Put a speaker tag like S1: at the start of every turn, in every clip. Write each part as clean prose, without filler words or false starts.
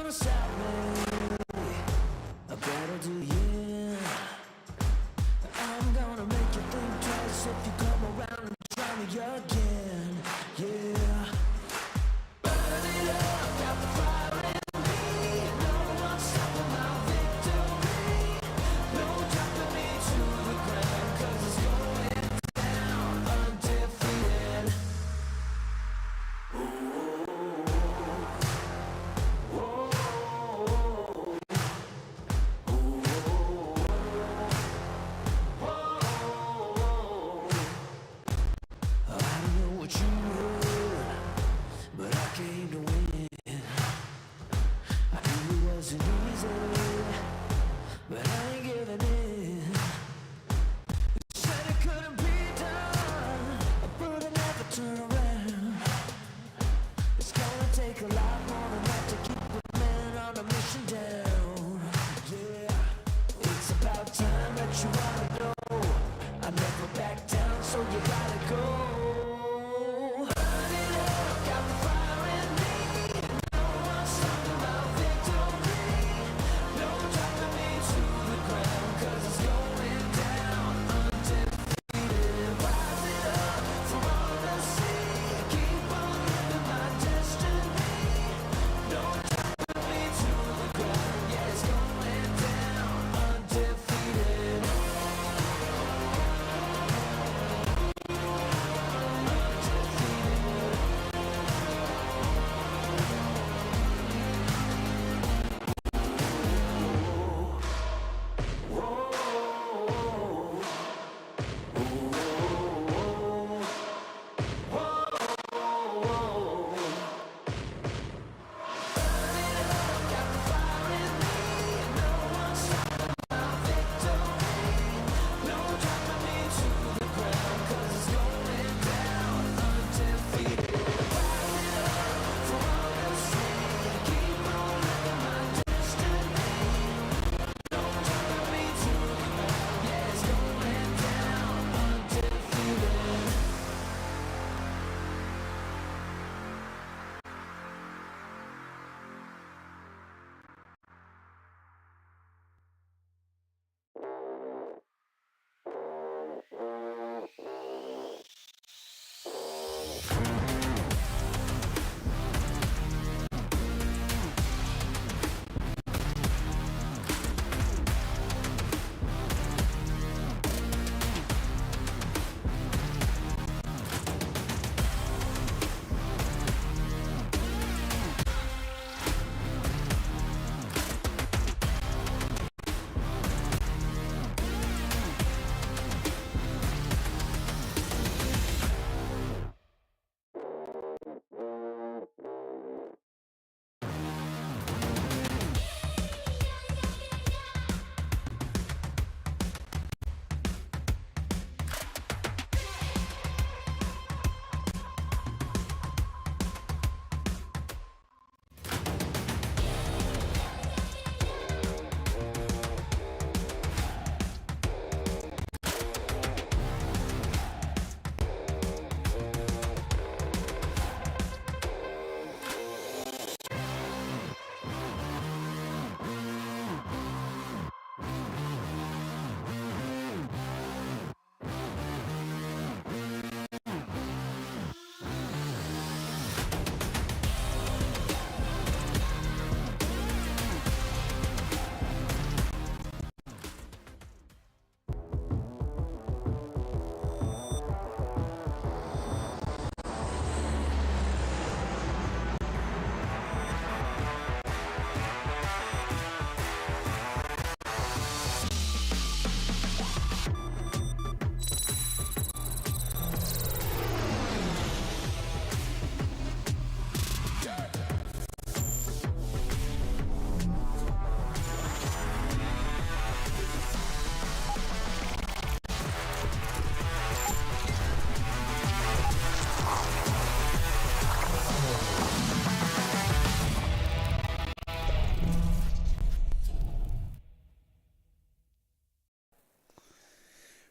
S1: gonna stop me? I better do, yeah. I'm gonna make you think twice if you come around and try me again, yeah. Burn it up, got the fire in me. No one's stopping my victory. No dropping me to the ground, 'cause it's going down undefeated.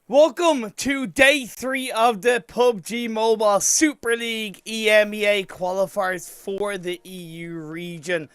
S2: Welcome to day 3 of the PUBG Mobile Super League EMEA qualifiers for the EU region.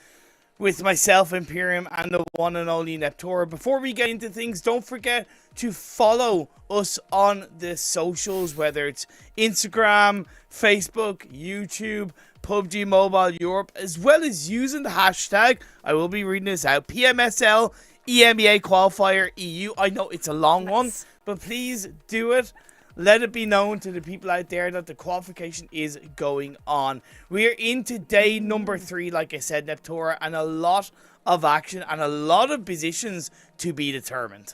S2: with myself, Imperium, and the one and only Neptura. Before we get into things, don't forget to follow us on the socials, whether it's Instagram, Facebook, YouTube, PUBG Mobile Europe, as well as using the hashtag, I will be reading this out, PMSL EMEA Qualifier EU. I know it's a long one, but please do it. Let it be known to the people out there that the qualification is going on. We are into day number 3, like I said, Neptura, and a lot of action and a lot of positions to be determined.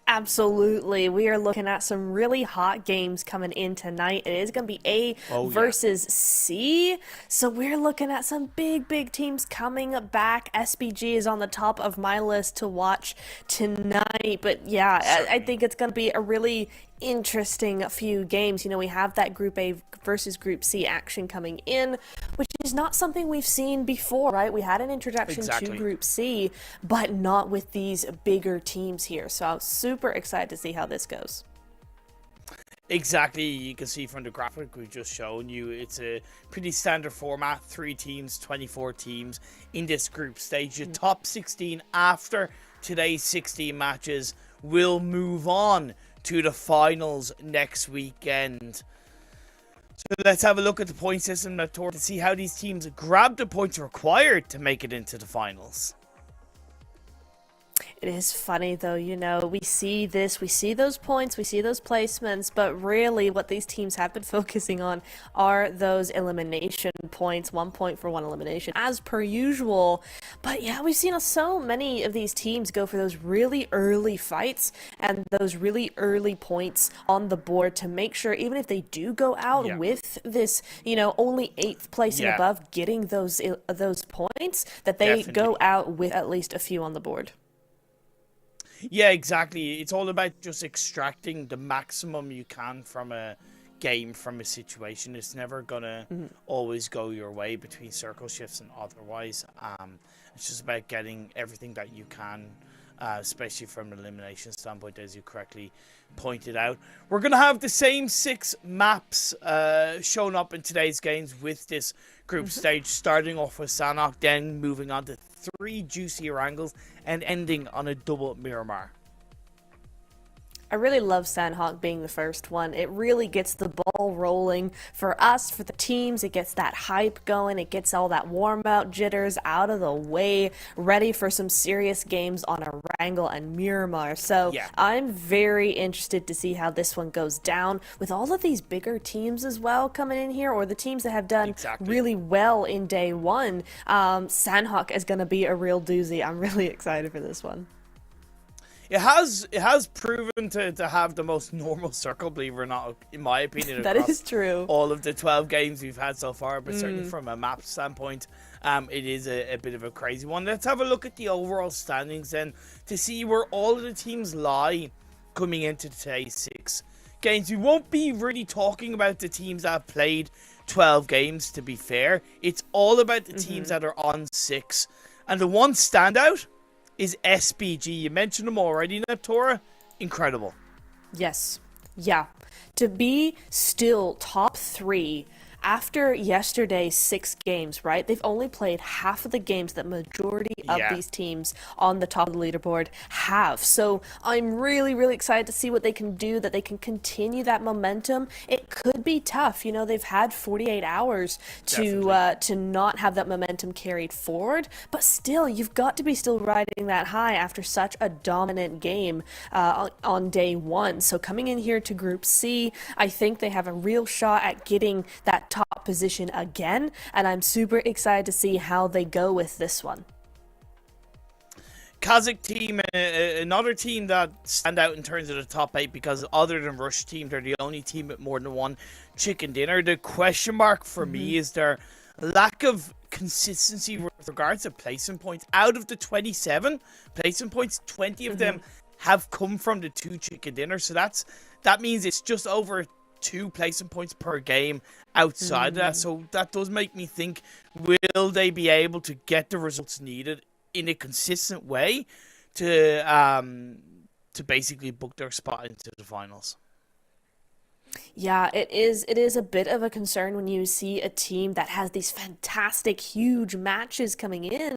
S3: Absolutely. We are looking at some really hot games coming in tonight. It is going to be A versus C. So we're looking at some big teams coming back. SBG is on the top of my list to watch tonight. But yeah, I think it's going to be a really interesting few games. You know, we have that Group A versus Group C action coming in, which is not something we've seen before, right? We had an introduction to Group C, but not with these bigger teams here. So I'm super excited to see how this goes.
S2: Exactly. You can see from the graphic we've just shown you, it's a pretty standard format. 3 teams, 24 teams in this group stage. The top 16 after today's 16 matches will move on to the finals next weekend. So let's have a look at the point system to see how these teams grab the points required to make it into the finals.
S3: It is funny though, you know, we see this, we see those points, we see those placements, but really what these teams have been focusing on are those elimination points, 1 point for 1 elimination, as per usual. But yeah, we've seen so many of these teams go for those really early fights and those really early points on the board to make sure, even if they do go out with this, you know, only 8th place and above getting those points, that they go out with at least a few on the board.
S2: Yeah, exactly. It's all about just extracting the maximum you can from a game, from a situation. It's never gonna always go your way between circle shifts and otherwise. It's just about getting everything that you can, especially from an elimination standpoint, as you correctly pointed out. We're gonna have the same 6 maps shown up in today's games with this group stage, starting off with Sanhok, then moving on to 3 juicy Erangels, and ending on a double Miramar.
S3: I really love Sanhok being the first one. It really gets the ball rolling for us, for the teams. It gets that hype going. It gets all that warm-out jitters out of the way, ready for some serious games on Wrangell and Miramar. So I'm very interested to see how this one goes down with all of these bigger teams as well coming in here, or the teams that have done really well in day 1. Sanhok is going to be a real doozy. I'm really excited for this one.
S2: It has proven to have the most normal circle, believe it or not, in my opinion.
S3: That is true.
S2: All of the 12 games we've had so far, but certainly from a map standpoint, it is a bit of a crazy one. Let's have a look at the overall standings then to see where all of the teams lie coming into today's 6 games. We won't be really talking about the teams that have played 12 games, to be fair. It's all about the teams that are on 6. And the one standout is SBG. You mentioned them already, Neptura. Incredible.
S3: Yes. Yeah. To be still top 3 after yesterday's 6 games, right? They've only played half of the games that majority of these teams on the top of the leaderboard have. So I'm really excited to see what they can do, that they can continue that momentum. It could be tough. You know, they've had 48 hours to not have that momentum carried forward, but still, you've got to be still riding that high after such a dominant game on day 1. So coming in here to Group C, I think they have a real shot at getting that top position again, and I'm super excited to see how they go with this one.
S2: KASIK team, another team that stand out in terms of the top 8, because other than Rush team, they're the only team with more than 1 chicken dinner. The question mark for me is their lack of consistency with regards to placement points. Out of the 27 placement points, 20 of them have come from the 2 chicken dinners, so that means it's just over 2 placement points per game outside of that. So that does make me think, will they be able to get the results needed in a consistent way to basically book their spot into the finals?
S3: Yeah, it is. It is a bit of a concern when you see a team that has these fantastic, huge matches coming in,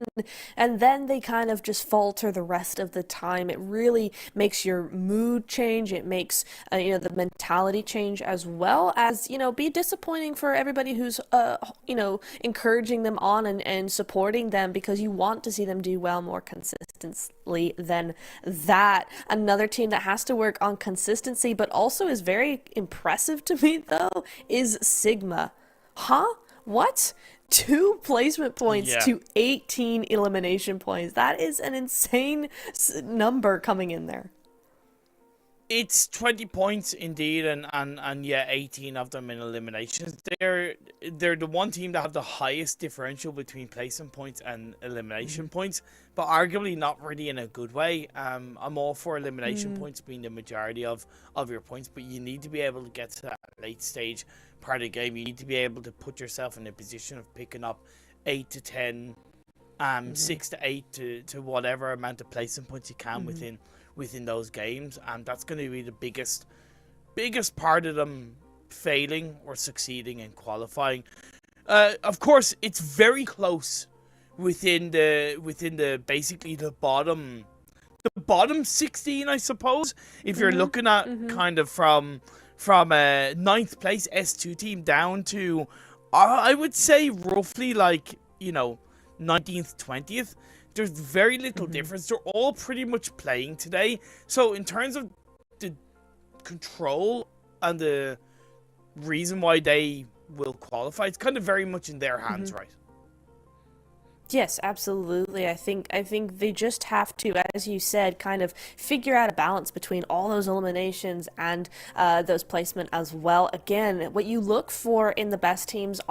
S3: and then they kind of just falter the rest of the time. It really makes your mood change. It makes the mentality change, as well as be disappointing for everybody who's encouraging them on and supporting them, because you want to see them do well more consistently than that. Another team that has to work on consistency, but also is very impressive to me, though, is Sigma. Huh? What? 2 placement points to 18 elimination points. That is an insane number coming in there.
S2: It's 20 points indeed, and yeah, 18 of them in eliminations. They're the one team that have the highest differential between placement points and elimination points, but arguably not really in a good way. I'm all for elimination points being the majority of your points, but you need to be able to get to that late stage part of the game. You need to be able to put yourself in a position of picking up 8 to 10, 6 to 8 to whatever amount of placement points you can within those games, and that's going to be the biggest part of them failing or succeeding in qualifying. Of course, it's very close within the basically the bottom 16, I suppose, if you're looking at kind of from 9th place S2 team down to I would say roughly like 19th, 20th. There's very little difference. They're all pretty much playing today. So in terms of the control and the reason why they will qualify, it's kind of very much in their hands, right?
S3: Yes, absolutely. I think they just have to, as you said, kind of figure out a balance between all those eliminations and those placement as well. Again, what you look for in the best teams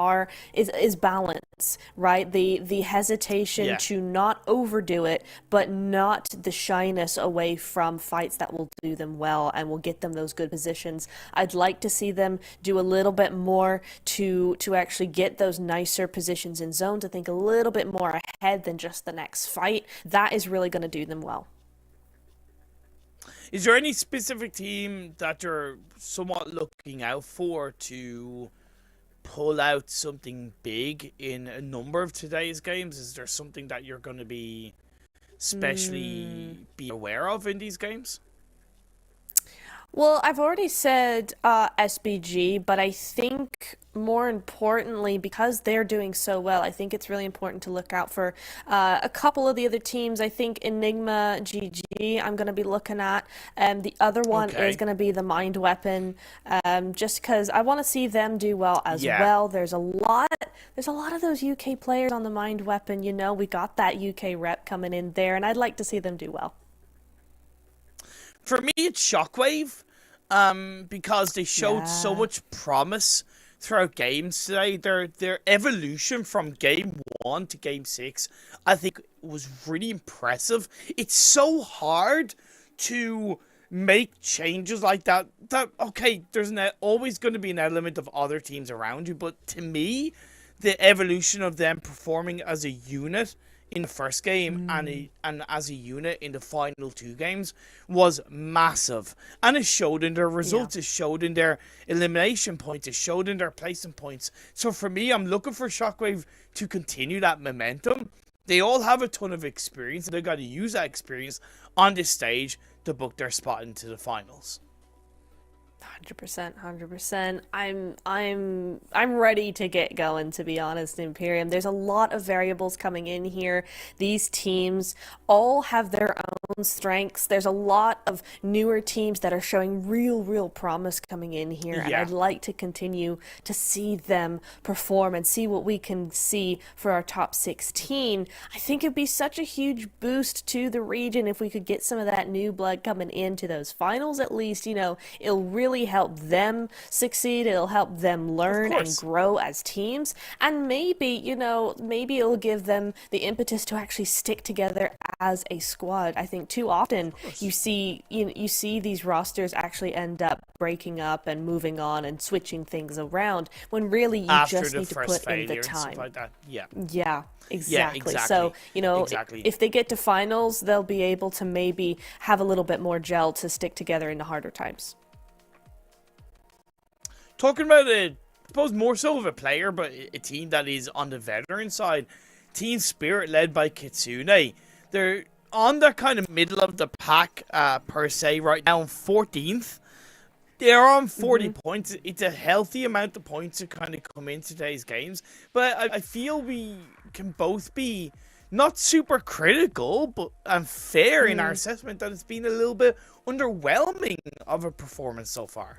S3: is balance, right? The hesitation to not overdo it, but not the shyness away from fights that will do them well and will get them those good positions. I'd like to see them do a little bit more to actually get those nicer positions in zone, to think a little bit more ahead than just the next fight. That is really going to do them well.
S2: Is there any specific team that you're somewhat looking out for to pull out something big in a number of today's games? Is there something that you're going to be especially be aware of in these games?
S3: Well, I've already said SBG, but I think more importantly, because they're doing so well, I think it's really important to look out for a couple of the other teams. I think ENIGMA, GG, I'm going to be looking at. The other one is going to be the Mind Weapon, just because I want to see them do well as well. There's a lot of those UK players on the Mind Weapon. We got that UK rep coming in there, and I'd like to see them do well.
S2: For me, it's Shockwave, because they showed so much promise throughout games today. Their evolution from game 1 to game 6, I think, was really impressive. It's so hard to make changes like that. There's always going to be an element of other teams around you, but to me, the evolution of them performing as a unit in the first game and as a unit in the final 2 games was massive, and it showed in their results. It showed in their elimination points. It showed in their placement points. So for me, I'm looking for Shockwave to continue that momentum. They all have a ton of experience, and they've got to use that experience on this stage to book their spot into the finals.
S3: 100%. I'm ready to get going, to be honest, Imperium. There's a lot of variables coming in here. These teams all have their own strengths. There's a lot of newer teams that are showing real promise coming in here, and I'd like to continue to see them perform and see what we can see for our top 16. I think it'd be such a huge boost to the region if we could get some of that new blood coming into those finals. At least, it'll really help them succeed. It'll help them learn and grow as teams, and maybe it'll give them the impetus to actually stick together as a squad. I think too often you see these rosters actually end up breaking up and moving on and switching things around, when really you just need to put in the time. Like that. Exactly. So if they get to finals, they'll be able to maybe have a little bit more gel to stick together in the harder times.
S2: talking about I suppose more so of a player, but a team that is on the veteran side. Team Spirit, led by Kitsune. They're on the kind of middle of the pack, per se, right now, 14th. They're on 40 points. It's a healthy amount of points to kind of come in today's games. But I feel we can both be not super critical, but fair in our assessment that it's been a little bit underwhelming of a performance so far.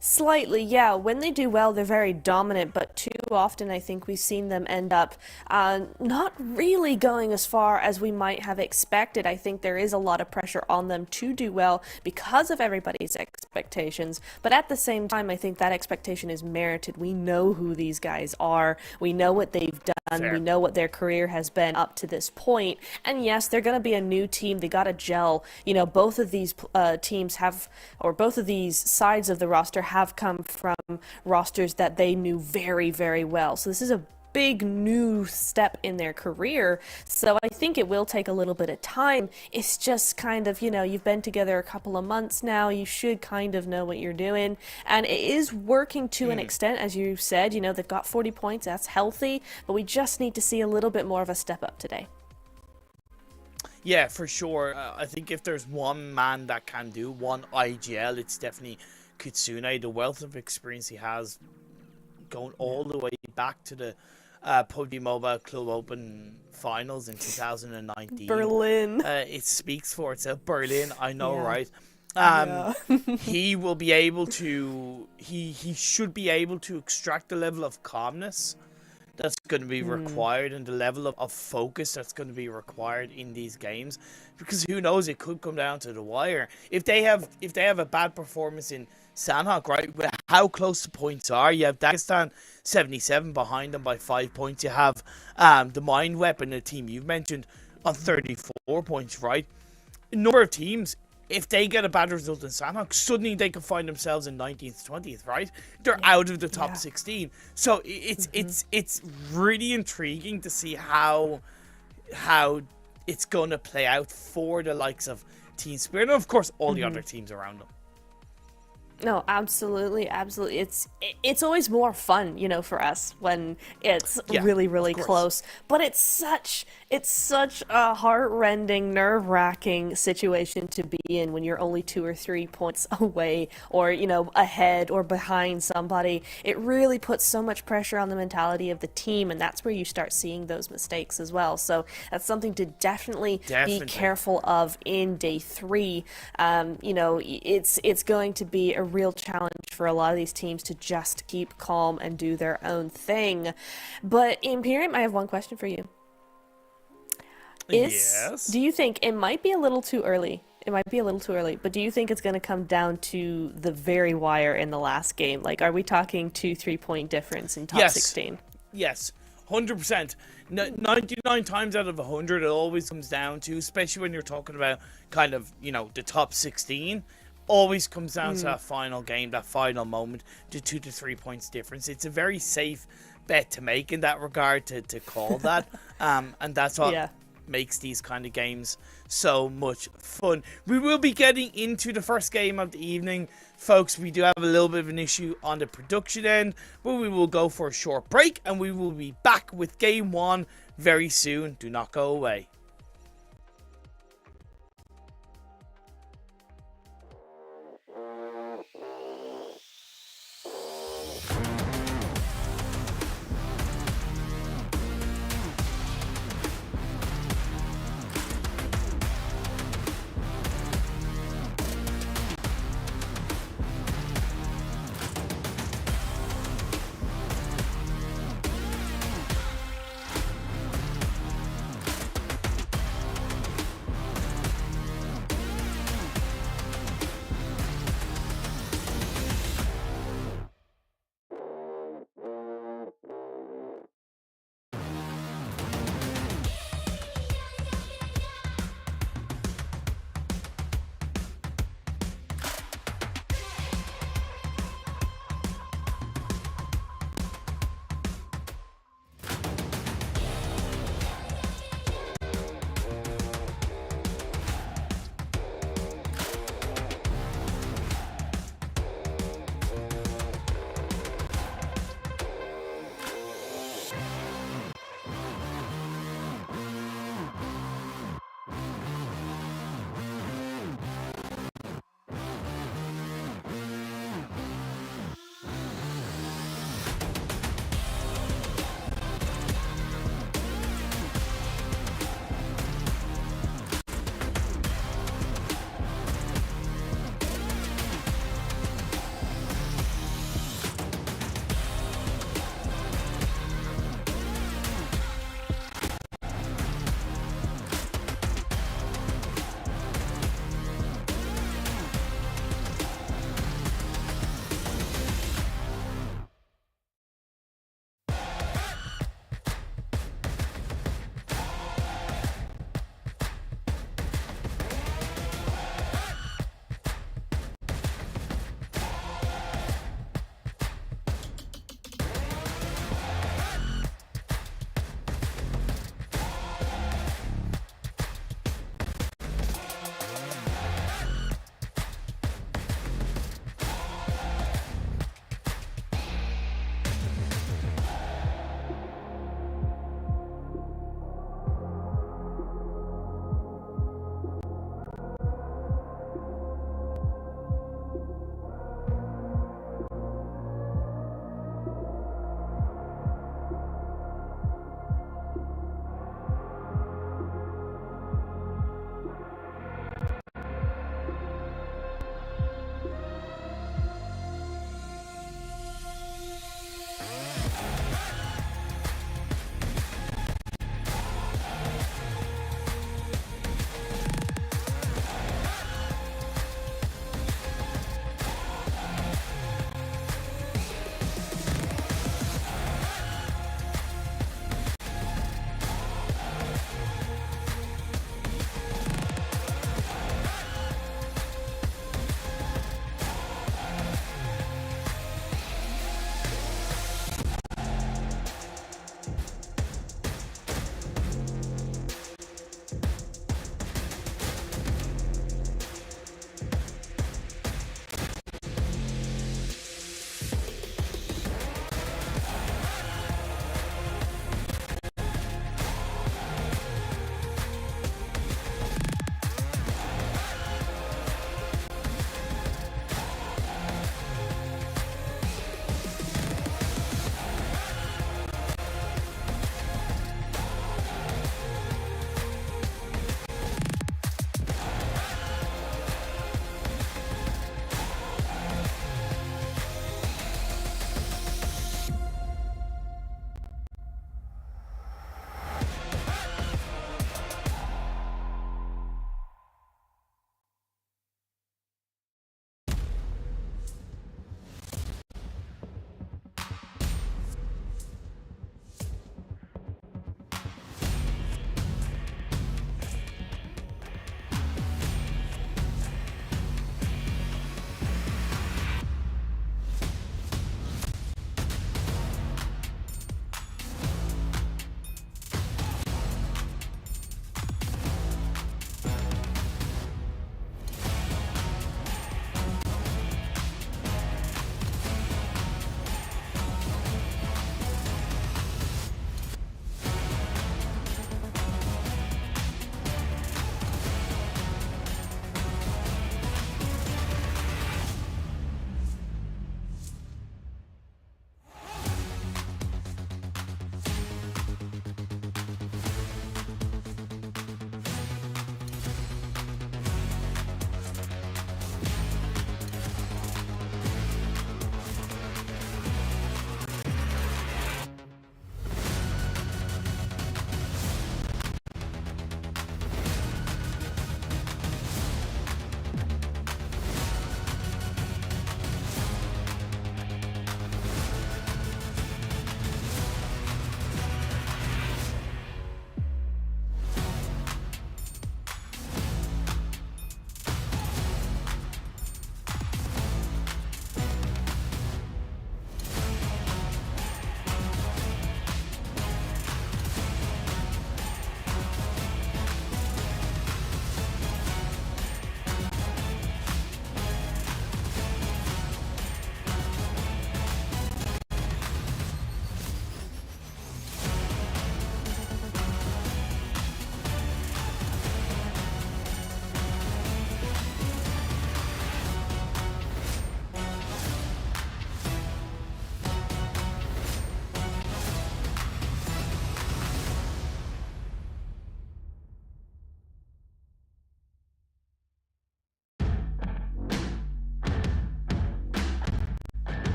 S3: Slightly, yeah. When they do well, they're very dominant, but too often I think we've seen them end up not really going as far as we might have expected. I think there is a lot of pressure on them to do well because of everybody's expectations, but at the same time, I think that expectation is merited. We know who these guys are. We know what they've done.
S2: Fair.
S3: We know what their career has been up to this point. And yes, they're going to be a new team. They got to gel. You know, both of these teams have, or both of these sides of the roster have come from rosters that they knew very, very well. So this is a big new step in their career. So I think it will take a little bit of time. It's just kind of, you know, you've been together a couple of months now. You should kind of know what you're doing. And it is working to an extent, as you said. You know, they've got 40 points. That's healthy. But we just need to see a little bit more of a step up today.
S2: Yeah, for sure. I think if there's one man that can do one IGL, it's definitely Kitsune. The wealth of experience he has going all the way back to the PUBG Mobile Club Open finals in 2019.
S3: Berlin.
S2: It speaks for itself. Berlin, I know, right?
S3: Yeah.
S2: He will be able to, he should be able to extract the level of calmness that's going to be required and the level of focus that's going to be required in these games, because who knows, it could come down to the wire. If they have a bad performance in Sanhok, right, with how close the points are, you have Dagestan 77 behind them by 5 points. You have the Mind Weapon, the team you've mentioned, on 34 points, right? A number of teams, if they get a bad result in Sanhok, suddenly they can find themselves in 19th, 20th, right? They're out of the top 16. So it's really intriguing to see how it's going to play out for the likes of Team Spirit and, of course, all the other teams around them.
S3: No, absolutely, absolutely. It's always more fun, you know, for us when it's really, really close. But it's such a heart-rending, nerve-wracking situation to be in when you're only 2 or 3 points away, or, you know, ahead or behind somebody. It really puts so much pressure on the mentality of the team, and that's where you start seeing those mistakes as well. So that's something to definitely be careful of in day 3. You know, it's going to be a real challenge for a lot of these teams to just keep calm and do their own thing. But Imperium, I have one question for you.
S2: Yes.
S3: Do you think it might be a little too early? It might be a little too early, but do you think it's going to come down to the very wire in the last game? Like, are we talking 2-3 point difference in top 16?
S2: Yes, 100%. 99 times out of 100, it always comes down to, especially when you're talking about kind of, you know, the top 16, always comes down to that final game, that final moment, the 2 to 3 points difference. It's a very safe bet to make in that regard, to call that. And that's what makes these kind of games so much fun. We will be getting into the first game of the evening, folks. We do have a little bit of an issue on the production end, but we will go for a short break and we will be back with game 1 very soon. Do not go away.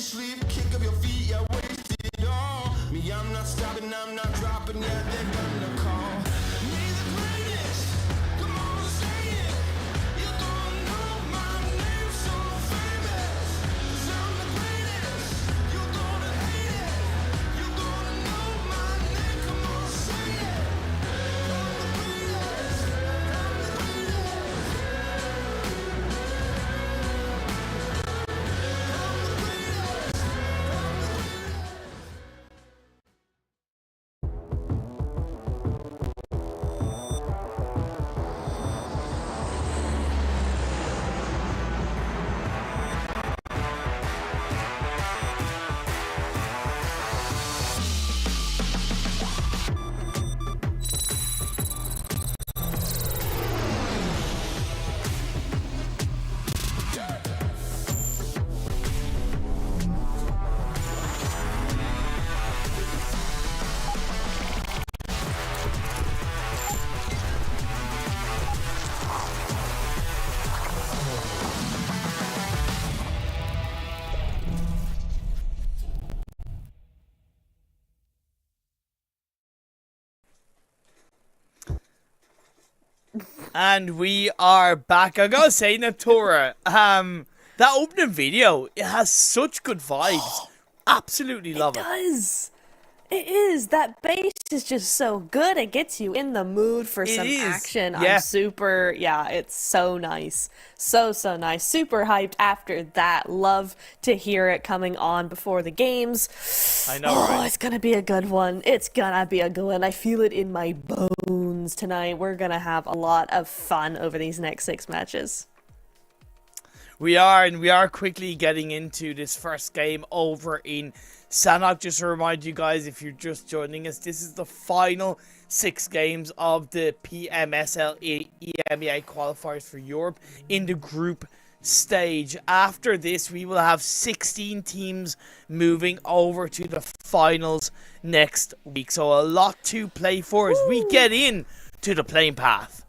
S1: sleep, kick up your feet, yeah, waste it all. Me, I'm not stopping, I'm not dropping, yeah, they're gonna call me the greatest. Come on, say it. You don't know my name, so famous. 'Cause I'm the greatest. You're gonna hate it. You're gonna know my name. Come on, say it. I'm the greatest. I'm the greatest.
S2: And we are back. I gotta say, Natura, that opening video, it has such good vibes. Absolutely love it.
S3: It does. It is. That bass is just so good. It gets you in the mood for some action.
S2: Yeah.
S3: I'm super, it's so nice. So nice. Super hyped after that. Love to hear it coming on before the games.
S2: I know, right?
S3: It's gonna be a good one. It's gonna be a good one. I feel it in my bones tonight. We're gonna have a lot of fun over these next 6 matches.
S2: We are quickly getting into this first game over in Sanhok. Just to remind you guys, if you're just joining us, this is the final 6 games of the PMSL EMEA qualifiers for Europe in the group stage. After this, we will have 16 teams moving over to the finals next week. So a lot to play for as we get in to the playing path.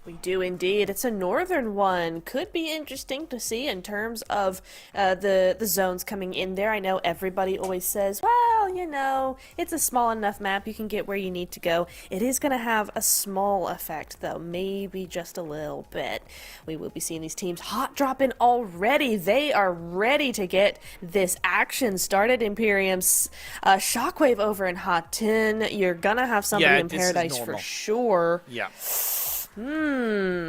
S3: We do indeed. It's a northern one. Could be interesting to see in terms of the zones coming in there. I know everybody always says, well, you know, it's a small enough map. You can get where you need to go. It is going to have a small effect, though. Maybe just a little bit. We will be seeing these teams hot dropping already. They are ready to get this action started. Imperium's Shockwave over in Hot 10. You're going to have somebody in Paradise for sure.
S2: Yeah.
S3: I'm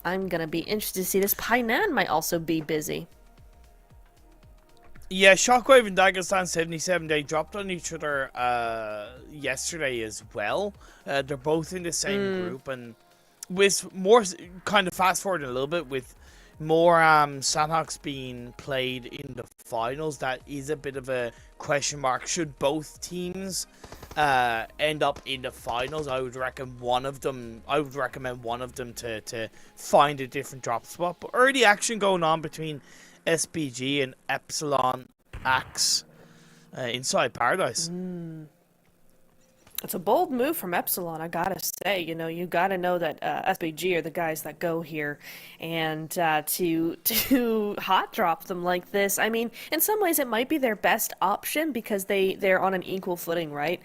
S3: gonna be interested to see this. Painan might also be busy.
S2: Yeah, Shockwave and Dagestan 77, they dropped on each other yesterday as well. They're both in the same group, and with more, kind of fast forward a little bit, with more Sanhoks being played in the finals, that is a bit of a question mark. Should both teams end up in the finals, I would recommend one of them to find a different drop spot. But early action going on between SPG and EPSILON Axe inside Paradise.
S3: It's a bold move from EPSILON, I gotta say. You know, you gotta know that SPG are the guys that go here, and to hot drop them like this, I mean, in some ways it might be their best option because they're on an equal footing, right?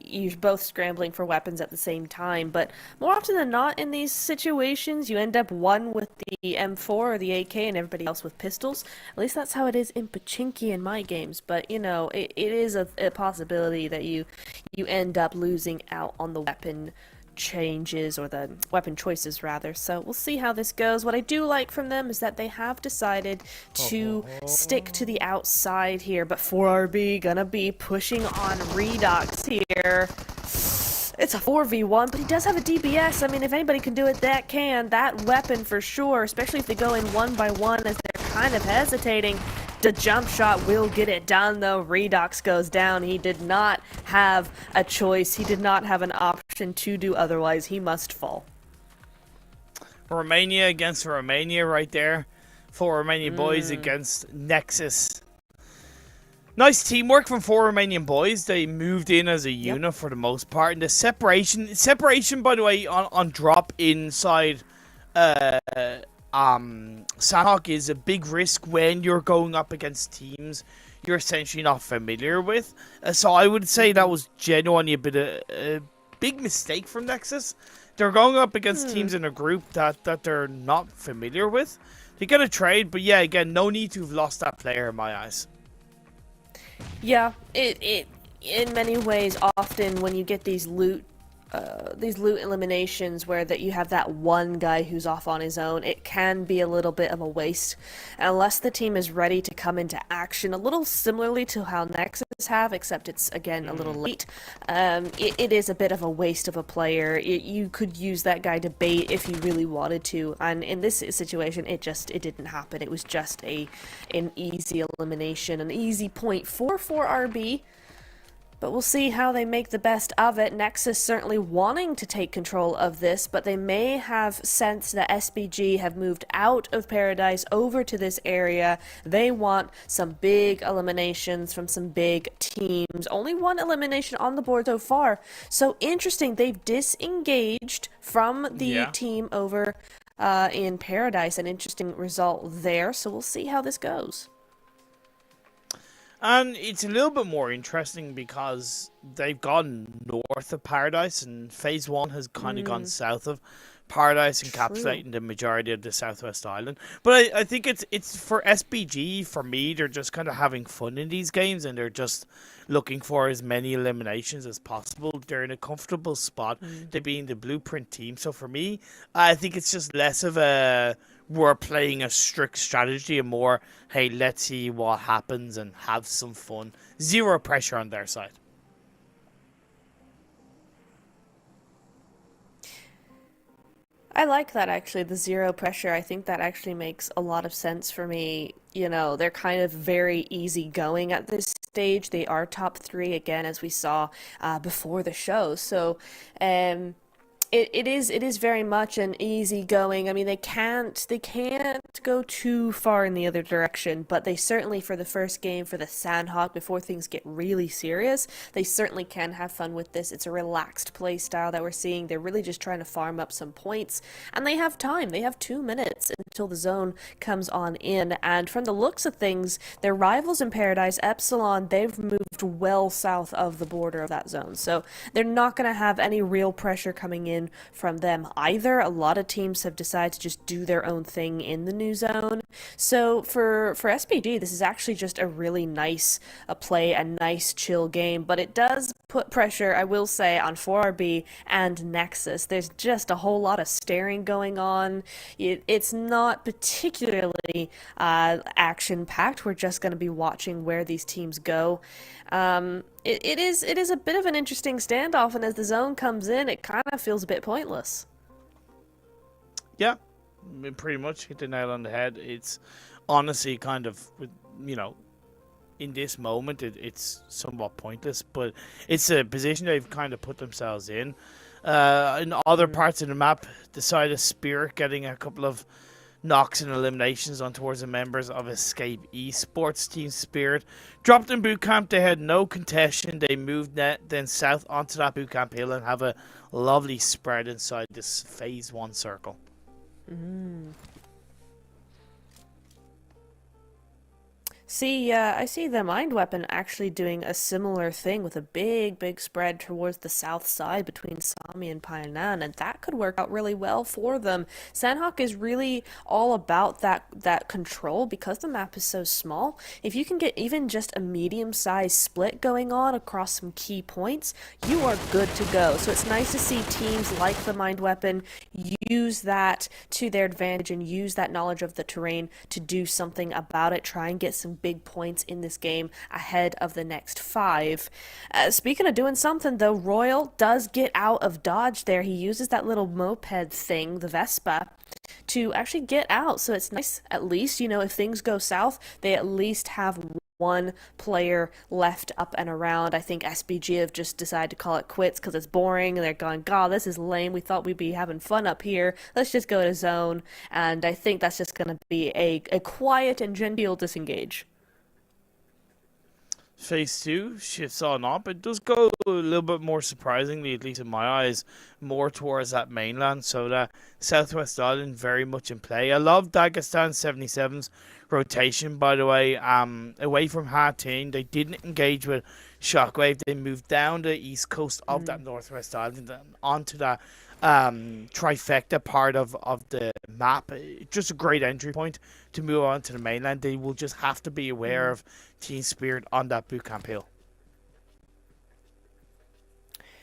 S3: You're both scrambling for weapons at the same time, but more often than not in these situations, you end up one with the M4 or the AK and everybody else with pistols. At least that's how it is in Pachinki in my games, but you know, it is a possibility that you end up losing out on the weapon changes, or the weapon choices rather. So we'll see how this goes. What I do like from them is that they have decided to stick to the outside here, but 4RB gonna be pushing on Redox here. It's a 4v1, but he does have a DBS. I mean, if anybody can do it, that weapon for sure, especially if they go in one by one as they're kind of hesitating. The jump shot will get it done, though. Redox goes down. He did not have a choice. He did not have an option to do otherwise. He must fall.
S2: Romania against Romania right there. 4 Romanian boys against Nexus. Nice teamwork from 4 Romanian boys. They moved in as a unit for the most part. And the separation, by the way, on drop inside Sanhok is a big risk when you're going up against teams you're essentially not familiar with. So I would say that was genuinely a bit of a big mistake from Nexus. They're going up against teams in a group that they're not familiar with. They get a trade, but yeah, again, no need to have lost that player in my eyes.
S3: Yeah, it in many ways, often when you get these loot eliminations where that you have that one guy who's off on his own, it can be a little bit of a waste unless the team is ready to come into action, a little similarly to how Nexus have, except it's again a little late. It is a bit of a waste of a player. You could use that guy to bait if you really wanted to, and in this situation it didn't happen. It was just an easy elimination, an easy point for RB. But we'll see how they make the best of it. Nexus certainly wanting to take control of this, but they may have sensed that SBG have moved out of Paradise over to this area. They want some big eliminations from some big teams. Only one elimination on the board so far. So interesting, they've disengaged from the team over in Paradise. An interesting result there, so we'll see how this goes.
S2: And it's a little bit more interesting because they've gone north of Paradise and Phase 1 has kind of gone south of Paradise, encapsulating the majority of the Southwest Island. But I think it's for SBG, for me, they're just kind of having fun in these games and they're just looking for as many eliminations as possible. They're in a comfortable spot to be in the blueprint team. So for me, I think it's just less of a we're playing a strict strategy and more, hey, let's see what happens and have some fun. Zero pressure on their side.
S3: I like that, actually, the zero pressure. I think that actually makes a lot of sense for me. You know, they're kind of very easygoing at this stage. They are top 3, again, as we saw before the show. So, it is very much an easygoing. I mean, they can't go too far in the other direction, but they certainly, for the first game, for the Sanhok, before things get really serious, they certainly can have fun with this. It's a relaxed play style that we're seeing. They're really just trying to farm up some points, and they have time. They have 2 minutes until the zone comes on in, and from the looks of things, their rivals in Paradise, EPSILON, they've moved well south of the border of that zone, so they're not going to have any real pressure coming in from them either. A lot of teams have decided to just do their own thing in the new zone. So for SBG, this is actually just a really nice play, a nice chill game, but it does put pressure, I will say, on 4RB and Nexus. There's just a whole lot of staring going on. It's not particularly action-packed. We're just going to be watching where these teams go. It is a bit of an interesting standoff, and as the zone comes in, it kind of feels a bit pointless.
S2: Yeah, pretty much hit the nail on the head. It's honestly kind of, you know, in this moment, it's somewhat pointless, but it's a position they've kind of put themselves in. In other parts of the map, the side of Spirit getting a couple of knocks and eliminations on towards the members of Escape Esports. Team Spirit dropped in boot camp. They had no contestation. They moved then south onto that boot camp hill and have a lovely spread inside this Phase 1 circle.
S3: See, I see the Mind Weapon actually doing a similar thing with a big spread towards the south side between Sami and Painan, and that could work out really well for them. Sanhok is really all about that control because the map is so small. If you can get even just a medium-sized split going on across some key points, you are good to go. So it's nice to see teams like the Mind Weapon use that to their advantage and use that knowledge of the terrain to do something about it, try and get some big points in this game ahead of the next 5. Speaking of doing something, though, Royal does get out of dodge there. He uses that little moped thing, the Vespa, to actually get out. So it's nice, at least, you know, if things go south, they at least have one player left up and around. I think SBG have just decided to call it quits because it's boring and they're going, God, this is lame. We thought we'd be having fun up here. Let's just go to zone. And I think that's just going to be a quiet and genteel disengage.
S2: Phase 2 shifts on up. It does go a little bit more surprisingly, at least in my eyes, more towards that mainland. So that Southwest Island very much in play. I love Dagestan 77's rotation, by the way. Away from Harteen, they didn't engage with Shockwave. They moved down the east coast of that Northwest Island and onto that trifecta part of the map. Just a great entry point to move on to the mainland. They will just have to be aware of team spirit on that bootcamp hill.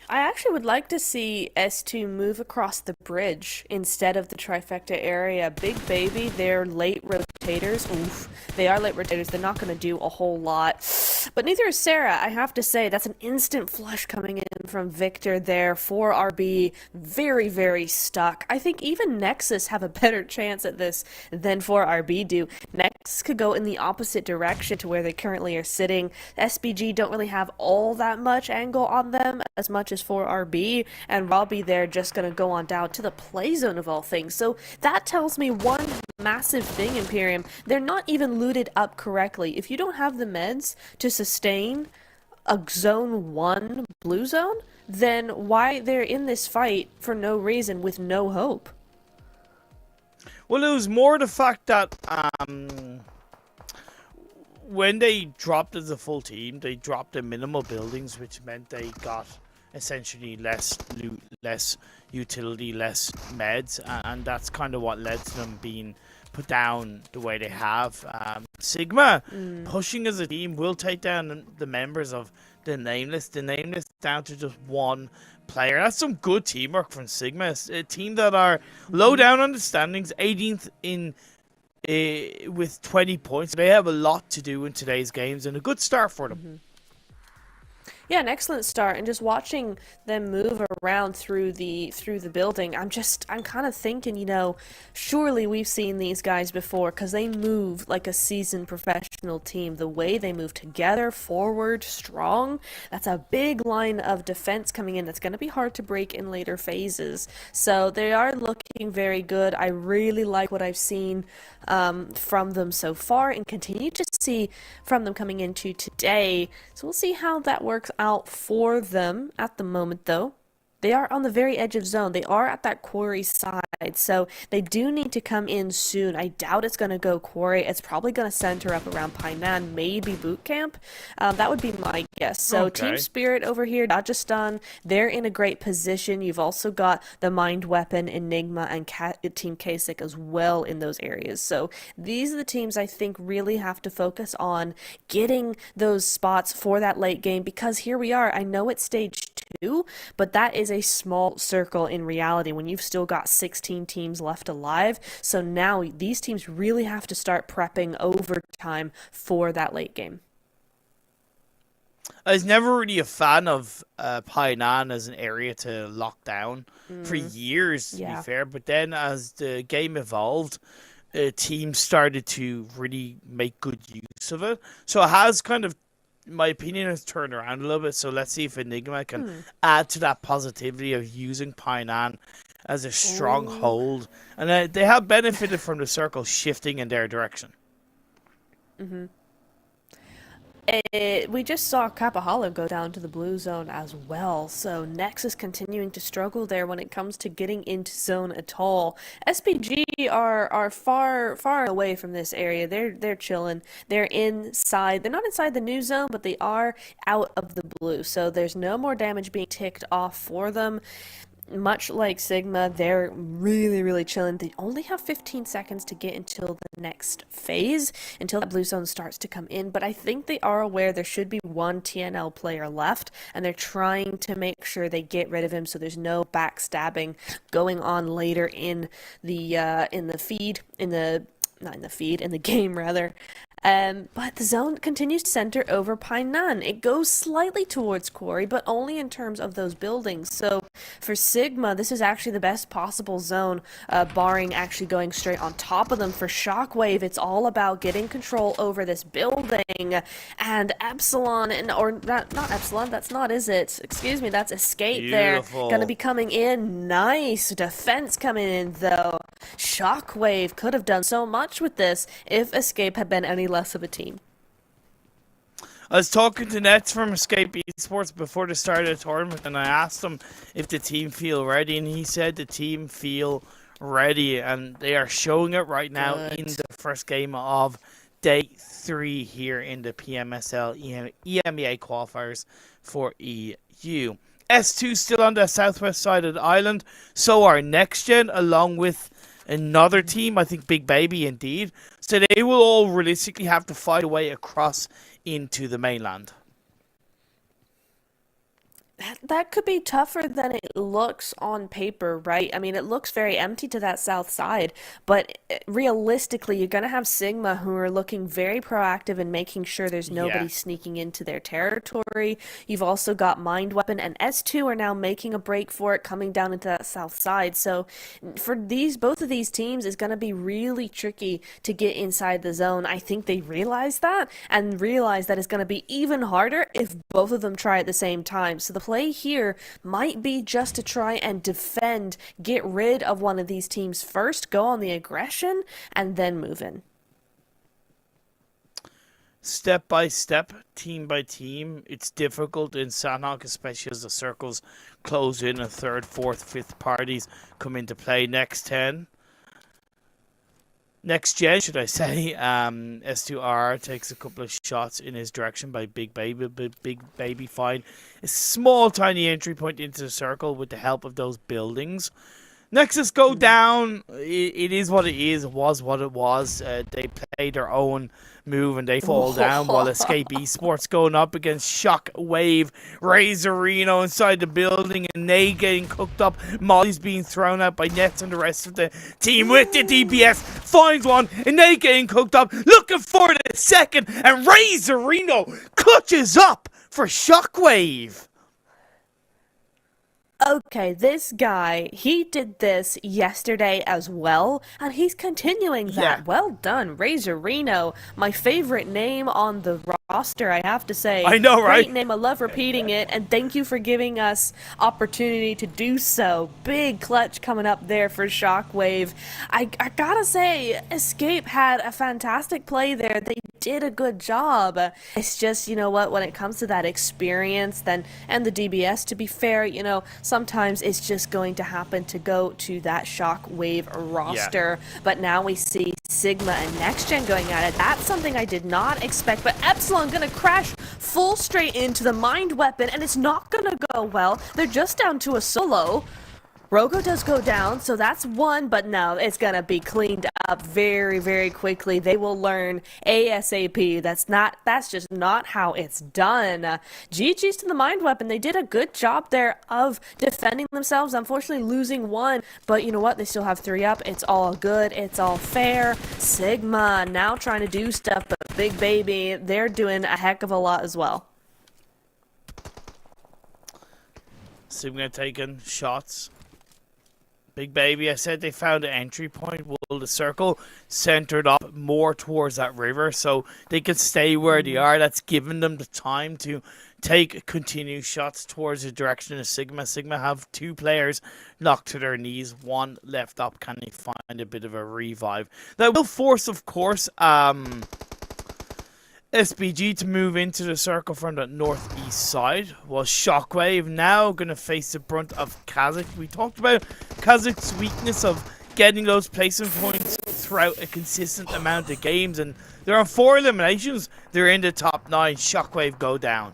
S3: I actually would like to see S2 move across the bridge instead of the trifecta area. Big Baby, they're late rotators. Oof, they are late rotators. They're not going to do a whole lot. But neither is Sarah. I have to say, that's an instant flush coming in from Victor there for RB. Very, very stuck. I think even Nexus have a better chance at this than 4RB do. Nexus could go in the opposite direction to where they currently are sitting. SBG don't really have all that much angle on them as much as 4RB, and Robbie there just going to go on down to the play zone of all things. So that tells me one massive thing, Imperium. They're not even looted up correctly. If you don't have the meds to sustain a zone 1 blue zone, then why they're in this fight for no reason with no hope?
S2: Well, it was more the fact that when they dropped as a full team, they dropped the minimal buildings, which meant they got essentially less loot, less utility, less meds, and that's kind of what led to them being put down the way they have. Sigma pushing as a team will take down the members of the Nameless. The Nameless down to just one player. That's some good teamwork from Sigma. It's a team that are low down on the standings, 18th in with 20 points. They have a lot to do in today's games, and a good start for them.
S3: Yeah, an excellent start, and just watching them move around through the building, I'm kind of thinking, you know, surely we've seen these guys before, because they move like a seasoned professional team. The way they move together, forward, strong, that's a big line of defense coming in that's going to be hard to break in later phases. So they are looking very good. I really like what I've seen from them so far, and continue to see from them coming into today. So we'll see how that works out for them. At the moment, though, they are on the very edge of zone. They are at that quarry side, so they do need to come in soon. I doubt it's going to go quarry. It's probably going to center up around Painan, maybe boot camp. That would be my guess. So
S2: Okay.
S3: Team Spirit over here, Rajasthan, they're in a great position. You've also got the Mind Weapon, Enigma, and Team KASIK as well in those areas. So these are the teams I think really have to focus on getting those spots for that late game, because here we are. I know it's stage 2, but that is a small circle in reality when you've still got 16 teams left alive. So now these teams really have to start prepping overtime for that late game.
S2: I was never really a fan of Painan as an area to lock down for years, to be fair. But then as the game evolved, teams started to really make good use of it. So it has kind of, in my opinion, has turned around a little bit. So let's see if Enigma can add to that positivity of using Painan as a stronghold. And they have benefited from the circle shifting in their direction.
S3: We just saw Kapahala go down to the blue zone as well, so Nexus continuing to struggle there when it comes to getting into zone at all. SPG are far away from this area. They're chilling. They're inside. They're not inside the new zone, but they are out of the blue, so there's no more damage being ticked off for them. Much like Sigma, they're really chilling. They only have 15 seconds to get until the next phase, until that blue zone starts to come in. But I think they are aware there should be one TNL player left, and they're trying to make sure they get rid of him so there's no backstabbing going on later in the game rather. But the zone continues to center over Painan. It goes slightly towards Quarry, but only in terms of those buildings. So for Sigma, this is actually the best possible zone, barring actually going straight on top of them. For Shockwave, it's all about getting control over this building. And Epsilon, or not Epsilon, that's not, is it? Excuse me, that's Escape.
S2: Beautiful.
S3: There. Gonna be coming in. Nice defense coming in, though. Shockwave could have done so much with this if Escape had been any less of a team.
S2: I was talking to Nets from Escape Esports before the start of the tournament, and I asked him if the team feel ready, and he said the team feel ready, and they are showing it right now in the first game of day 3 here in the PMSL EMEA qualifiers for EU. S2 still on the southwest side of the island, so are NEXGEN, along with another team, I think Big Baby indeed. So they will all realistically have to fight a way across into the mainland.
S3: That could be tougher than it looks on paper, right? I mean, it looks very empty to that south side, but realistically, you're going to have Sigma who are looking very proactive in making sure there's nobody sneaking into their territory. You've also got Mind Weapon, and S2 are now making a break for it, coming down into that south side. So for both of these teams, it's going to be really tricky to get inside the zone. I think they realize that, and realize that it's going to be even harder if both of them try at the same time. So the play here might be just to try and defend, get rid of one of these teams first, go on the aggression, and then move in.
S2: Step by step, team by team, it's difficult in Sanhok, especially as the circles close in and third, fourth, fifth parties come into play. NEXGEN, should I say, S2R takes a couple of shots in his direction by Big Baby. Big Baby find a small, tiny entry point into the circle with the help of those buildings. Nexus go down. It is what it is. It was what it was. They play their own move and they fall down, while Escape Esports going up against SHOCKWAVE, Razorino inside the building, and Nate getting cooked up. Molly's being thrown out by Nets and the rest of the team with the DPS. Finds one, and Nate getting cooked up, looking for the second, and Razorino clutches up for SHOCKWAVE.
S3: Okay, this guy, he did this yesterday as well, and he's continuing that.
S2: Yeah.
S3: Well done, Razorino. My favorite name on the roster, I have to say.
S2: I know, right?
S3: Great name, I love repeating it, and thank you for giving us opportunity to do so. Big clutch coming up there for SHOCKWAVE. I gotta say, Escape had a fantastic play there. They did a good job. It's just, you know what, when it comes to that experience, then, and the DBS, to be fair, you know, sometimes it's just going to happen to go to that SHOCKWAVE roster. Yeah. But now we see Sigma and NEXGEN going at it. That's something I did not expect, but EPSILON gonna crash full straight into the Mind Weapon, and it's not gonna go well. They're just down to a solo. Rogo does go down, so that's one, but no, it's gonna be cleaned up very, very quickly. They will learn ASAP. That's just not how it's done. GG's to the Mind Weapon. They did a good job there of defending themselves. Unfortunately, losing one, but you know what? They still have 3 up. It's all good. It's all fair. Sigma now trying to do stuff, but Big Baby, they're doing a heck of a lot as well.
S2: Sigma taking shots. Big Baby, I said they found an entry point. Well, the circle centered up more towards that river, so they can stay where they are. That's giving them the time to take continued shots towards the direction of Sigma. Sigma have 2 players knocked to their knees, 1 left up. Can they find a bit of a revive? That will force, of course, SBG to move into the circle from the northeast side, while SHOCKWAVE now going to face the brunt of KASIK. We talked about KASIK's weakness of getting those placement points throughout a consistent amount of games, and they're on 4 eliminations. They're in the top 9. SHOCKWAVE go down.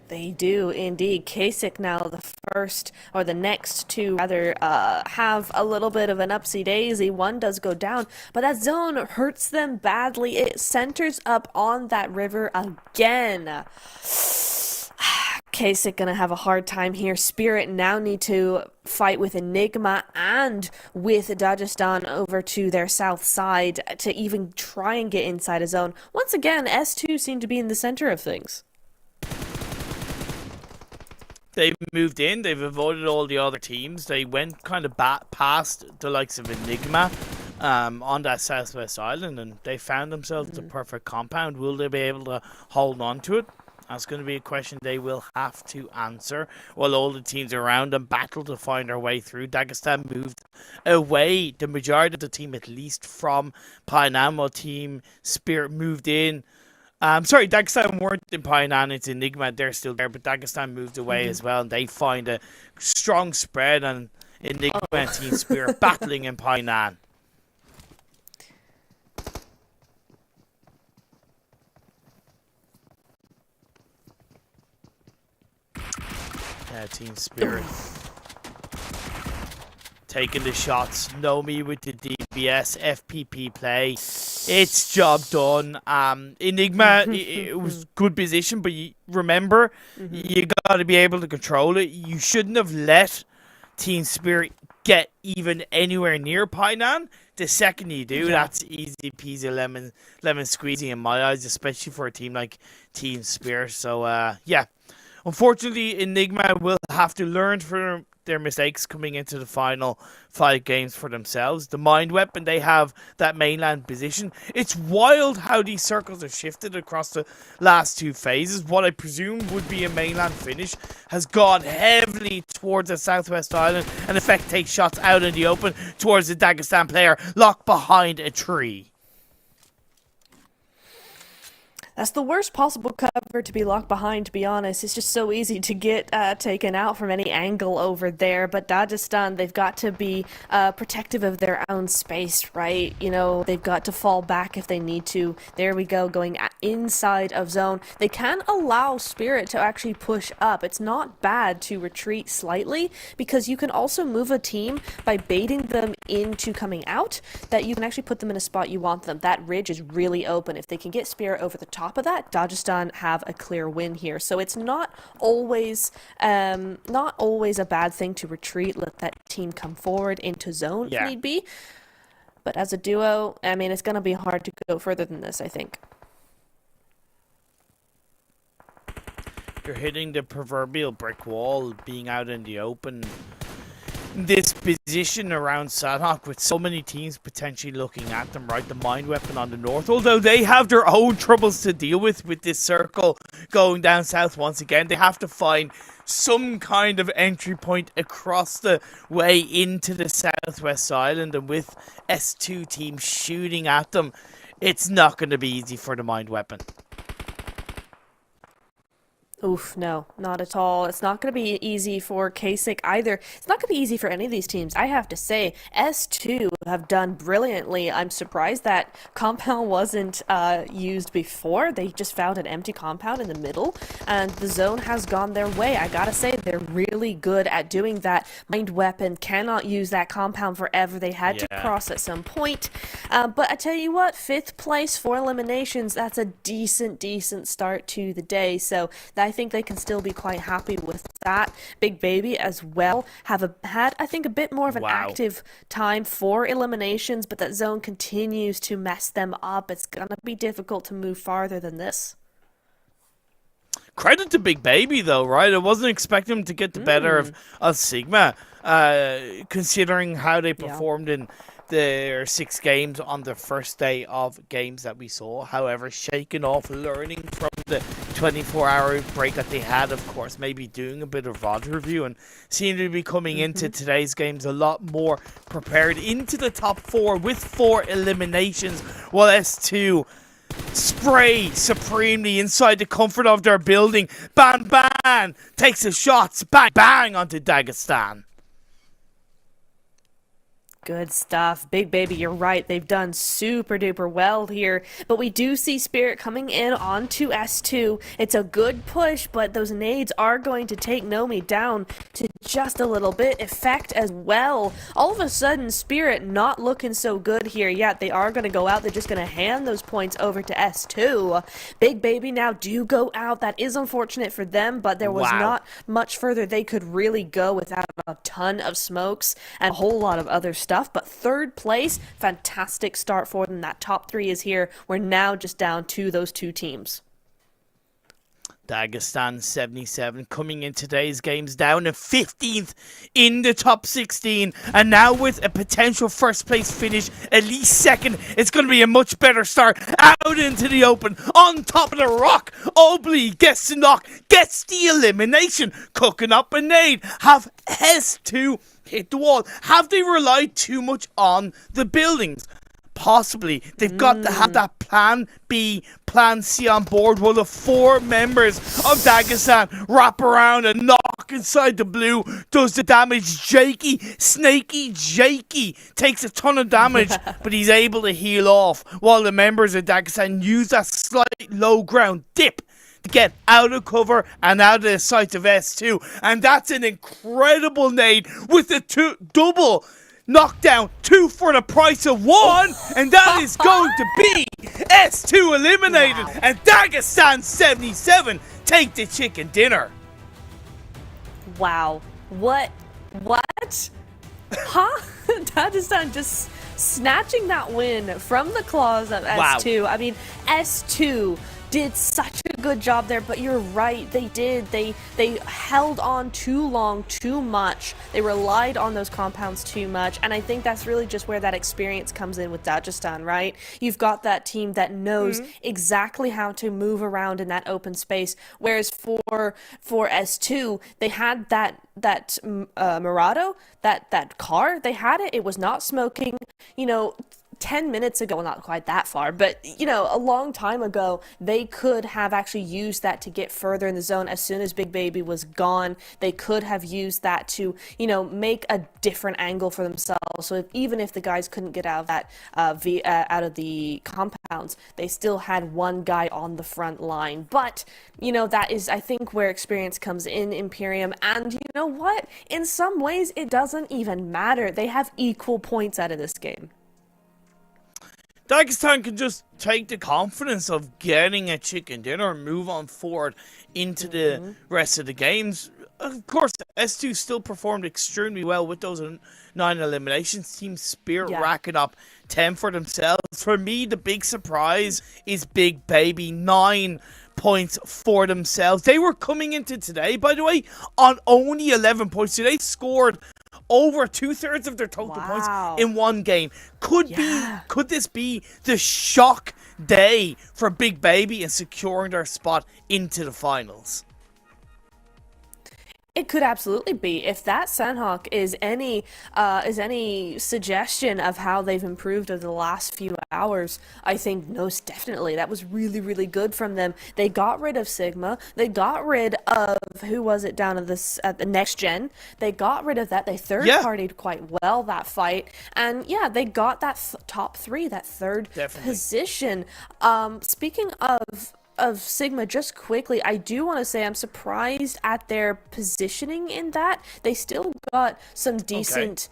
S3: They do indeed. KASIK now the first, or the next to rather, have a little bit of an upsy-daisy. One does go down, but that zone hurts them badly. It centers up on that river again. KASIK gonna have a hard time here. Spirit now need to fight with ENIGMA and with Dagestan over to their south side to even try and get inside a zone. Once again, S2 seem to be in the center of things.
S2: They've moved in. They've avoided all the other teams. They went kind of past the likes of ENIGMA on that southwest island, and they found themselves the perfect compound. Will they be able to hold on to it? That's going to be a question they will have to answer, while all the teams around them battle to find their way through. Dagestan moved away, the majority of the team at least, from Pineapple team. Spirit moved in. Sorry, Dagestan weren't in Painan, it's Enigma, they're still there, but Dagestan moved away as well, and they find a strong spread on Enigma and Team Spirit battling in Painan. Team Spirit taking the shots. Nomi with the DBS FPP play. It's job done. Enigma, it was good position, but you remember, you got to be able to control it. You shouldn't have let Team Spirit get even anywhere near Painan. The second you do, that's easy peasy lemon squeezy in my eyes, especially for a team like Team Spirit. So, yeah. Unfortunately, Enigma will have to learn from their mistakes coming into the final 5 games for themselves. The Mind Weapon, they have that mainland position. It's wild how these circles have shifted across the last 2 phases. What I presume would be a mainland finish has gone heavily towards the Southwest Island, and in effect takes shots out in the open towards the Dagestan player locked behind a tree.
S3: That's the worst possible cover to be locked behind, to be honest. It's just so easy to get taken out from any angle over there. But Dagestan, they've got to be protective of their own space, right? You know, they've got to fall back if they need to. There we go, going inside of zone. They can allow Spirit to actually push up. It's not bad to retreat slightly, because you can also move a team by baiting them into coming out, that you can actually put them in a spot you want them. That ridge is really open. If they can get Spirit over the top of that, Dagestan have a clear win here. So it's not always a bad thing to retreat, let that team come forward into zone if need be. But as a duo, I mean, it's going to be hard to go further than this, I think.
S2: You're hitting the proverbial brick wall, being out in the open. This position around Sanhok with so many teams potentially looking at them, right? The Mind Weapon on the north, although they have their own troubles to deal with this circle going down south once again. They have to find some kind of entry point across the way into the Southwest Island, and with S2 teams shooting at them, it's not going to be easy for the Mind Weapon.
S3: Oof, no, not at all. It's not going to be easy for KASIK either. It's not going to be easy for any of these teams. I have to say, S2 have done brilliantly. I'm surprised that compound wasn't used before. They just found an empty compound in the middle, and the zone has gone their way. I gotta say, they're really good at doing that. Mind Weapon cannot use that compound forever. They had to cross at some point. But I tell you what, 5th place, 4 eliminations, that's a decent start to the day. So I think they can still be quite happy with that. Big Baby as well had I think a bit more of an active time for eliminations, but that zone continues to mess them up. It's gonna be difficult to move farther than this.
S2: Credit to Big Baby though, right? I wasn't expecting him to get the better of Sigma, considering how they performed in their 6 games on the first day of games that we saw. However, shaking off, learning from the 24-hour break that they had, of course, maybe doing a bit of VOD review, and seem to be coming into today's games a lot more prepared into the top 4 with 4 eliminations, while S2 spray supremely inside the comfort of their building. Ban Ban takes the shots, bang bang onto Dagestan.
S3: Good stuff. Big Baby, you're right. They've done super duper well here. But we do see Spirit coming in onto S2. It's a good push, but those nades are going to take Nomi down to just a little bit. Effect as well. All of a sudden, Spirit not looking so good here yet. They are going to go out. They're just going to hand those points over to S2. Big Baby now do go out. That is unfortunate for them, but there was not much further they could really go without a ton of smokes and a whole lot of other stuff. But 3rd place, fantastic start for them. That top 3 is here. We're now just down to those 2 teams.
S2: Dagestan 77 coming in today's games down to 15th in the top 16, and now with a potential 1st place finish, at least 2nd, it's going to be a much better start out into the open on top of the rock. ALPI gets the knock, gets the elimination, cooking up a nade. Have S2 hit the wall? Have they relied too much on the buildings? possibly. They've got to have that plan B, plan C on board while the 4 members of Dagestan wrap around and knock inside the blue. Does the damage. Snaky Jakey takes a ton of damage, but he's able to heal off while the members of Dagestan use that slight low ground dip to get out of cover and out of the sight of S2. And that's an incredible nade with the double knockdown, 2 for the price of 1, and that is going to be S2 eliminated.
S3: Wow.
S2: And Dagestan 77 take the chicken dinner.
S3: Wow. What? Huh? Dagestan just snatching that win from the claws of S2. Wow. I mean, S2 did such a good job there, but you're right, they did. They held on too long, too much. They relied on those compounds too much, and I think that's really just where that experience comes in with Dagestan, right? You've got that team that knows exactly how to move around in that open space, whereas for S2, they had that Murado, that car, they had it. It was not smoking, 10 minutes ago, well, not quite that far, but, a long time ago, they could have actually used that to get further in the zone. As soon as Big Baby was gone, they could have used that to, make a different angle for themselves. So even if the guys couldn't get out of that, out of the compounds, they still had one guy on the front line. But, that is, I think, where experience comes in Imperium. And you know what? In some ways, it doesn't even matter. They have equal points out of this game.
S2: Dagestan can just take the confidence of getting a chicken dinner and move on forward into the rest of the games. Of course, S2 still performed extremely well with those 9 eliminations. Team Spirit racking up 10 for themselves. For me, the big surprise is Big Baby, 9 points for themselves. They were coming into today, by the way, on only 11 points. So they scored over 2/3 of their total points in one game. Could this be the shock day for Big Baby in securing their spot into the finals?
S3: It could absolutely be. If that Sanhok is any suggestion of how they've improved over the last few hours, I think most definitely. That was really, really good from them. They got rid of Sigma. They got rid of, who was it down at the NEXGEN? They got rid of that. They third-partied quite well that fight. And yeah, they got that top 3, that third position. Speaking of Sigma, just quickly, I do want to say I'm surprised at their positioning in that. They still got some decent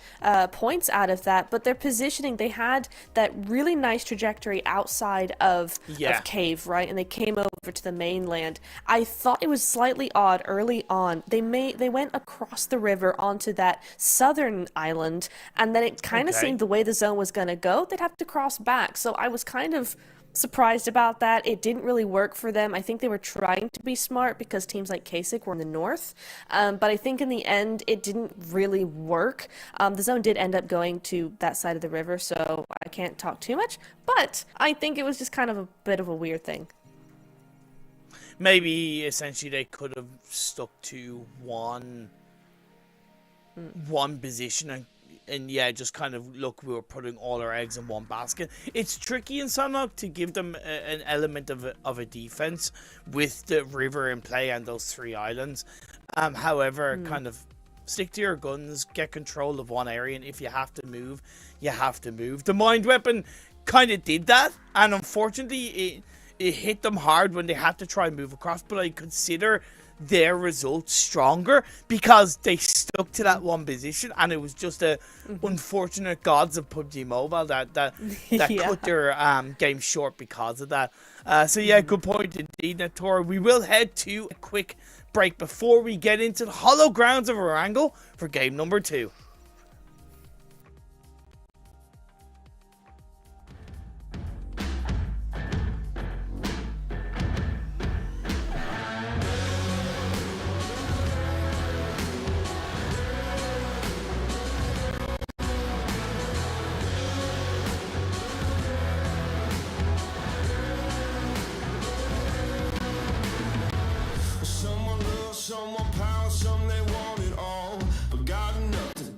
S3: points out of that, but their positioning, they had that really nice trajectory outside of Cave, right? And they came over to the mainland. I thought it was slightly odd early on. They went across the river onto that southern island, and then it kind of seemed the way the zone was going to go, they'd have to cross back. So I was kind of surprised about that. It didn't really work for them. I think they were trying to be smart because teams like KASIK were in the north, but I think in the end it didn't really work. The zone did end up going to that side of the river, so I can't talk too much, but I think it was just kind of a bit of a weird thing.
S2: Maybe essentially they could have stuck to one position and yeah, just kind of, look, we were putting all our eggs in one basket. It's tricky in Sanhok to give them an element of a defense with the river in play and those 3 islands. However, kind of stick to your guns, get control of one area, and if you have to move, you have to move. The mind weapon kind of did that, and unfortunately, it hit them hard when they had to try and move across, but I consider their results stronger because they stuck to that one position, and it was just a unfortunate gods of PUBG Mobile that cut their game short because of that. So yeah, good point indeed, Natora. We will head to a quick break before we get into the hollow grounds of Erangel for game number 2.
S1: Someone love, someone power, some they want it all, but got nothing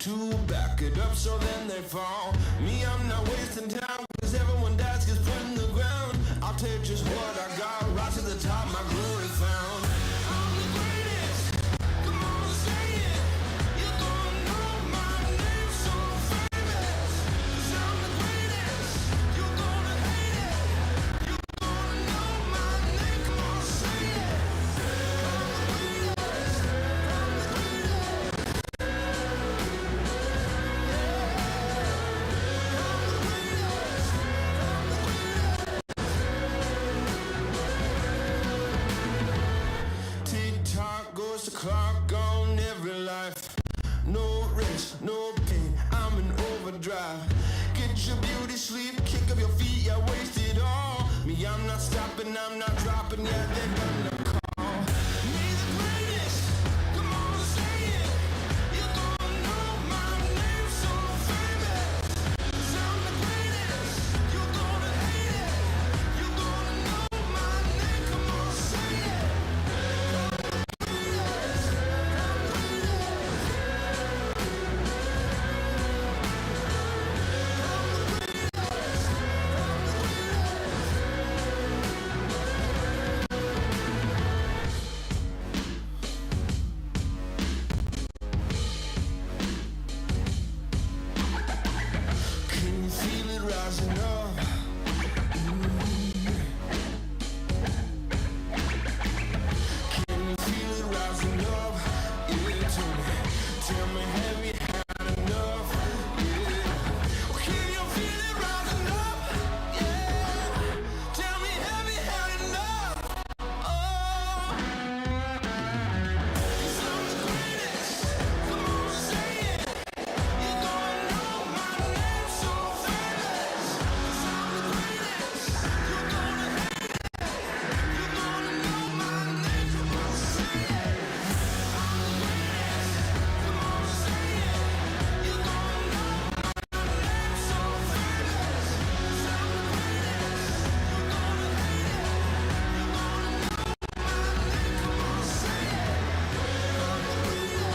S1: clock on every life. No rest, no pain, I'm in overdrive. Get your beauty sleep, kick up your feet, yeah, waste it all. Me, I'm not stopping, I'm not dropping, yeah, they're gonna call me the greatest. Come on, say it. You're gonna know my name so famous. 'Cause I'm the greatest. You're gonna hate it. You're gonna know my name. Come on, say it. Can you feel it rising up? Can you feel it rising up? Yeah, tell me, have you had enough? Yeah. Can you feel it rising up? Yeah. Tell me, have you had enough? Oh, 'cause I'm the greatest. Come on, say it. You're gonna know my name so famous. 'Cause I'm the greatest. You're gonna hate it. You're gonna know my name. Come on, say it. I'm the greatest. Come on, say it. You're gonna know my name so famous. 'Cause I'm the greatest. You're gonna hate it. You're gonna know my name. Come on, say it. I'm the greatest. I'm the greatest.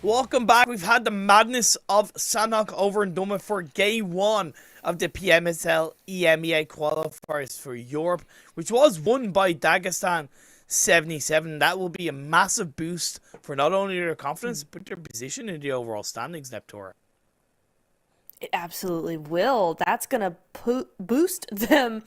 S2: Welcome back. We've had the madness of Sanhok over and done with for game one of the PMSL EMEA qualifiers for Europe, which was won by Dagestan 77. That will be a massive boost for not only their confidence, but their position in the overall standings, Neptura.
S3: It absolutely will. That's going to boost them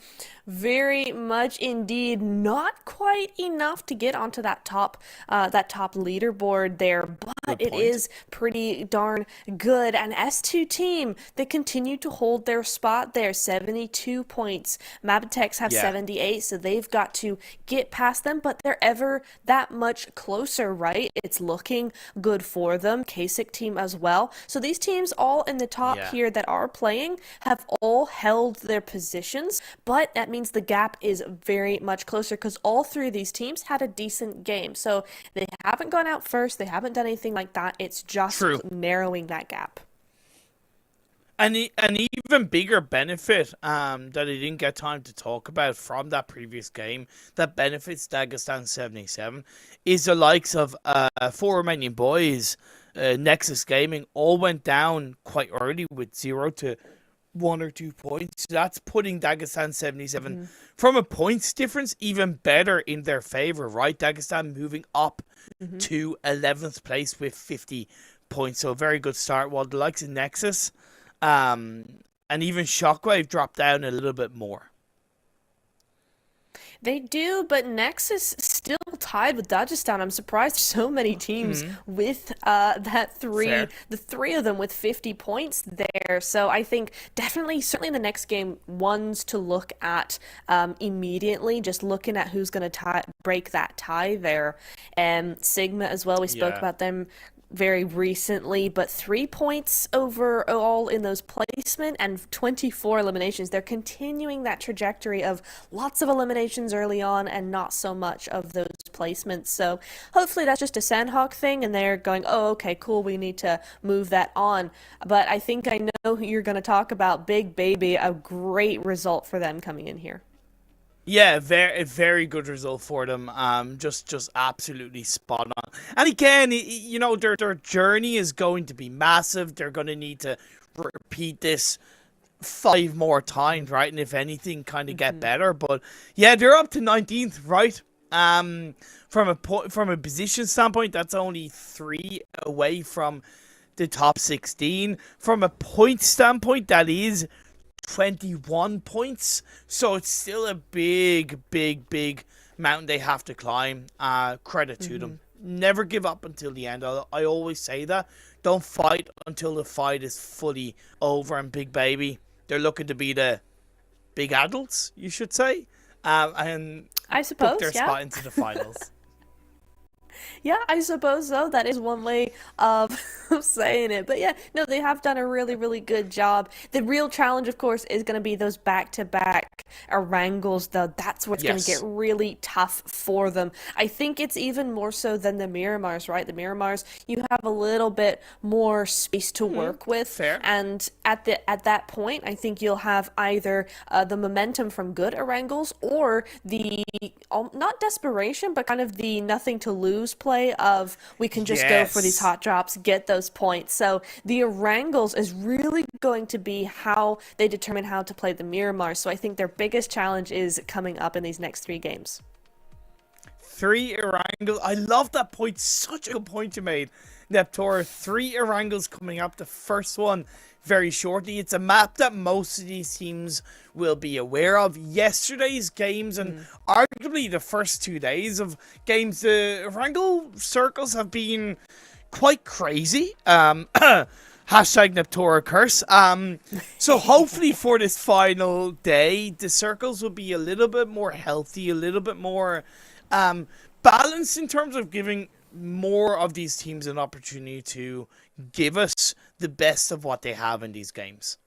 S3: very much indeed. Not quite enough to get onto that top leaderboard there, but it is pretty darn good. An S2 team that continue to hold their spot there, 72 points. MABETEX have 78, so they've got to get past them, but they're ever that much closer, right? It's looking good for them. KASIK team as well. So these teams all in the top here that are playing have all held their positions, but that means the gap is very much closer because all three of these teams had a decent game. So they haven't gone out first, they haven't done anything like that. It's just narrowing that gap.
S2: An even bigger benefit that I didn't get time to talk about from that previous game that benefits Dagestan 77 is the likes of four Romanian boys, Nexus Gaming, all went down quite early with 0 to 1 or 2 points. That's putting Dagestan 77 from a points difference even better in their favor, right? Dagestan moving up to 11th place with 50 points. So a very good start. While the likes of Nexus and even Shockwave dropped down a little bit more.
S3: They do, but Nexus still tied with Dagestan. I'm surprised so many teams with that
S2: Fair.
S3: the three of them with 50 points there. So I think definitely, certainly in the next game, ones to look at immediately, just looking at who's going to break that tie there. Sigma as well, we spoke about them very recently, but 3 points overall in those placement and 24 eliminations. They're continuing that trajectory of lots of eliminations early on and not so much of those placements. So hopefully that's just a Sanhok thing and they're going, oh, okay, cool, we need to move that on. But I think I know who you're going to talk about. Big Baby, a great result for them coming in here.
S2: Yeah, very good result for them. Just absolutely spot on. And again, you know, their journey is going to be massive. They're going to need to repeat this 5 more times, right? And if anything, kind of get better. But yeah, they're up to 19th, right? From a position standpoint, that's only 3 away from the top 16. From a point standpoint, that is 21 points, so it's still a big mountain they have to climb. Credit to them. Never give up until the end. I always say that. Don't fight until the fight is fully over. And Big Baby, they're looking to be the big adults, you should say, and
S3: I suppose
S2: book their spot into the finals.
S3: Yeah, I suppose so. That is one way of saying it. But yeah, no, they have done a really good job. The real challenge, of course, is going to be those back-to-back Erangels, though. That's what's going to get really tough for them. I think it's even more so than the Miramars, right? The Miramars, you have a little bit more space to work with.
S2: Fair.
S3: And at that point, I think you'll have either the momentum from good Erangels or the, not desperation, but kind of the nothing to lose play of we can just go for these hot drops, get those points. So the Erangels is really going to be how they determine how to play the Miramar. So I think their biggest challenge is coming up in these next 3 games. 3
S2: Erangel. I love that point. Such a good point you made, Neptor. 3 Erangels coming up. The first one very shortly. It's a map that most of these teams will be aware of. Yesterday's games and arguably the first 2 days of games, the Wrangell circles have been quite crazy. Hashtag Neptura curse. So hopefully for this final day, the circles will be a little bit more healthy, a little bit more balanced in terms of giving more of these teams an opportunity to give us the best of what they have in these games.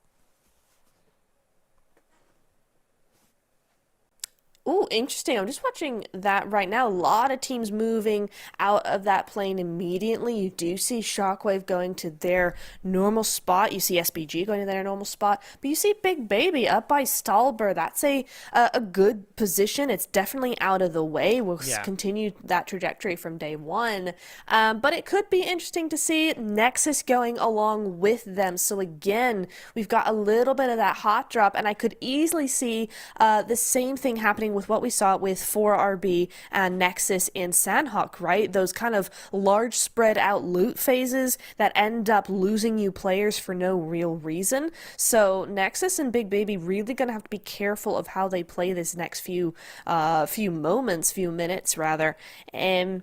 S3: Ooh, interesting. I'm just watching that right now. A lot of teams moving out of that plane immediately. You do see Shockwave going to their normal spot. You see SBG going to their normal spot. But you see Big Baby up by Stalber. That's a good position. It's definitely out of the way. We'll continue that trajectory from day one. But it could be interesting to see Nexus going along with them. So again, we've got a little bit of that hot drop. And I could easily see the same thing happening with what we saw with 4RB and Nexus in Sanhok, right? Those kind of large spread out loot phases that end up losing you players for no real reason. So Nexus and Big Baby really going to have to be careful of how they play this next few minutes rather. And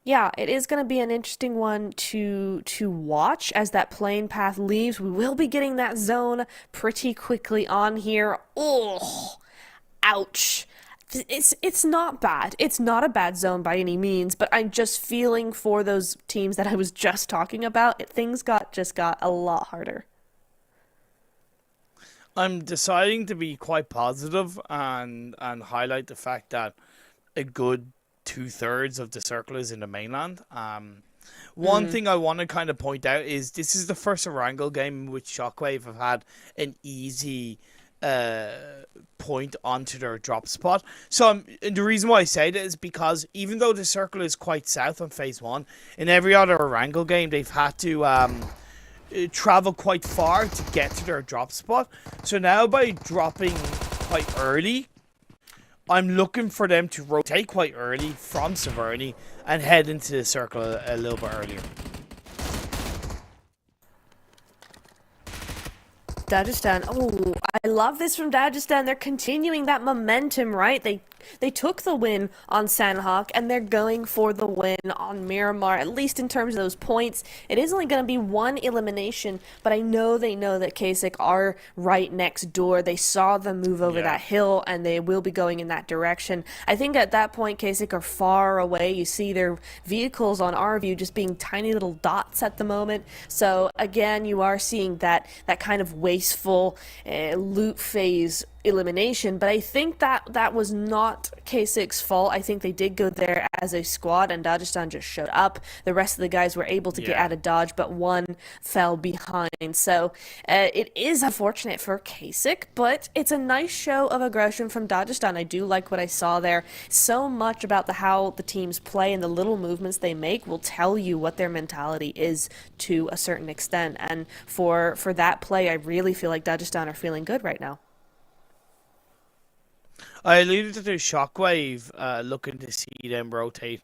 S3: yeah, it is going to be an interesting one to watch as that plane path leaves. We will be getting that zone pretty quickly on here. Oh, ouch. It's not bad. It's not a bad zone by any means, but I'm just feeling for those teams that I was just talking about. Things just got a lot harder.
S2: I'm deciding to be quite positive and highlight the fact that a good 2/3 of the circle is in the mainland. One thing I want to kind of point out is this is the first Erangel game in which Shockwave have had an easy point onto their drop spot. So the reason why I say that is because even though the circle is quite south on phase 1, in every other Erangel game they've had to travel quite far to get to their drop spot. So now by dropping quite early, I'm looking for them to rotate quite early from Severny and head into the circle a little bit earlier.
S3: Dagestan. Oh, I love this from Dagestan. They're continuing that momentum, right? They took the win on Sanhok, and they're going for the win on Miramar, at least in terms of those points. It is only going to be one elimination, but I know they know that KASIK are right next door. They saw them move over that hill, and they will be going in that direction. I think at that point, KASIK are far away. You see their vehicles on our view just being tiny little dots at the moment. So, again, you are seeing that kind of wasteful loot phase elimination, but I think that was not KASIK's fault. I think they did go there as a squad, and Dagestan just showed up. The rest of the guys were able to get out of dodge, but one fell behind. So it is unfortunate for KASIK, but it's a nice show of aggression from Dagestan. I do like what I saw there. So much about how the teams play and the little movements they make will tell you what their mentality is to a certain extent. And for that play, I really feel like Dagestan are feeling good right now.
S2: I alluded to the Shockwave looking to see them rotate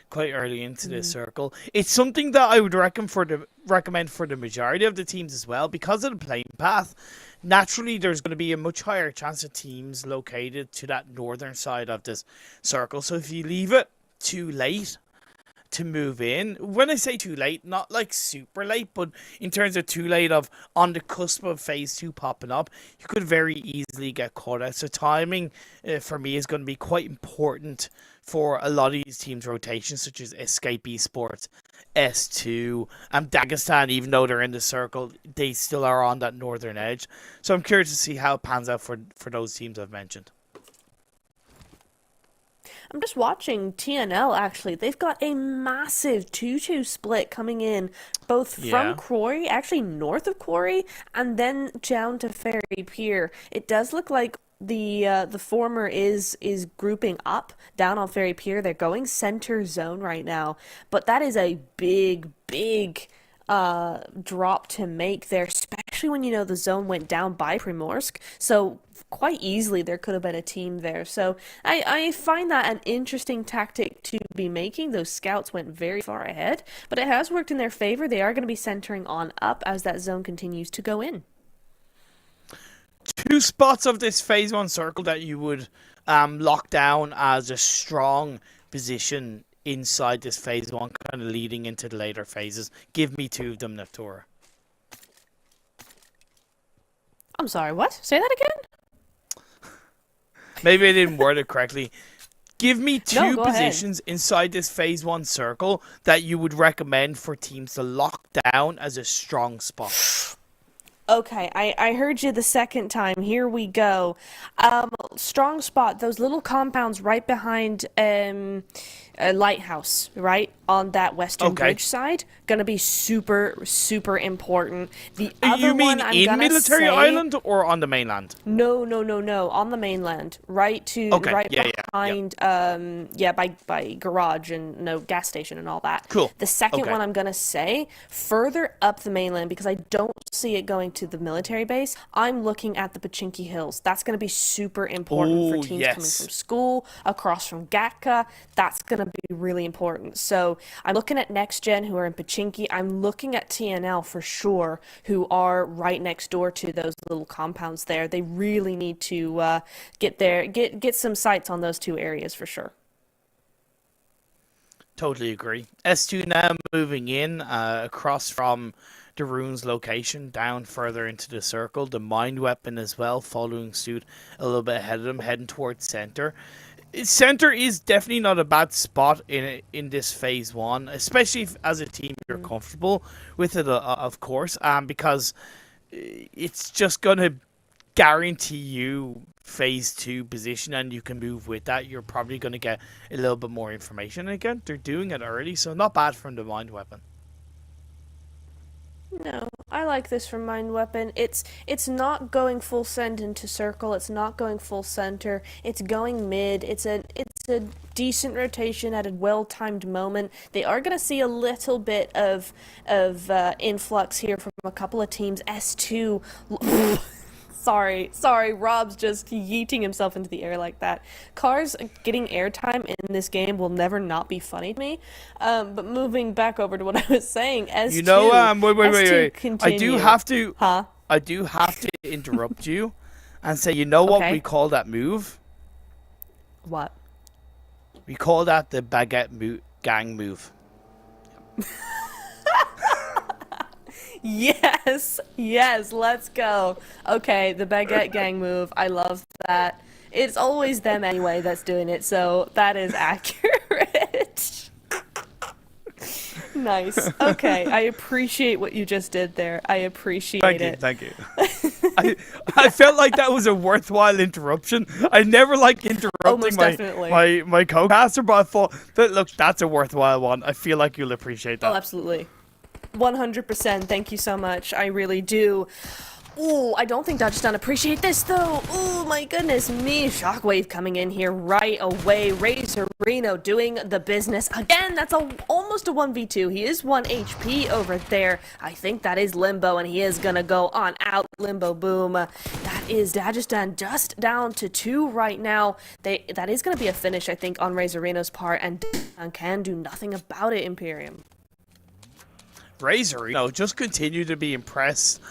S2: quite early into the circle. It's something that I would recommend for the majority of the teams as well. Because of the playing path, naturally there's going to be a much higher chance of teams located to that northern side of this circle. So if you leave it too late to move in, when I say too late, not like super late, but in terms of too late of on the cusp of phase 2 popping up, you could very easily get caught out. So timing for me is going to be quite important for a lot of these teams' rotations, such as Escape Esports, S2, and Dagestan. Even though they're in the circle, they still are on that northern edge. So I'm curious to see how it pans out for those teams I've mentioned.
S3: I'm just watching TNL, actually. They've got a massive 2-2 split coming in, both from Quarry, actually north of Quarry, and then down to Ferry Pier. It does look like the former is grouping up down on Ferry Pier. They're going center zone right now, but that is a big drop to make there, especially when you know the zone went down by Primorsk. So quite easily there could have been a team there. So I find that an interesting tactic to be making. Those scouts went very far ahead, but it has worked in their favor. They are going to be centering on up as that zone continues to go in.
S2: Two spots of this phase 1 circle that you would lock down as a strong position inside this phase 1, kind of leading into the later phases. Give me two of them, Neftora.
S3: I'm sorry, what? Say that again?
S2: Maybe I didn't word it correctly. Give me two positions
S3: ahead.
S2: inside this phase 1 circle that you would recommend for teams to lock down as a strong spot.
S3: Okay, I heard you the second time. Here we go. Strong spot, those little compounds right behind a lighthouse, right? On that western bridge side. Gonna be super, super important. The other
S2: you mean
S3: one I'm
S2: in
S3: gonna
S2: Military
S3: say,
S2: Island or on the mainland?
S3: No. On the mainland. Right behind by garage and gas station and all that.
S2: Cool.
S3: The second one I'm gonna say, further up the mainland, because I don't see it going to the military base. I'm looking at the Pachinki Hills. That's gonna be super important for teams coming from school, across from Gatka. That's gonna be really important. So I'm looking at NEXGEN, who are in Pachinki. I'm looking at TNL for sure, who are right next door to those little compounds there. They really need to get some sights on those two areas for sure.
S2: Totally agree. S2 now moving in across from the runes location, down further into the circle. The mind weapon as well, following suit a little bit ahead of them, heading towards center. Center is definitely not a bad spot in this phase 1, especially if, as a team, you're comfortable with it, of course, because it's just going to guarantee you phase 2 position and you can move with that, you're probably going to get a little bit more information. And again, they're doing it early, so not bad from the Mind Weapon.
S3: No, I like this from Mind Weapon. It's not going full send into circle. It's not going full center. It's going mid. It's a decent rotation at a well-timed moment. They are going to see a little bit of influx here from a couple of teams. S2. Sorry, Rob's just yeeting himself into the air like that. Cars getting airtime in this game will never not be funny to me. But moving back over to what I was saying, S2.
S2: You know, wait.
S3: Continue.
S2: I do have to.
S3: Huh?
S2: I do have to interrupt you, and say, you know what we call that move?
S3: What?
S2: We call that the baguette gang move.
S3: Yes, let's go. Okay, the baguette gang move. I love that. It's always them anyway that's doing it, so that is accurate. Nice. Okay, I appreciate what you just did there. I appreciate it.
S2: Thank you. I felt like that was a worthwhile interruption. I never like interrupting my co-caster, but I thought that, look, that's a worthwhile one. I feel like you'll appreciate that.
S3: Oh, absolutely. 100%. Thank you so much. I really do. Ooh, I don't think Dodgestan appreciate this, though. Ooh, my goodness me. Shockwave coming in here right away. Razorino doing the business. Again, that's almost a 1v2. He is 1 HP over there. I think that is Limbo, and he is going to go on out. Limbo, boom. That is Dodgestan just down to 2 right now. That is going to be a finish, I think, on Razorino's part, and can do nothing about it, Imperium.
S2: Razorino just continue to be impressed.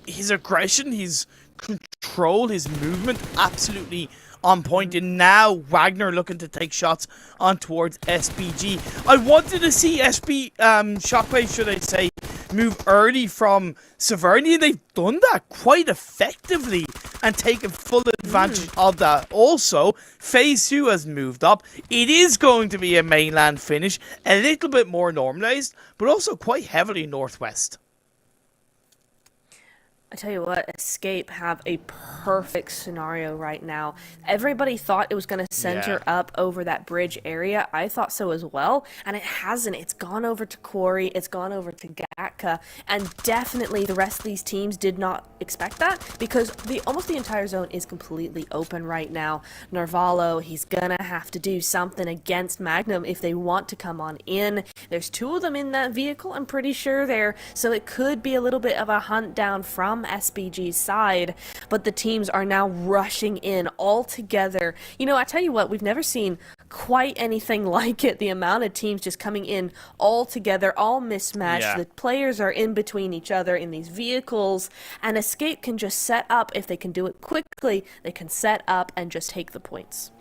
S2: His aggression, his control, his movement, absolutely on point. And now Wagner looking to take shots on towards SBG. I wanted to see Shockwave, should I say, move early from Severny, and they've done that quite effectively and taken full advantage of that. Also, phase 2 has moved up. It is going to be a mainland finish, a little bit more normalized, but also quite heavily northwest.
S3: I tell you what, Escape have a perfect scenario right now. Everybody thought it was going to center up over that bridge area. I thought so as well, and it hasn't. It's gone over to Quarry, it's gone over to Gatka, and definitely the rest of these teams did not expect that, because almost the entire zone is completely open right now. Narvalo, he's going to have to do something against Magnum if they want to come on in. There's 2 of them in that vehicle, I'm pretty sure there, so it could be a little bit of a hunt down from SBG's side, but the teams are now rushing in all together. You know, I tell you what, we've never seen quite anything like it. The amount of teams just coming in all together, all mismatched. Yeah. The players are in between each other in these vehicles, and Escape can just set up. If they can do it quickly, they can set up and just take the points.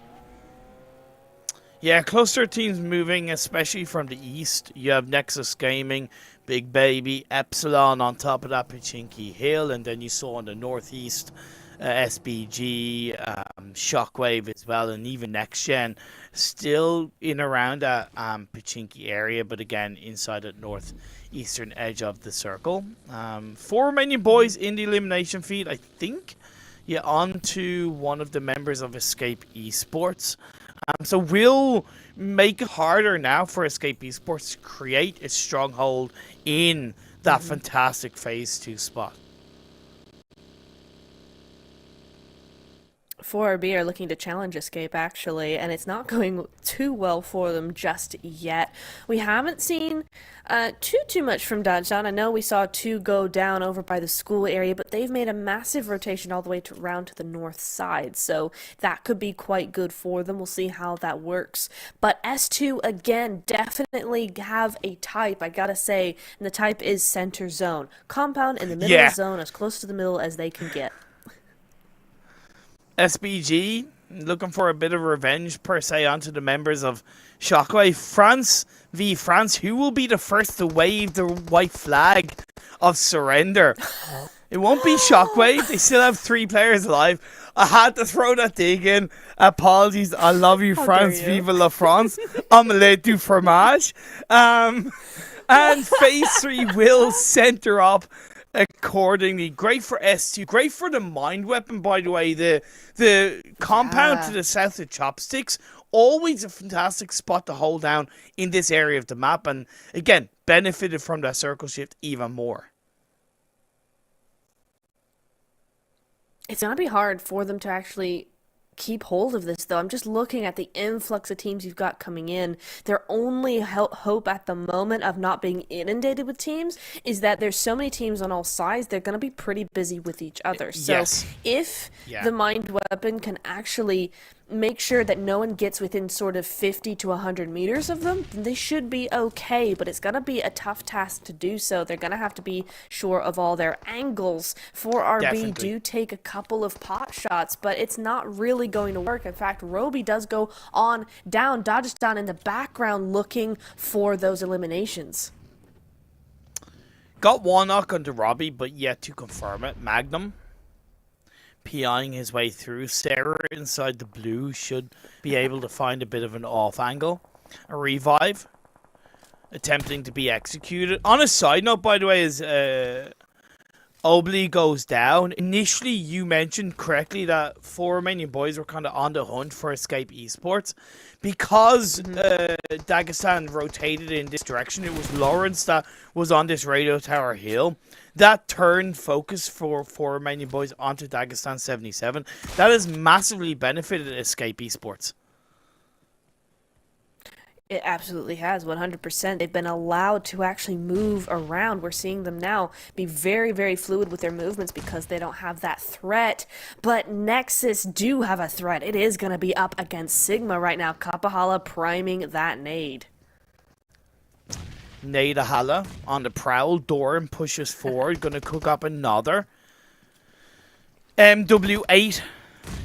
S2: Yeah, cluster teams moving, especially from the east. You have Nexus Gaming, Big Baby, EPSILON on top of that, Pachinki Hill, and then you saw on the northeast, SBG, Shockwave as well, and even NEXGEN still in around that Pachinki area, but again inside the northeastern edge of the circle. 4 Romanian boys in the elimination feed, I think. Yeah, on to one of the members of Escape Esports. So we'll make it harder now for Escape Esports to create a stronghold in that fantastic phase 2 spot.
S3: 4RB are looking to challenge Escape, actually, and it's not going too well for them just yet. We haven't seen too much from Dodgedown. I know we saw 2 go down over by the school area, but they've made a massive rotation all the way around to the north side, so that could be quite good for them. We'll see how that works. But S2, again, definitely have a type, I gotta say, and the type is center zone. Compound in the middle of the zone, as close to the middle as they can get.
S2: SBG looking for a bit of revenge per se onto the members of Shockwave. France v France, who will be the first to wave the white flag of surrender? It won't be Shockwave. They still have 3 players alive. I had to throw that dig in. Apologies. I love you, France. Vive la France. Omelette du fromage. And phase 3 will center up accordingly. Great for S2. Great for the mind weapon, by the way. The compound to the south of Chopsticks. Always a fantastic spot to hold down in this area of the map. And again, benefited from that circle shift even more.
S3: It's going to be hard for them to actually keep hold of this, though. I'm just looking at the influx of teams you've got coming in. Their only hope at the moment of not being inundated with teams is that there's so many teams on all sides, they're going to be pretty busy with each other. So if the mind weapon can actually make sure that no one gets within sort of 50 to 100 meters of them, then they should be okay, but it's going to be a tough task to do so. They're going to have to be sure of all their angles. 4RB do take a couple of pot shots, but it's not really going to work. In fact, Roby does go on down, dodges down in the background looking for those eliminations.
S2: Got one knock onto Robbie, but yet to confirm it. Magnum PIing his way through. Sarah inside the blue should be able to find a bit of an off angle. A revive attempting to be executed. On a side note, by the way, is Obli goes down. Initially, you mentioned correctly that 4 Romanian boys were kind of on the hunt for Escape Esports. Because Dagestan rotated in this direction, it was Lawrence that was on this radio tower hill. That turned focus for 4 Romanian boys onto Dagestan 77. That has massively benefited Escape Esports.
S3: It absolutely has, 100%. They've been allowed to actually move around. We're seeing them now be very, very fluid with their movements because they don't have that threat. But Nexus do have a threat. It is going to be up against Sigma right now. Kapahala priming that nade.
S2: Nadahala on the prowl. Doran pushes forward. Going to cook up another. MW8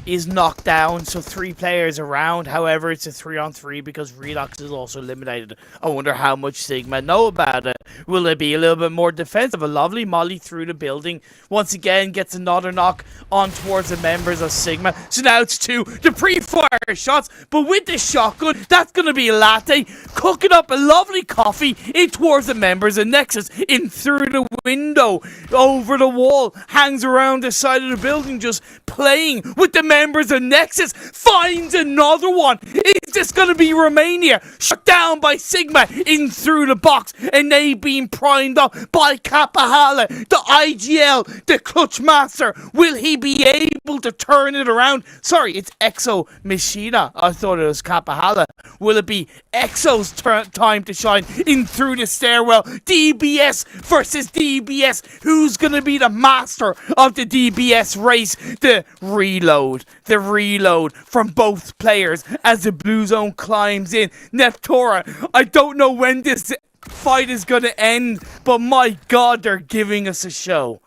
S2: is knocked down, so 3 players around. However, it's a 3-on-3 because Redox is also eliminated. I wonder how much Sigma know about it. Will it be a little bit more defensive? A lovely molly through the building. Once again, gets another knock on towards the members of Sigma. So now it's 2. The pre-fire shots, but with the shotgun, that's going to be a latte. Cooking up a lovely coffee in towards the members of Nexus. In through the window, over the wall, hangs around the side of the building, just playing with the members of Nexus. Finds another one. Is this going to be Romania? Shut down by Sigma in through the box, and they being primed up by Kapahala, the IGL, the clutch master. Will he be able to turn it around? Sorry, it's Exo Machina. I thought it was Kapahala. Will it be Exo's time to shine in through the stairwell? DBS versus DBS. Who's going to be the master of the DBS race? The reload from both players as the blue zone climbs in. Neptora, I don't know when this fight is going to end, but my god, they're giving us a show.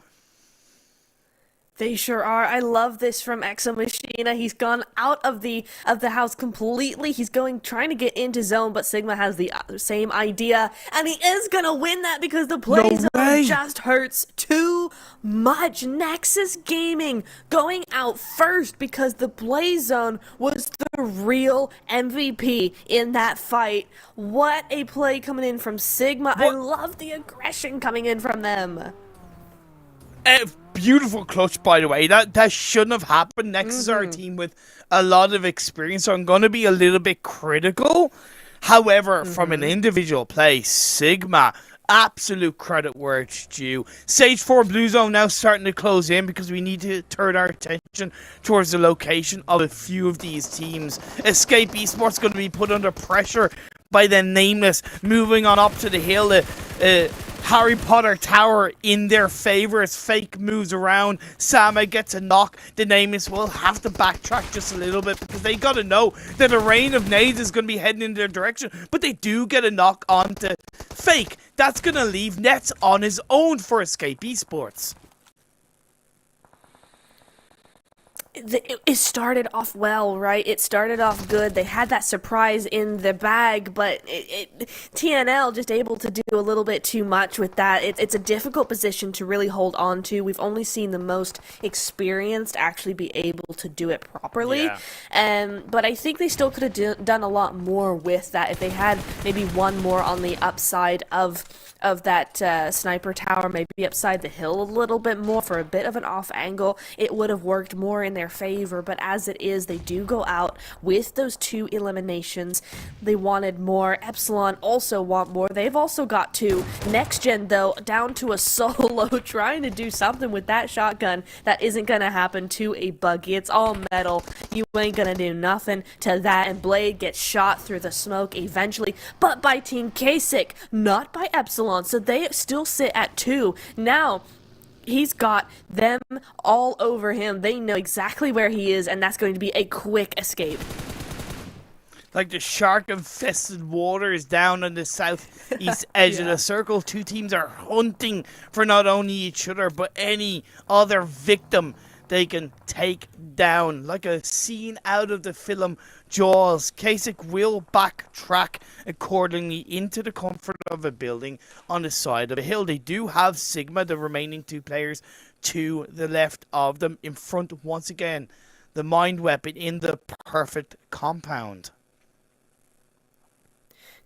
S3: They sure are. I love this from Exo Machina. He's gone out of the house completely. He's trying to get into zone, but Sigma has the same idea, and he is gonna win that because the play zone just hurts too much. Nexus Gaming going out first because the play zone was the real MVP in that fight. What a play coming in from Sigma. I love the aggression coming in from them.
S2: Beautiful clutch, by the way. That shouldn't have happened. Nexus are a team with a lot of experience, so I'm going to be a little bit critical. However, from an individual play, Sigma, absolute credit where it's due. Stage 4 Blue Zone now starting to close in because we need to turn our attention towards the location of a few of these teams. Escape Esports going to be put under pressure by the Nameless, moving on up to the hill. Harry Potter Tower in their favor as Fake moves around. Sama gets a knock. The Nameless will have to backtrack just a little bit because they got to know that a rain of nades is going to be heading in their direction. But they do get a knock onto Fake. That's going to leave Nets on his own for Escape Esports.
S3: it started off well, right? It started off good. They had that surprise in the bag, but TNL just able to do a little bit too much with that. It's a difficult position to really hold on to. We've only seen the most experienced actually be able to do it properly.
S2: Yeah.
S3: But I think they still could have done a lot more with that if they had maybe one more on the upside of that sniper tower, maybe upside the hill a little bit more for a bit of an off angle. It would have worked more in their favor, but as it is, they do go out with those 2 eliminations. They wanted more. EPSILON also want more. They've also got 2. NEXGEN, though, down to a solo, trying to do something with that shotgun. That isn't going to happen to a buggy. It's all metal. You ain't going to do nothing to that, and Blade gets shot through the smoke eventually, but by Team KASIK, not by EPSILON, so they still sit at 2. Now, he's got them all over him. They know exactly where he is, and that's going to be a quick escape.
S2: Like the shark-infested waters down on the southeast edge of the circle. 2 teams are hunting for not only each other, but any other victim they can take down. Like a scene out of the film Jaws, KASIK will backtrack accordingly into the comfort of a building on the side of a hill. They do have Sigma, the remaining 2 players, to the left of them. In front, once again, the mind weapon in the perfect compound.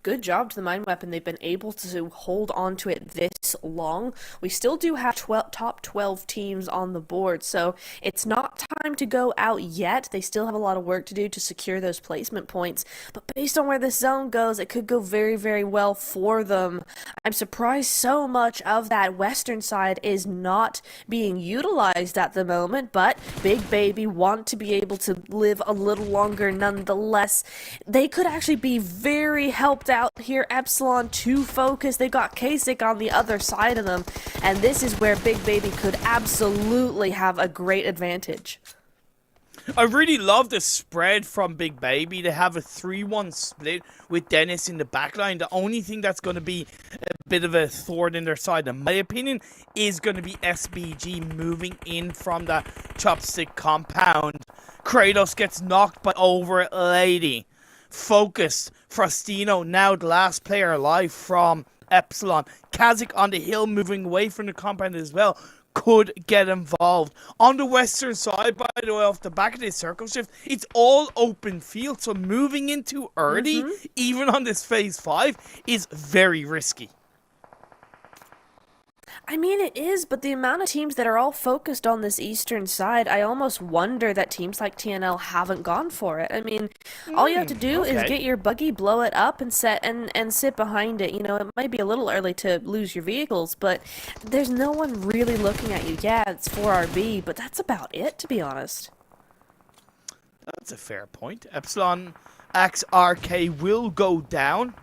S3: Good job to the mine weapon. They've been able to hold on to it this long. We still do have top 12 teams on the board, so it's not time to go out yet. They still have a lot of work to do to secure those placement points, but based on where this zone goes, it could go very, very well for them. I'm surprised so much of that western side is not being utilized at the moment, but Big Baby want to be able to live a little longer nonetheless. They could actually be very helped out here. EPSILON too focused. They got KASIK on the other side of them, and this is where Big Baby could absolutely have a great advantage.
S2: I really love the spread from Big Baby. They have a 3-1 split with Dennis in the backline. The only thing that's going to be a bit of a thorn in their side, in my opinion, is going to be SBG moving in from that chopstick compound. Kratos gets knocked by over Lady. Focused. Frostino, now the last player alive from EPSILON. KASIK on the hill, moving away from the compound as well, could get involved. On the western side, by the way, off the back of this circle shift, it's all open field, so moving in too early, even on this phase 5, is very risky.
S3: I mean, it is, but the amount of teams that are all focused on this eastern side, I almost wonder that teams like TNL haven't gone for it. I mean, all you have to do is get your buggy, blow it up, and sit behind it. You know, it might be a little early to lose your vehicles, but there's no one really looking at you. Yeah, it's 4RB, but that's about it, to be honest.
S2: That's a fair point. EPSILON XRK will go down.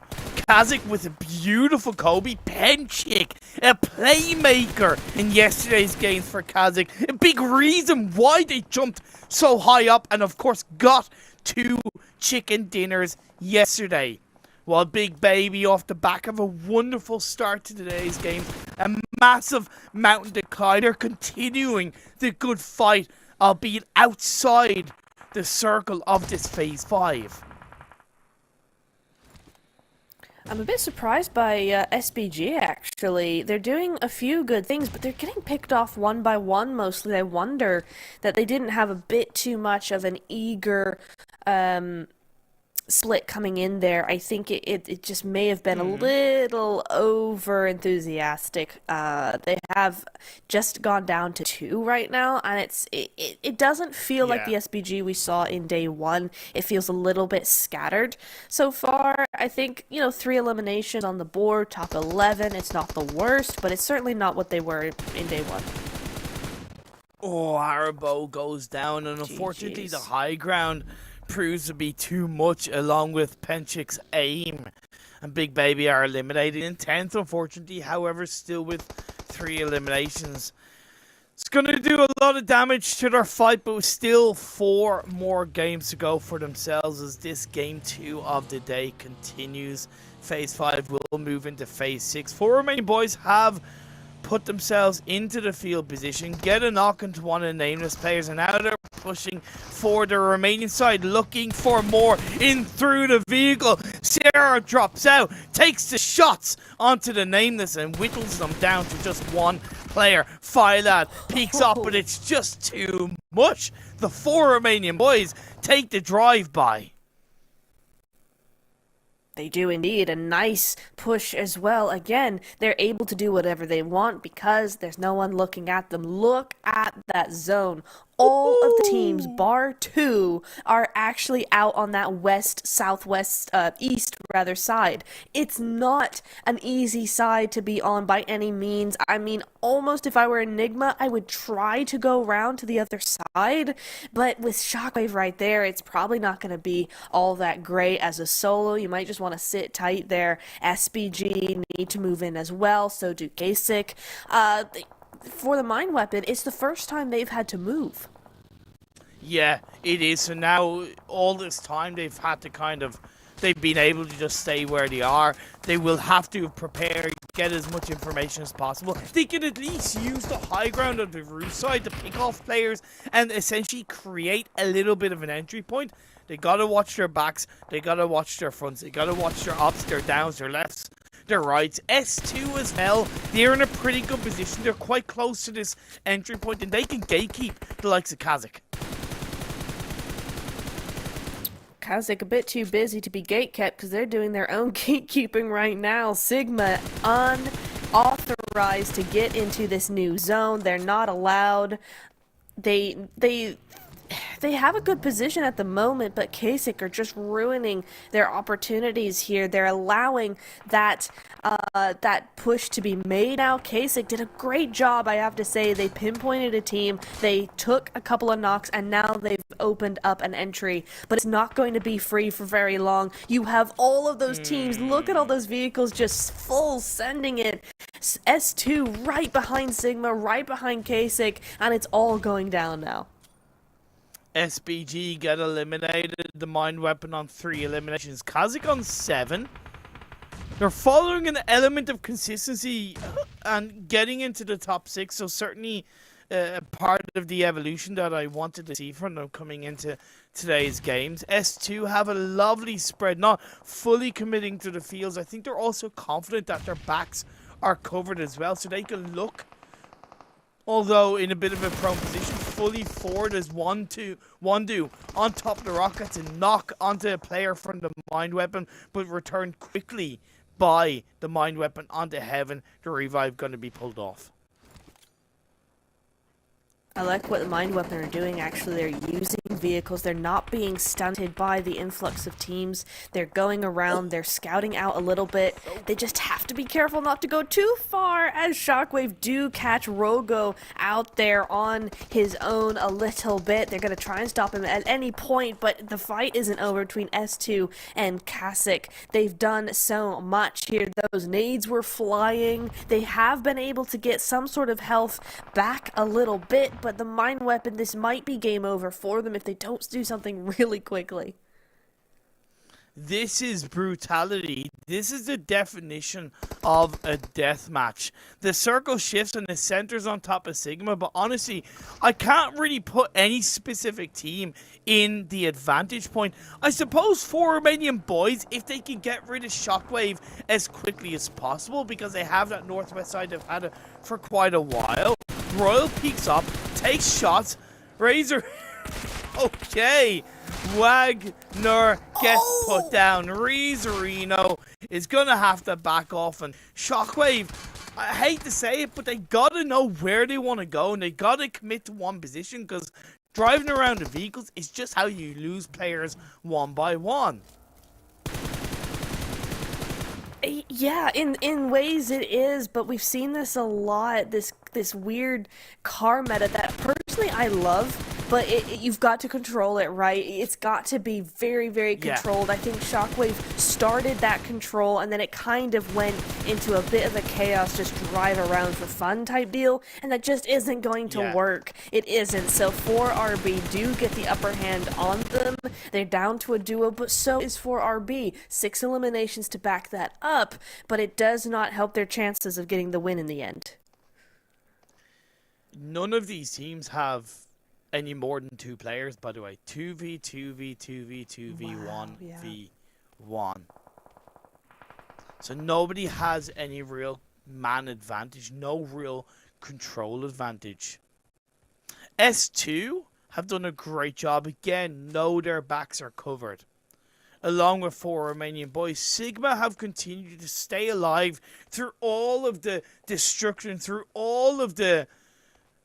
S2: KASIK with a beautiful Kobe. Penchik, a playmaker in yesterday's games for KASIK. A big reason why they jumped so high up and, of course, got 2 chicken dinners yesterday. While Big Baby, off the back of a wonderful start to today's game, a massive mountain decline, they're continuing the good fight, albeit outside the circle of this phase 5.
S3: I'm a bit surprised by SBG, actually. They're doing a few good things, but they're getting picked off one by one mostly. I wonder that they didn't have a bit too much of an eager split coming in there. I think it just may have been a little over enthusiastic. They have just gone down to 2 right now, and it doesn't feel like the SBG we saw in day 1. It feels a little bit scattered so far. I think, you know, 3 eliminations on the board, top 11. It's not the worst, but it's certainly not what they were in day 1.
S2: Oh, Haribo goes down, and unfortunately the high ground proves to be too much, along with Penchik's aim. And Big Baby are eliminated in 10th, unfortunately, however, still with 3 eliminations. It's going to do a lot of damage to their fight, but still 4 more games to go for themselves as this game 2 of the day continues. Phase 5 will move into phase 6. 4 remaining boys have put themselves into the field position, get a knock into one of the nameless players, and now they're pushing for the Romanian side, looking for more in through the vehicle. Sierra drops out, takes the shots onto the nameless and whittles them down to just one player. Filad peeks up, but it's just too much. The 4 Romanian boys take the drive by.
S3: They do indeed. A nice push as well. Again, they're able to do whatever they want because there's no one looking at them. Look at that zone. All of the teams, bar 2, are actually out on that east side. It's not an easy side to be on by any means. I mean, almost if I were Enigma, I would try to go around to the other side, but with Shockwave right there, it's probably not going to be all that great as a solo. You might just want to sit tight there. SBG need to move in as well, so do KASIK. For the mine weapon, it's the first time they've had to move.
S2: Yeah, it is. So now, all this time, they've been able to just stay where they are. They will have to prepare, get as much information as possible. They can at least use the high ground of the roof side to pick off players and essentially create a little bit of an entry point. They gotta watch their backs, they gotta watch their fronts, they gotta watch their ups, their downs, their lefts, their rights. S2 as well, they're in a pretty good position. They're quite close to this entry point and they can gatekeep the likes of KASIK.
S3: KASIK a bit too busy to be gatekept because they're doing their own gatekeeping right now. Sigma unauthorized to get into this new zone. They're not allowed. They have a good position at the moment, but KASIK are just ruining their opportunities here. They're allowing that push to be made now. KASIK did a great job, I have to say. They pinpointed a team, they took a couple of knocks, and now they've opened up an entry. But it's not going to be free for very long. You have all of those teams. Look at all those vehicles just full sending it. S2 right behind Sigma, right behind KASIK, and it's all going down now.
S2: SBG get eliminated, the mine weapon on 3 eliminations, KASIK on 7. They're following an element of consistency and getting into the top 6, so certainly part of the evolution that I wanted to see from them coming into today's games. S2 have a lovely spread, not fully committing to the fields. I think they're also confident that their backs are covered as well, so they can look, although in a bit of a prone position, fully forward as Wandu on top of the rocket to knock onto a player from the mine weapon, but returned quickly by the mine weapon onto Heaven. The revive going to be pulled off.
S3: I like what the mine weapon are doing. Actually, they're using vehicles. They're not being stunted by the influx of teams. They're going around. They're scouting out a little bit. They just have to be careful not to go too far, as Shockwave do catch Rogo out there on his own a little bit. They're going to try and stop him at any point, but the fight isn't over between S2 and KASIK. They've done so much here. Those nades were flying. They have been able to get some sort of health back a little bit, but the mine weapon, this might be game over for them if they don't do something really quickly.
S2: This is brutality. This is the definition of a death match. The circle shifts and it centers on top of Sigma, but honestly, I can't really put any specific team in the advantage point. I suppose 4 Romanian boys, if they can get rid of Shockwave as quickly as possible, because they have that northwest side, they've had it for quite a while. Royal peeks up, takes shots, Razor... Okay, Wagner gets put down. Rizarino is going to have to back off, and Shockwave, I hate to say it, but they got to know where they want to go, and they got to commit to one position, because driving around the vehicles is just how you lose players one by one.
S3: Yeah, in ways it is, but we've seen this a lot, this weird car meta that personally I love, but you've got to control it, right? It's got to be very, very controlled. Yeah. I think Shockwave started that control, and then it kind of went into a bit of a chaos, just drive around for fun type deal, and that just isn't going to work. It isn't. So 4RB do get the upper hand on them. They're down to a duo, but so is 4RB. 6 eliminations to back that up, but it does not help their chances of getting the win in the end.
S2: None of these teams have any more than 2 players, by the way. 2v, 2v, 2v, 2v,
S3: Wow,
S2: 1v1. So nobody has any real man advantage, no real control advantage. S2 have done a great job. Again, know their backs are covered. Along with 4 Romanian boys, Sigma have continued to stay alive through all of the destruction, through all of the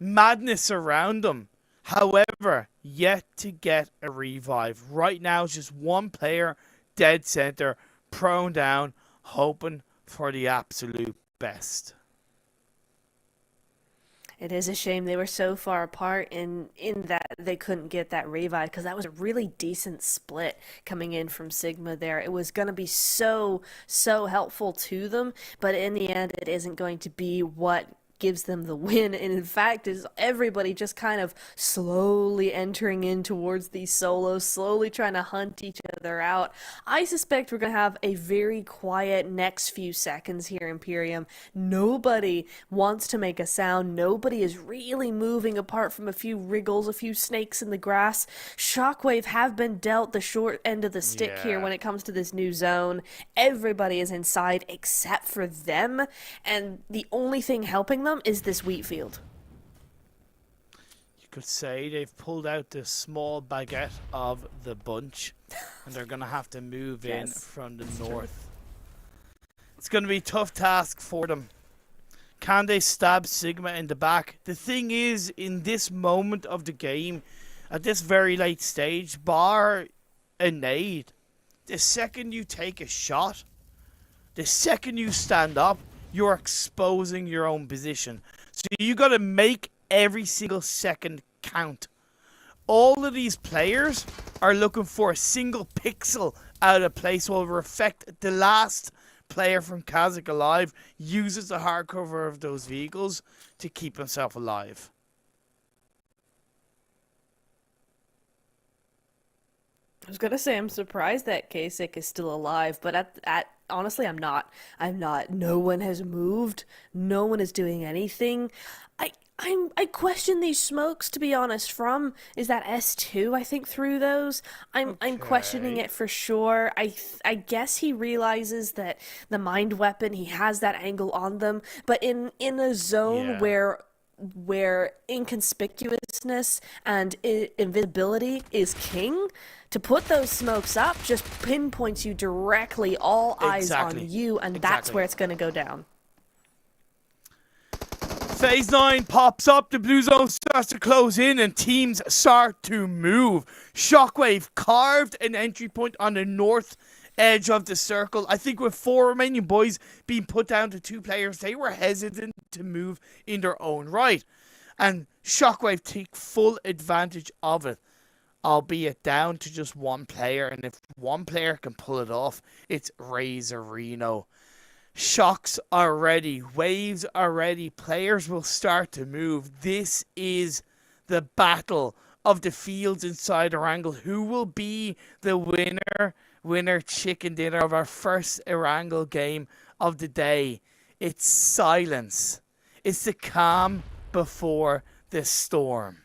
S2: madness around them. However, yet to get a revive. Right now, it's just 1 player, dead center, prone down, hoping for the absolute best.
S3: It is a shame they were so far apart in that they couldn't get that revive, because that was a really decent split coming in from Sigma there. It was going to be so helpful to them, but in the end it isn't going to be what gives them the win. And in fact, is everybody just kind of slowly entering in towards these solos, slowly trying to hunt each other out. I suspect we're going to have a very quiet next few seconds here, Imperium. Nobody wants to make a sound. Nobody is really moving apart from a few wriggles, a few snakes in the grass. Shockwave have been dealt the short end of the stick here when it comes to this new zone. Everybody is inside except for them, and the only thing helping them is this wheat field.
S2: You could say they've pulled out the small baguette of the bunch, and they're going to have to move in from the north. It's going to be a tough task for them. Can they stab Sigma in the back? The thing is, in this moment of the game, at this very late stage, bar a nade, the second you take a shot, the second you stand up, you're exposing your own position. So you got to make every single second count. All of these players are looking for a single pixel out of place will affect the last player from KASIK alive, uses the hardcover of those vehicles to keep himself alive.
S3: I was gonna say I'm surprised that KASIK is still alive, but honestly I'm not. No one has moved. No one is doing anything. I question these smokes, to be honest. From is that S2 I think through those. I'm questioning it for sure. I guess he realizes that the mind weapon, he has that angle on them, but in a zone where inconspicuousness and invisibility is king, to put those smokes up just pinpoints you directly, all eyes on you, and that's where it's going to go down.
S2: Phase 9 pops up, the blue zone starts to close in, and teams start to move. Shockwave carved an entry point on the north edge of the circle. I think with 4 Romanian boys being put down to 2 players, they were hesitant to move in their own right. And Shockwave take full advantage of it, albeit down to just 1 player. And if 1 player can pull it off, it's Razorino. Shocks are ready, waves are ready, players will start to move. This is the battle of the fields inside Erangel. Who will be the winner chicken dinner of our first Erangel game of the day? It's silence. It's the calm before the storm.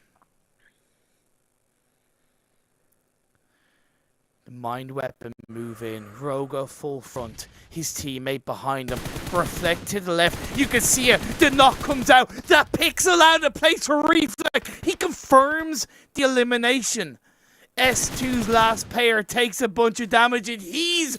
S2: The mind weapon move in. Rogo full front. His teammate behind him. Reflect to the left. You can see it. The knock comes out. That pixel out of place for Reflect. He confirms the elimination. S2's last player takes a bunch of damage and he's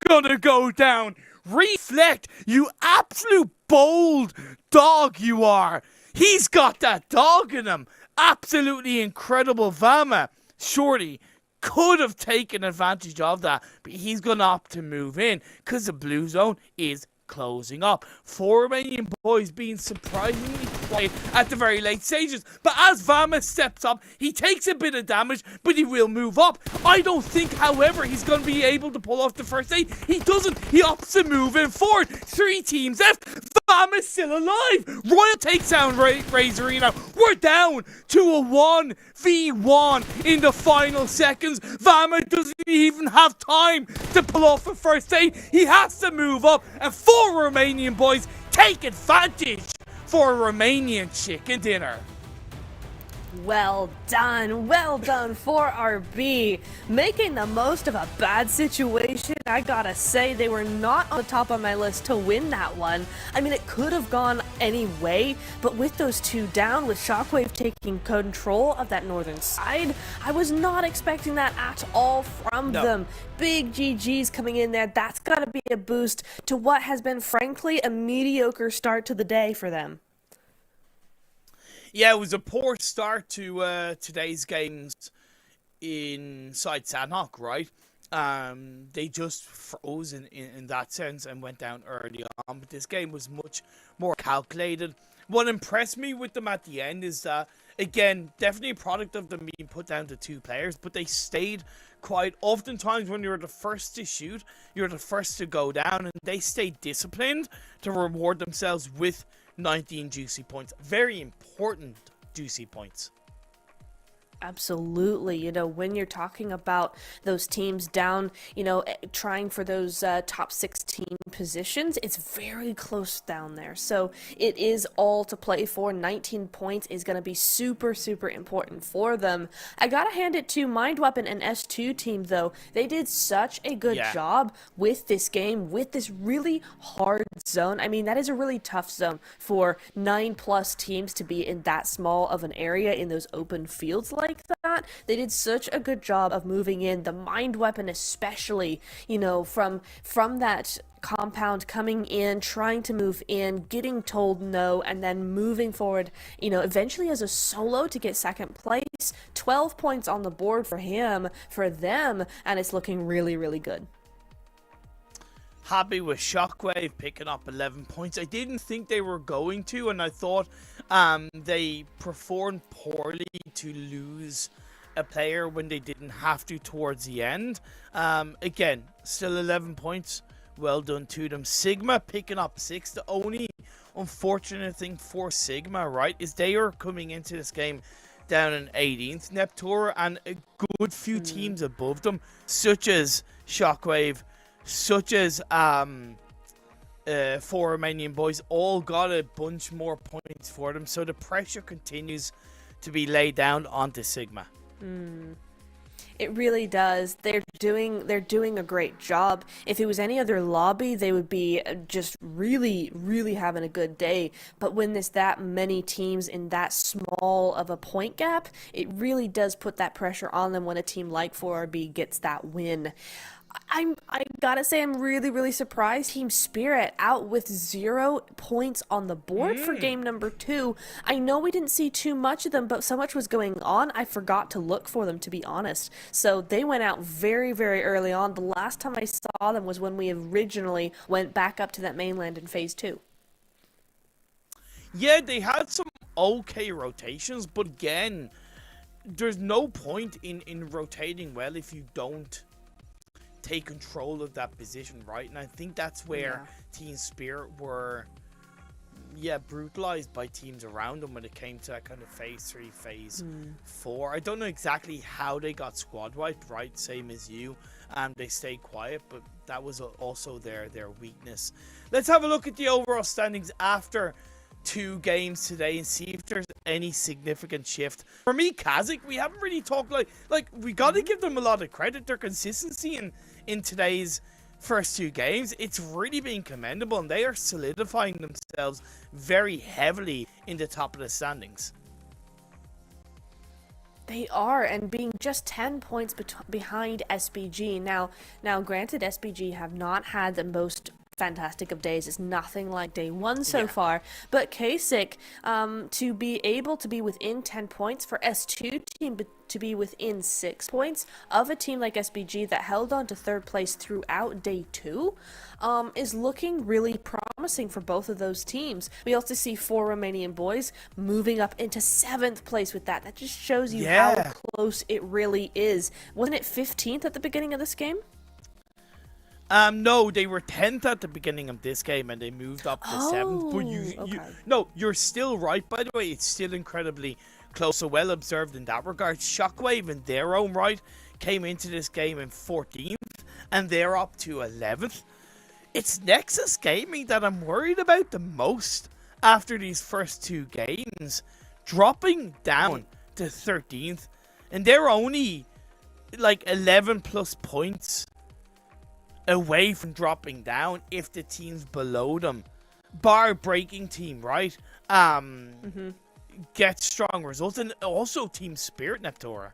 S2: gonna go down. Reflect, you absolute bold dog you are. He's got that dog in him. Absolutely incredible. Vama, shorty, could have taken advantage of that, but he's going to opt to move in because the blue zone is closing up. 4 Romanian boys being surprisingly quiet at the very late stages, but as Vama steps up, he takes a bit of damage, but he will move up. I don't think, however, he's going to be able to pull off the first aid. He doesn't. He opts to move in forward. 3 teams left. Vama's still alive. Royal takes down Razorino. We're down to a 1v1 in the final seconds. Vama doesn't even have time to pull off a first aid. He has to move up, and 4 Romanian boys take advantage for a Romanian chicken dinner.
S3: Well done for RB. Making the most of a bad situation. I gotta say, they were not on the top of my list to win that one. I mean, it could have gone any way, but with those two down, with SHOCKWAVE taking control of that northern side, I was not expecting that at all from them. Big GGs coming in there. That's gotta be a boost to what has been, frankly, a mediocre start to the day for them.
S2: Yeah, it was a poor start to today's games inside Sanhok, right? They just froze in that sense and went down early on. But this game was much more calculated. What impressed me with them at the end is that, again, definitely a product of them being put down to two players, but they stayed quiet. Oftentimes when you're the first to shoot, you're the first to go down, and they stayed disciplined to reward themselves with 19 juicy points. Very important juicy points.
S3: Absolutely. You know, when you're talking about those teams down, you know, trying for those top 16 positions, it's very close down there. So it is all to play for. 19 points is going to be super, super important for them. I got to hand it to Mind Weapon and S2 team, though. They did such a good job with this game, with this really hard zone. I mean, that is a really tough zone for 9+ teams to be in that small of an area in those open fields like that. They did such a good job of moving in. The Mind Weapon especially, you know, from that compound coming in, trying to move in, getting told no, and then moving forward, you know, eventually as a solo to get second place. 12 points on the board for him, for them, and it's looking really, really good.
S2: Happy with SHOCKWAVE picking up 11 points. I didn't think they were going to, and I thought they performed poorly to lose a player when they didn't have to towards the end. Again, still 11 points. Well done to them. Sigma picking up 6. The only unfortunate thing for Sigma, right, is they are coming into this game down in 18th Neptune, and a good few teams above them, such as SHOCKWAVE, such as 4 Romanian boys, all got a bunch more points for them. So the pressure continues to be laid down onto Sigma.
S3: It really does. They're doing a great job. If it was any other lobby, they would be just really, really having a good day. But when there's that many teams in that small of a point gap, it really does put that pressure on them when a team like 4RB gets that win. I gotta say, I'm really, really surprised Team Spirit out with 0 points on the board for game number 2. I know we didn't see too much of them, but so much was going on, I forgot to look for them, to be honest. So they went out very, very early on. The last time I saw them was when we originally went back up to that mainland in Phase 2.
S2: Yeah, they had some okay rotations, but again, there's no point in rotating well if you don't take control of that position, right? And I think that's where Team Spirit were brutalized by teams around them when it came to that kind of Phase 3, Phase 4. I don't know exactly how they got squad wiped, right? Same as you. They stayed quiet, but that was also their weakness. Let's have a look at the overall standings after 2 games today and see if there's any significant shift. For me, KASIK, we haven't really talked like we got to give them a lot of credit. Their consistency in today's first 2 games, it's really been commendable, and they are solidifying themselves very heavily in the top of the standings.
S3: They are, and being just 10 points behind SBG. Now, granted, SBG have not had the most fantastic of days. It's nothing like day 1 so far, but KASIK, to be able to be within 10 points for S2 team, to be within 6 points of a team like SBG that held on to 3rd place throughout day 2, is looking really promising for both of those teams. We also see 4 Romanian boys moving up into 7th place with that. That just shows you how close it really is. Wasn't it 15th at the beginning of this game?
S2: No, they were 10th at the beginning of this game, and they moved up to 7th. But you're still right, by the way. It's still incredibly close, so well observed in that regard. SHOCKWAVE, in their own right, came into this game in 14th, and they're up to 11th. It's NEXUS Gaming that I'm worried about the most after these first 2 games, dropping down to 13th, and they're only like 11 plus points away from dropping down if the teams below them, bar breaking team, right, get strong results. And also Team Spirit, Neptura.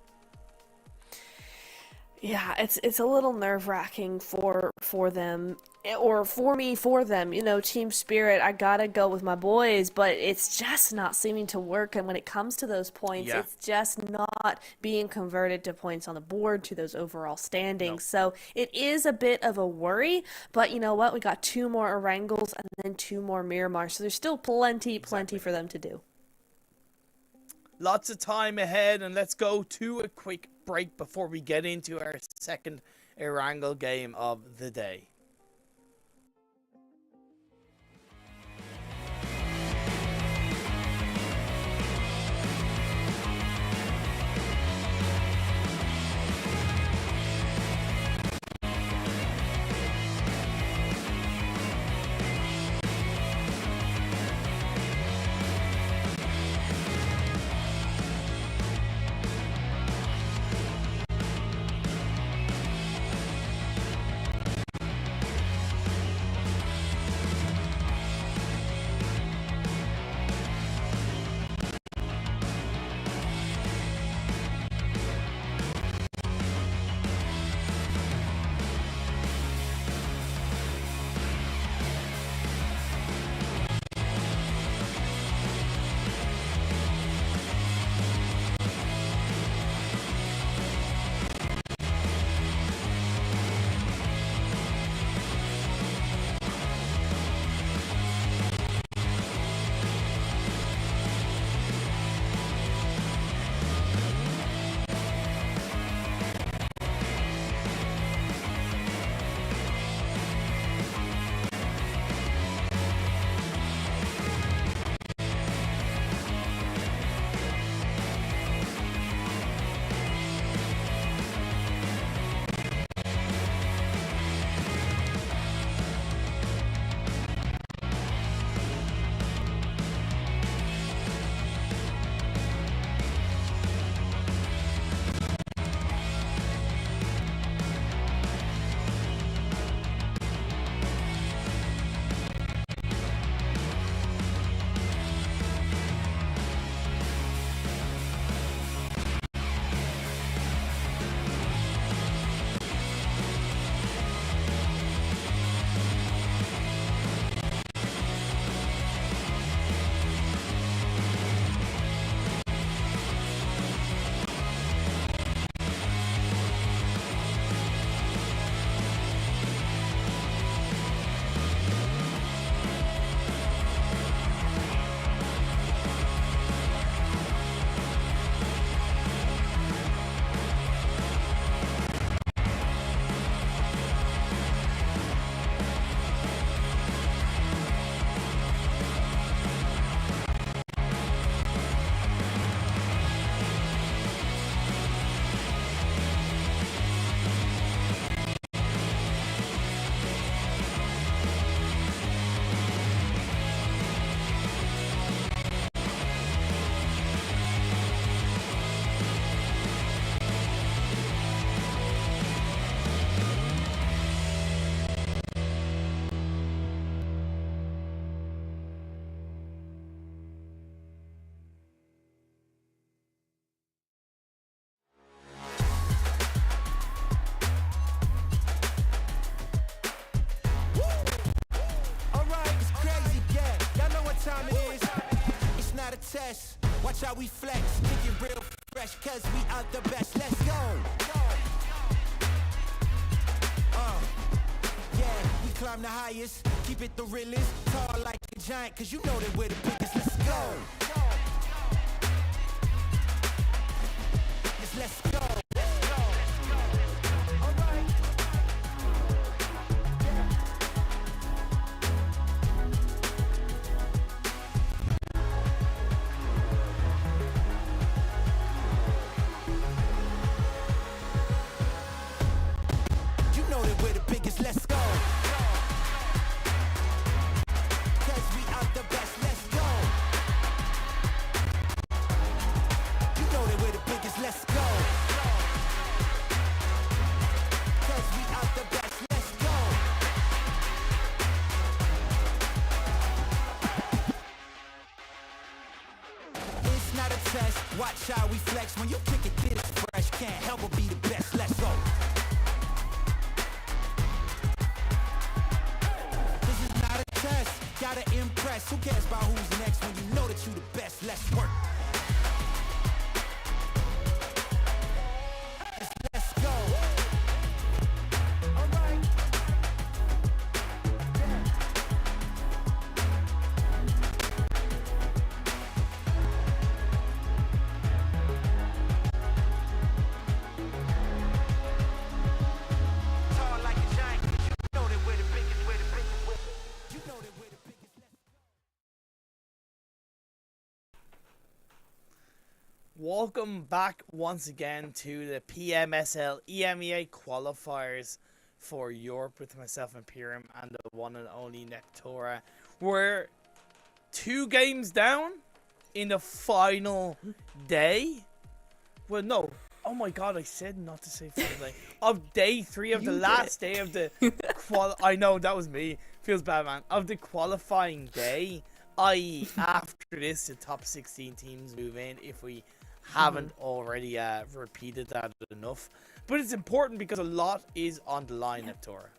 S3: Yeah, it's a little nerve-wracking for them, or for me, for them. You know, Team Spirit, I gotta go with my boys, but it's just not seeming to work. And when it comes to those points, it's just not being converted to points on the board, to those overall standings. So it is a bit of a worry, but you know what? We got 2 more Erangels and then 2 more Miramar, so there's still plenty for them to do.
S2: Lots of time ahead, and let's go to a quick break before we get into our second Erangel game of the day.
S1: test. Watch how we flex, kick it real fresh, cause we are the best. Let's go. Yeah, we climb the highest, keep it the realest. Tall like a giant, cause you know that we're the biggest. Let's go. Yes, let's go. Let's go. Cause we are the best, let's go. Watch how we flex when you kick it this fresh. Can't help but be the best. Let's go. This is not a test. Gotta impress. Who cares about who's next when you know that you the best? Let's work. Let's go. All right.
S2: Welcome back once again to the PMSL EMEA qualifiers for Europe with myself, Imperium, and the one and only Nectora. We're 2 games down in the final day. Well, no. Oh my god, I said not to say final day. Of day 3 of the last day of the I know, that was me. Feels bad, man. Of the qualifying day. I.e., after this, the top 16 teams move in if we haven't already repeated that enough. But it's important because a lot is on the line at Tora.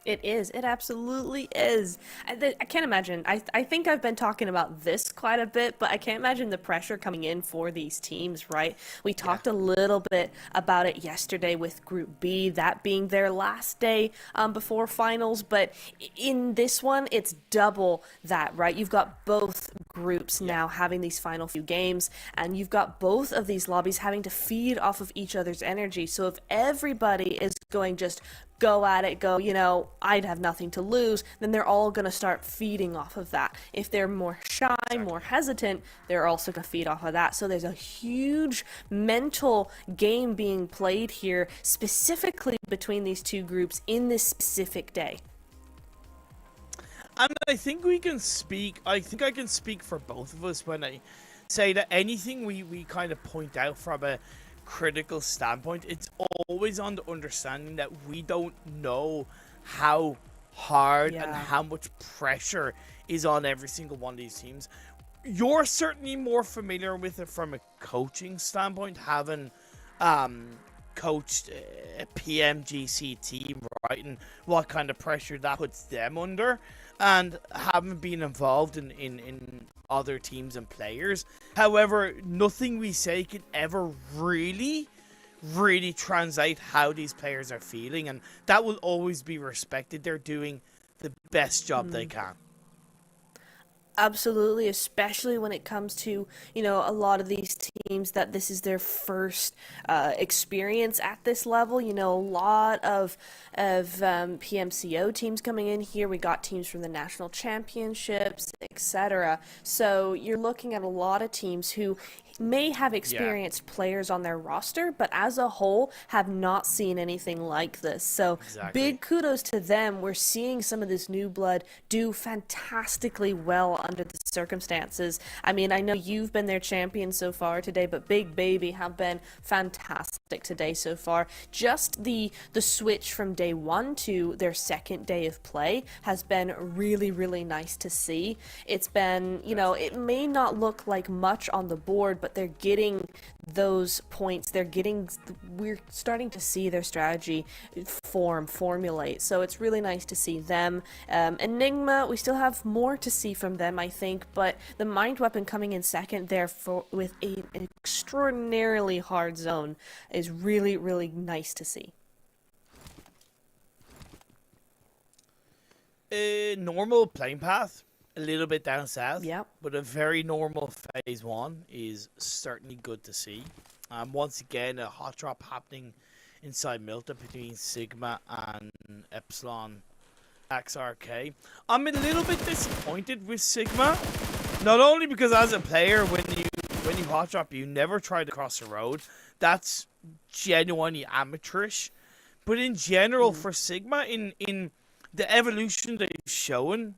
S3: It is. It absolutely is. I can't imagine. I think I've been talking about this quite a bit, but I can't imagine the pressure coming in for these teams, right? We talked a little bit about it yesterday with Group B, that being their last day before finals. But in this one, it's double that, right? You've got both groups now having these final few games, and you've got both of these lobbies having to feed off of each other's energy. So if everybody is going just go at it, go, you know, I'd have nothing to lose, then they're all going to start feeding off of that. If they're more shy, more hesitant, they're also going to feed off of that. So there's a huge mental game being played here, specifically between these two groups in this specific day.
S2: And I think we can speak, I think I can speak for both of us when I say that anything we kind of point out from a critical standpoint, it's always on the understanding that we don't know how hard and how much pressure is on every single one of these teams. You're certainly more familiar with it from a coaching standpoint, having coached a PMGC team, right, and what kind of pressure that puts them under, and haven't been involved in other teams and players. However, nothing we say can ever really translate how these players are feeling, and that will always be respected. They're doing the best job they can.
S3: Absolutely, especially when it comes to, you know, a lot of these teams that this is their first experience at this level. You know, a lot of PMCO teams coming in here. We got teams from the national championships, etc. So you're looking at a lot of teams who may have experienced players on their roster, but as a whole have not seen anything like this. So big kudos to them. We're seeing some of this new blood do fantastically well under the circumstances. I mean, I know you've been their champion so far today, but Big Baby have been fantastic today so far. Just the switch from day 1 to their second day of play has been really nice to see. It's been, you know, it may not look like much on the board, but they're getting those points. We're starting to see their strategy formulate. So it's really nice to see them. Enigma, we still have more to see from them, I think, but the Mind Weapon coming in second there with an extraordinarily hard zone is really nice to see.
S2: A normal playing path, a little bit down south,
S3: Yep.
S2: but a very normal phase 1 is certainly good to see. Once again, a hot drop happening inside Milta between Sigma and EPSILON XRK. I'm a little bit disappointed with Sigma, not only because as a player, when you hot drop, you never try to cross the road. That's genuinely amateurish. But in general, for Sigma, in the evolution they've shown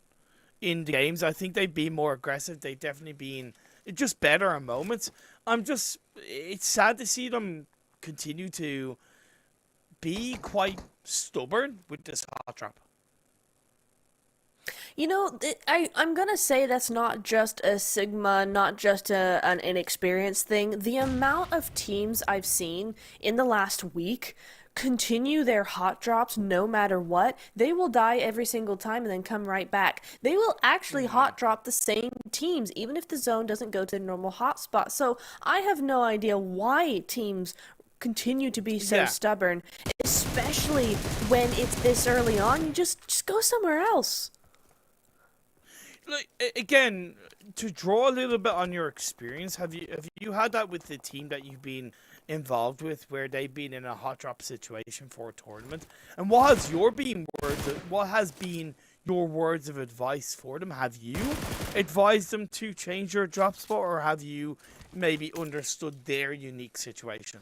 S2: in the games, I think they've been more aggressive. They've definitely been just better at moments. It's sad to see them continue to be quite stubborn with this hot drop.
S3: You know, I'm gonna say that's not just a Sigma, not just an inexperienced thing. The amount of teams I've seen in the last week continue their hot drops no matter what, they will die every single time and then come right back. They will actually hot drop the same teams, even if the zone doesn't go to the normal hotspot. So I have no idea why teams continue to be so stubborn, especially when it's this early on. You just go somewhere else.
S2: Like, again, to draw a little bit on your experience, have you had that with the team that you've been involved with, where they've been in a hot drop situation for a tournament? And what has been your words of advice for them? Have you advised them to change your drop spot, or have you maybe understood their unique situation?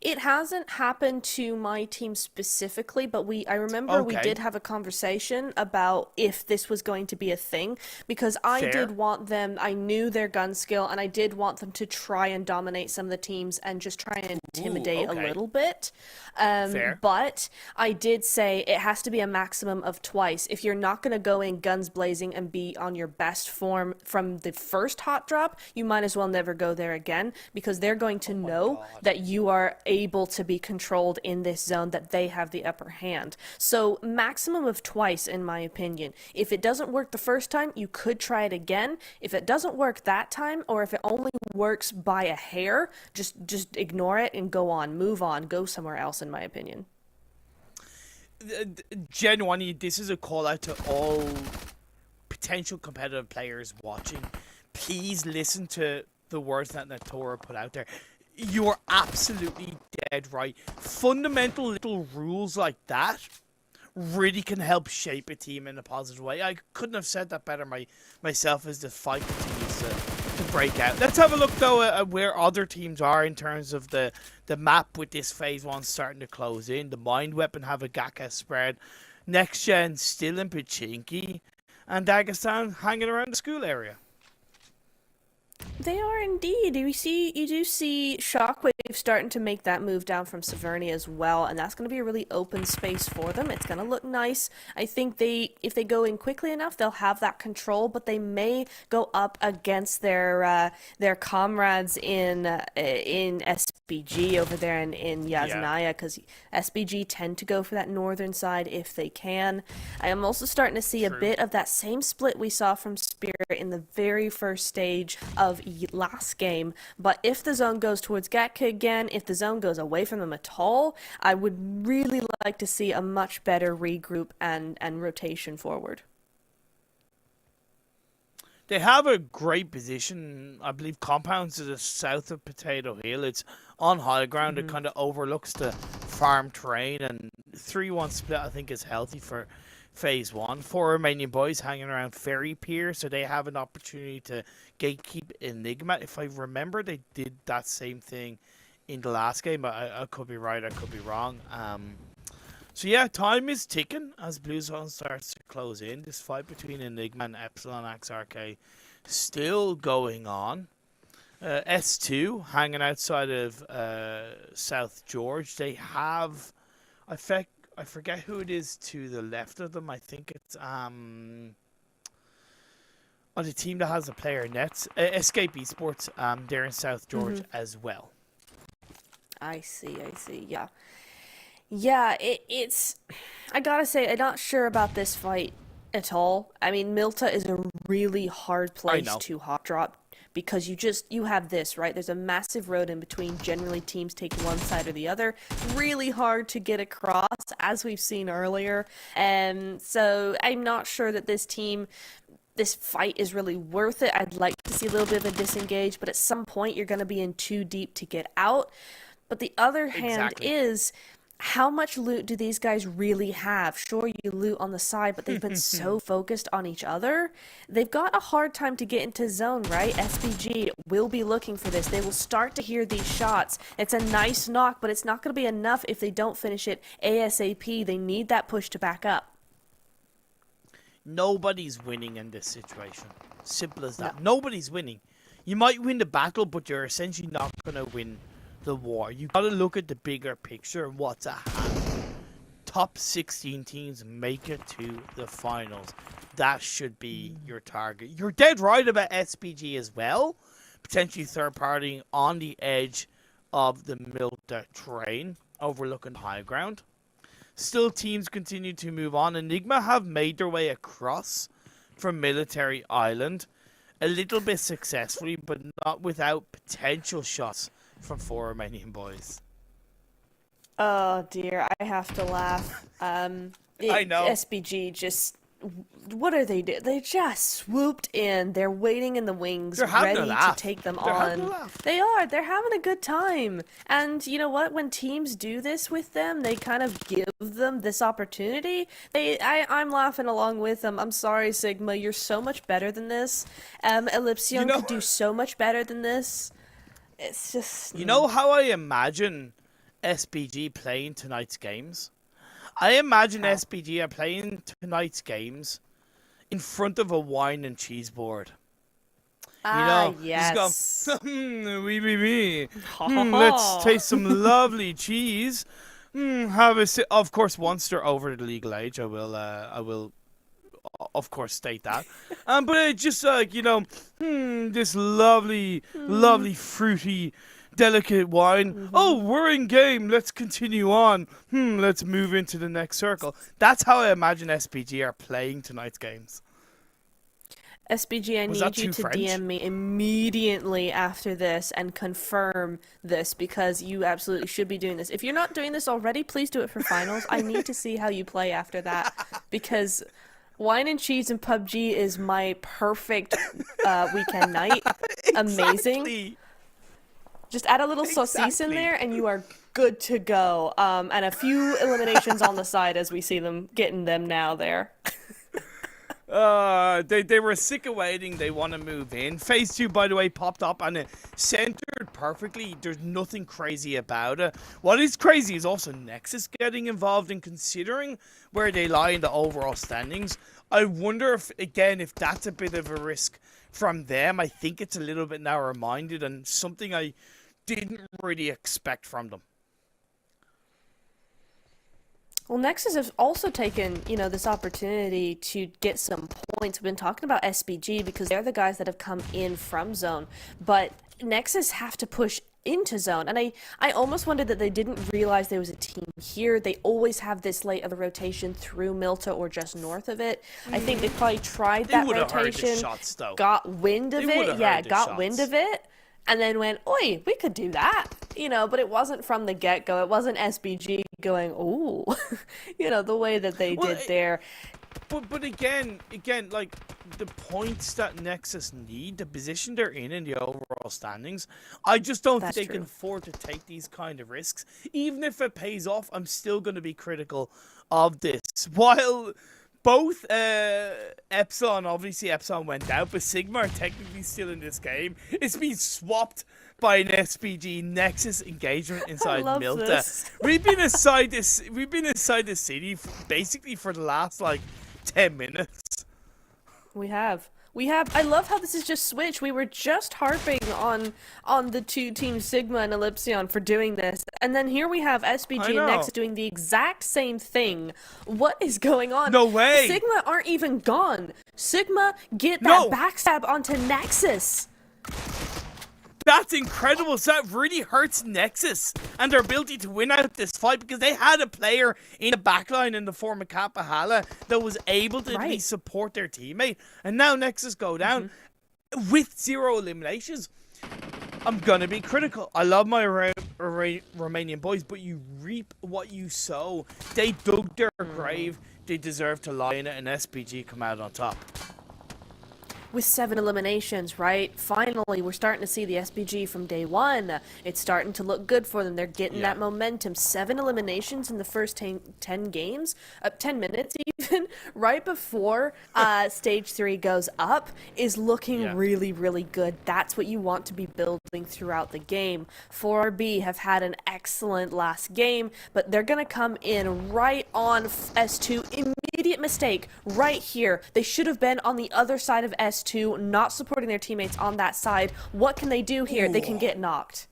S3: It hasn't happened to my team specifically, but I remember we did have a conversation about if this was going to be a thing, because I did want them, I knew their gun skill, and I did want them to try and dominate some of the teams and just try and intimidate a little bit. But I did say it has to be a maximum of twice. If you're not going to go in guns blazing and be on your best form from the first hot drop, you might as well never go there again, because they're going to know that you are able to be controlled in this zone, that they have the upper hand. So maximum of twice, in my opinion. If it doesn't work the first time, you could try it again. If it doesn't work that time, or if it only works by a hair, just ignore it and go on, move on, go somewhere else, in my opinion.
S2: Genuinely, this is a call out to all potential competitive players watching. Please listen to the words that Natura put out there. You're absolutely dead right. Fundamental little rules like that really can help shape a team in a positive way. I couldn't have said that better myself as the fight continues to break out. Let's have a look, though, at where other teams are in terms of the map, with this phase 1 starting to close in. The Mind Weapon have a Gaka spread. NEXGEN still in Pachinki. And Dagestan hanging around the school area.
S3: They are indeed. You do see Shockwave starting to make that move down from Severny as well, and that's going to be a really open space for them. It's going to look nice. I think if they go in quickly enough, they'll have that control, but they may go up against their comrades in SBG over there in Yasnaya, because SBG tend to go for that northern side if they can. I am also starting to see a bit of that same split we saw from Spirit in the very first stage of last game, but if the zone goes towards Gatka again, if the zone goes away from them at all, I would really like to see a much better regroup and rotation forward.
S2: They have a great position. I believe Compounds to the south of Potato Hill. It's on high ground. It kind of overlooks the farm terrain, and 3-1 split I think is healthy for phase 1. 4 Romanian boys hanging around Ferry Pier, so they have an opportunity to gatekeep Enigma. If I remember, they did that same thing in the last game. I could be right, I could be wrong. So yeah, time is ticking as Blue Zone starts to close in. This fight between Enigma and Epsilon XRK still going on. S2 hanging outside of South George. They have, I forget who it is to the left of them. I think it's the team that has a player nets. Escape Esports. They're in South George as well.
S3: I see. Yeah. Yeah, it's... I gotta say, I'm not sure about this fight at all. I mean, Milta is a really hard place to hot drop, because you have this, right? There's a massive road in between. Generally, teams take one side or the other. Really hard to get across, as we've seen earlier. And so I'm not sure that this fight is really worth it. I'd like to see a little bit of a disengage, but at some point you're going to be in too deep to get out. But the other hand is, how much loot do these guys really have? Sure, you loot on the side, but they've been so focused on each other. They've got a hard time to get into zone, right? SBG will be looking for this. They will start to hear these shots. It's a nice knock, but it's not going to be enough if they don't finish it ASAP. They need that push to back up.
S2: Nobody's winning in this situation. Simple as that. No. Nobody's winning. You might win the battle, but you're essentially not going to win the war. You got to look at the bigger picture and what's at hand. top 16 teams make it to the finals. That should be your target. You're dead right about SPG as well. Potentially third party on the edge of the Milta train, overlooking the high ground. Still, teams continue to move on. ENIGMA have made their way across from Military Island, a little bit successfully, but not without potential shots from 4 Romanian boys.
S3: Oh dear, I have to laugh.
S2: I know.
S3: SPG just, what are they doing? They just swooped in. They're waiting in the wings, ready to take them on. They are. They're having a good time. And you know what? When teams do this with them, they kind of give them this opportunity. I'm laughing along with them. I'm sorry, Sigma. You're so much better than this. Ellipsion could do so much better than this. It's just...
S2: You know how I imagine SPG playing tonight's games? I imagine SPG are playing tonight's games in front of a wine and cheese board.
S3: Yes.
S2: Just go, let's taste some lovely cheese. Have a sip. Of course, once they're over the legal age, I will, of course, state that. But just like, this lovely, fruity, delicate wine. Oh, we're in game. Let's continue on. Let's move into the next circle. That's how I imagine SPG are playing tonight's games.
S3: SPG, I need you to DM me immediately after this and confirm this, because you absolutely should be doing this. If you're not doing this already, please do it for finals. I need to see how you play after that, because wine and cheese and PUBG is my perfect weekend night. Amazing.
S2: Exactly.
S3: Just add a little saucisse in there and you are good to go. And a few eliminations on the side as we see them getting them now there.
S2: They were sick of waiting. They want to move in. Phase 2, by the way, popped up and it centered perfectly. There's nothing crazy about it. What is crazy is also NEXUS getting involved, in considering where they lie in the overall standings. I wonder if that's a bit of a risk from them. I think it's a little bit narrow-minded and something I didn't really expect from them.
S3: Well, NEXUS has also taken, this opportunity to get some points. We've been talking about SPG because they're the guys that have come in from zone, but NEXUS have to push into zone, and I almost wondered that they didn't realize there was a team here. They always have this late of a rotation through Milta or just north of it. I think they probably tried that rotation, got wind of it, wind of it, and then went, oi, we could do that, but it wasn't from the get-go. It wasn't SBG going, ooh, the way that they did there.
S2: But again, like, the points that NEXUS need, the position they're in the overall standings, I just don't think they can afford to take these kind of risks. Even if it pays off, I'm still going to be critical of this. While both EPSILON, obviously EPSILON went out, but Sigma are technically still in this game. It's been swapped by an SPG NEXUS engagement inside Milta.
S3: This.
S2: We've been inside this city basically for the last 10 minutes.
S3: We have. I love how this is just switched. We were just harping on the two teams, Sigma and Ellipsion, for doing this. And then here we have SPG and NEXUS doing the exact same thing. What is going on?
S2: No way!
S3: Sigma aren't even gone. Sigma get that backstab onto NEXUS.
S2: That's incredible. So that really hurts NEXUS and their ability to win out this fight, because they had a player in the backline in the form of Kapahala that was able to at least support their teammate. And now NEXUS go down with 0 eliminations. I'm going to be critical. I love my Romanian boys, but you reap what you sow. They dug their grave. They deserve to lie in it, and SPG come out on top.
S3: With 7 eliminations, right? Finally, we're starting to see the SPG from day one. It's starting to look good for them. They're getting that momentum. 7 eliminations in the first 10 games, 10 minutes even, right before stage 3 goes up, is looking really, really good. That's what you want to be building throughout the game. 4RB have had an excellent last game, but they're going to come in right on S2. Immediate mistake right here. They should have been on the other side of S2, not supporting their teammates on that side. What can they do here? They can get knocked.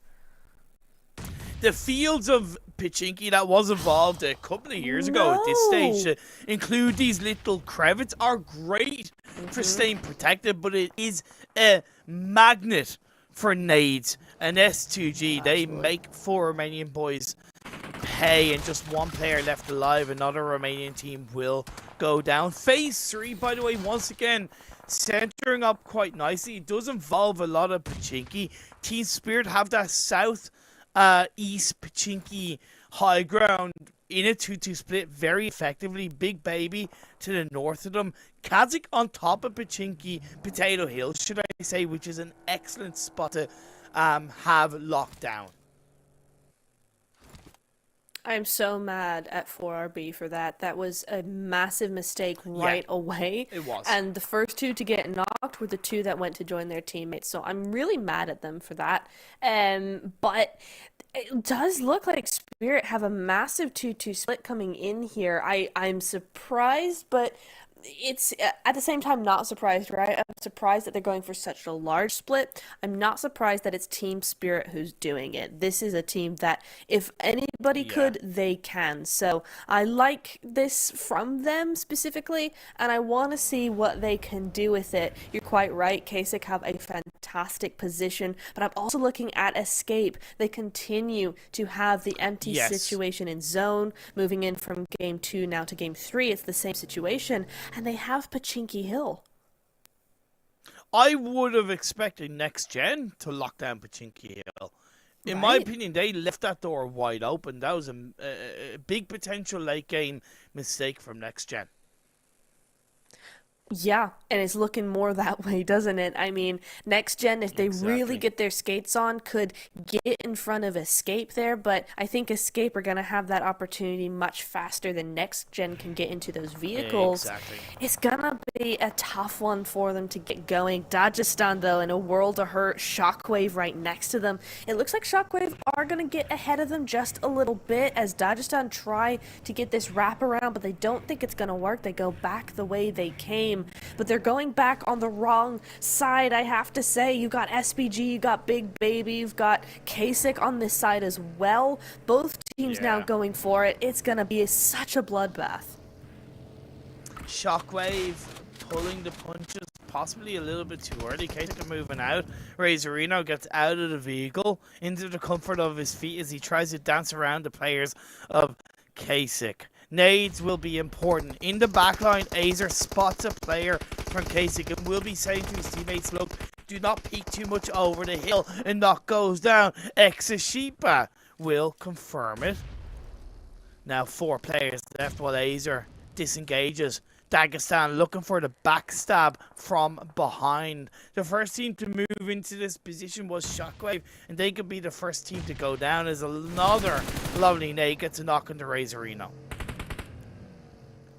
S2: The fields of Pachinki that was evolved a couple of years ago at this stage to include these little crevets are great for staying protected, but it is a magnet for nades. And S2G, they make 4 Romanian boys pay, and just 1 player left alive. Another Romanian team will go down. Phase 3, by the way, once again, centering up quite nicely. It does involve a lot of Pachinki. Team Spirit have that south east Pachinki high ground in a 2-2 split very effectively. Big Baby to the north of them. KASIK on top of Pachinki, Potato Hill, should I say, which is an excellent spot to have locked down.
S3: I'm so mad at 4RB for that. That was a massive mistake right away.
S2: It was.
S3: And the first 2 to get knocked were the 2 that went to join their teammates. So I'm really mad at them for that. But it does look like Spirit have a massive 2-2 split coming in here. I'm surprised, but it's at the same time not surprised, right? I'm surprised that they're going for such a large split. I'm not surprised that it's Team Spirit who's doing it. This is a team that if anybody could, they can. So I like this from them specifically, and I want to see what they can do with it. You're quite right. KASIK have a fantastic position, but I'm also looking at Escape. They continue to have the empty situation in zone. Moving in from game 2 now to game 3, it's the same situation. And they have Pachinki Hill.
S2: I would have expected NEXGEN to lock down Pachinki Hill. In my opinion, they left that door wide open. That was a big potential late game mistake from NEXGEN.
S3: Yeah, and it's looking more that way, doesn't it? I mean, NEXGEN, if they really get their skates on, could get in front of Escape there, but I think Escape are going to have that opportunity much faster than NEXGEN can get into those vehicles.
S2: Exactly.
S3: It's going to be a tough one for them to get going. Dagestan, though, in a world of hurt, SHOCKWAVE right next to them. It looks like SHOCKWAVE are going to get ahead of them just a little bit as Dagestan try to get this wraparound, but they don't think it's going to work. They go back the way they came. But they're going back on the wrong side, I have to say. You got SPG, you got Big Baby, you've got KASIK on this side as well. Both teams now going for it. It's going to be such a bloodbath.
S2: SHOCKWAVE pulling the punches possibly a little bit too early. KASIK are moving out. Razorino gets out of the vehicle into the comfort of his feet as he tries to dance around the players of KASIK. Nades will be important. In the backline, Azer spots a player from KASIK and will be saying to his teammates, look, do not peek too much over the hill, and knock goes down. Exashipa will confirm it. Now 4 players left while Azer disengages. Dagestan looking for the backstab from behind. The first team to move into this position was SHOCKWAVE, and they could be the first team to go down as another lovely nade gets a knock into Razorino.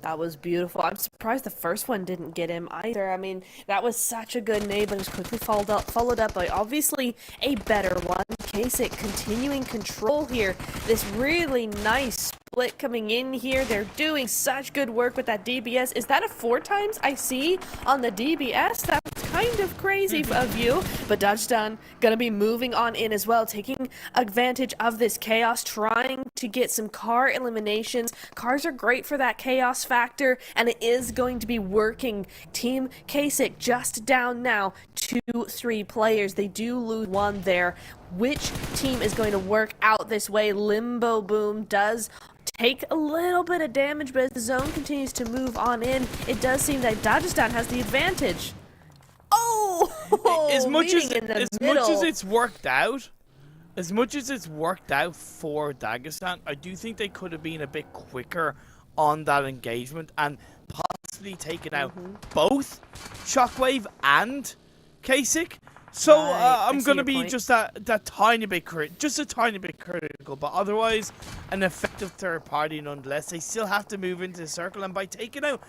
S3: That was beautiful. I'm surprised the first one didn't get him either. I mean, that was such a good nade, but it was quickly followed up by obviously a better one. KASIK continuing control here. This really nice split coming in here. They're doing such good work with that DBS. Is that a 4 times I see on the DBS? That's kind of crazy of you. But Dagestan gonna be moving on in as well, taking advantage of this chaos, trying to get some car eliminations. Cars are great for that chaos factor, and it is going to be working. Team KASIK just down now 2-3 players. They do lose 1 there. Which team is going to work out this way? Limbo Boom does take a little bit of damage, but as the zone continues to move on in, it does seem that Dagestan has the advantage. Oh!
S2: As much as it's worked out for Dagestan, I do think they could have been a bit quicker on that engagement and possibly taken out both SHOCKWAVE and KASIK. So I'm going to be just that tiny bit critical, but otherwise an effective third party nonetheless. They still have to move into the circle, and by taking out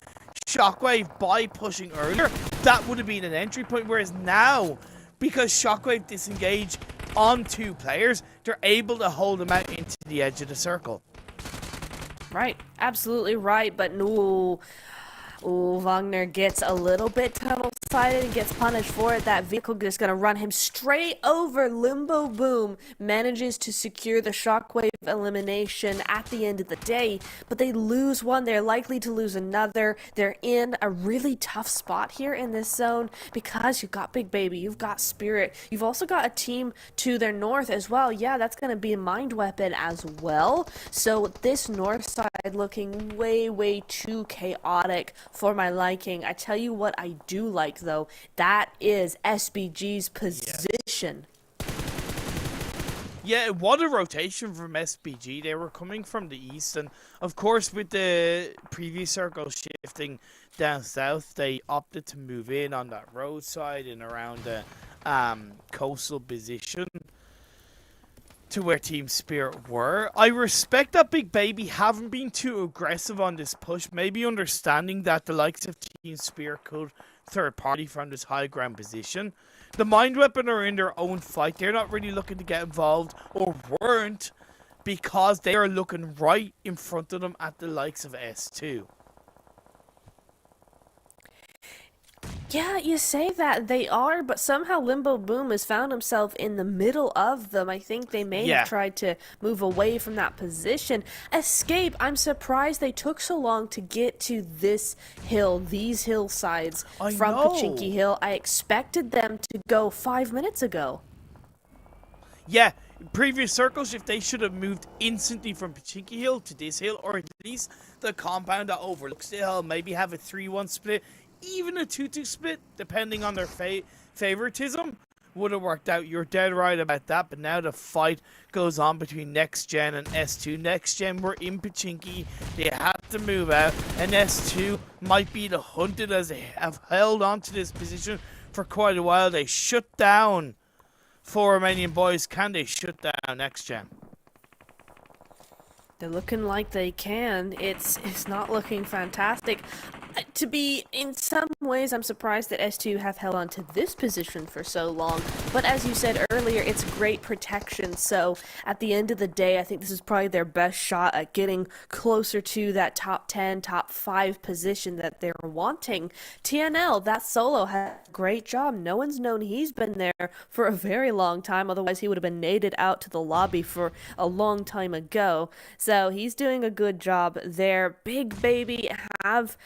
S2: SHOCKWAVE by pushing earlier, that would have been an entry point, whereas now, because SHOCKWAVE disengaged on 2 players, they're able to hold them out into the edge of the circle.
S3: Right, absolutely right, but no. Ooh, Wagner gets a little bit tunnel-sided and gets punished for it. That vehicle is going to run him straight over. Limbo Boom manages to secure the Shockwave elimination at the end of the day, but they lose one. They're likely to lose another. They're in a really tough spot here in this zone because you've got Big Baby, you've got Spirit, you've also got a team to their north as well. Yeah, that's going to be a Mind Weapon as well. So this north side looking way too chaotic for my liking. I tell you what I do like though, that is SBG's position.
S2: Yeah, what a rotation from SBG. They were coming from the east, and of course with the previous circle shifting down south, they opted to move in on that roadside and around the coastal position to where Team Spirit were. I respect that Big Baby haven't been too aggressive on this push, maybe understanding that the likes of Team Spirit could third party from this high ground position. The Mind Weapon are in their own fight. They're not really looking to get involved, or weren't, because they are looking right in front of them at the likes of S2.
S3: Yeah, you say that they are, but somehow Limbo Boom has found himself in the middle of them. I think they may have tried to move away from that position. Escape, I'm surprised they took so long to get to this hill, these hillsides from Pachinki Hill. I expected them to go 5 minutes ago.
S2: Yeah, previous circle shift, they should have moved instantly from Pachinki Hill to this hill, or at least the compound that overlooks the hill. Maybe have a 3-1 split, even a 2-2 split, depending on their favoritism, would have worked out. You're dead right about that, but now the fight goes on between NEXGEN and S2. NEXGEN were in Pachinki, they had to move out, and S2 might be the hunted as they have held on to this position for quite a while. They shut down 4 Romanian boys. Can they shut down NEXGEN?
S3: They're looking like they can. It's not looking fantastic. To be, in some ways, I'm surprised that S2 have held on to this position for so long. But as you said earlier, it's great protection. So at the end of the day, I think this is probably their best shot at getting closer to that top 10, top 5 position that they're wanting. TNL, that solo, had a great job. No one's known he's been there for a very long time. Otherwise, he would have been naded out to the lobby for a long time ago. So he's doing a good job there. Big Baby have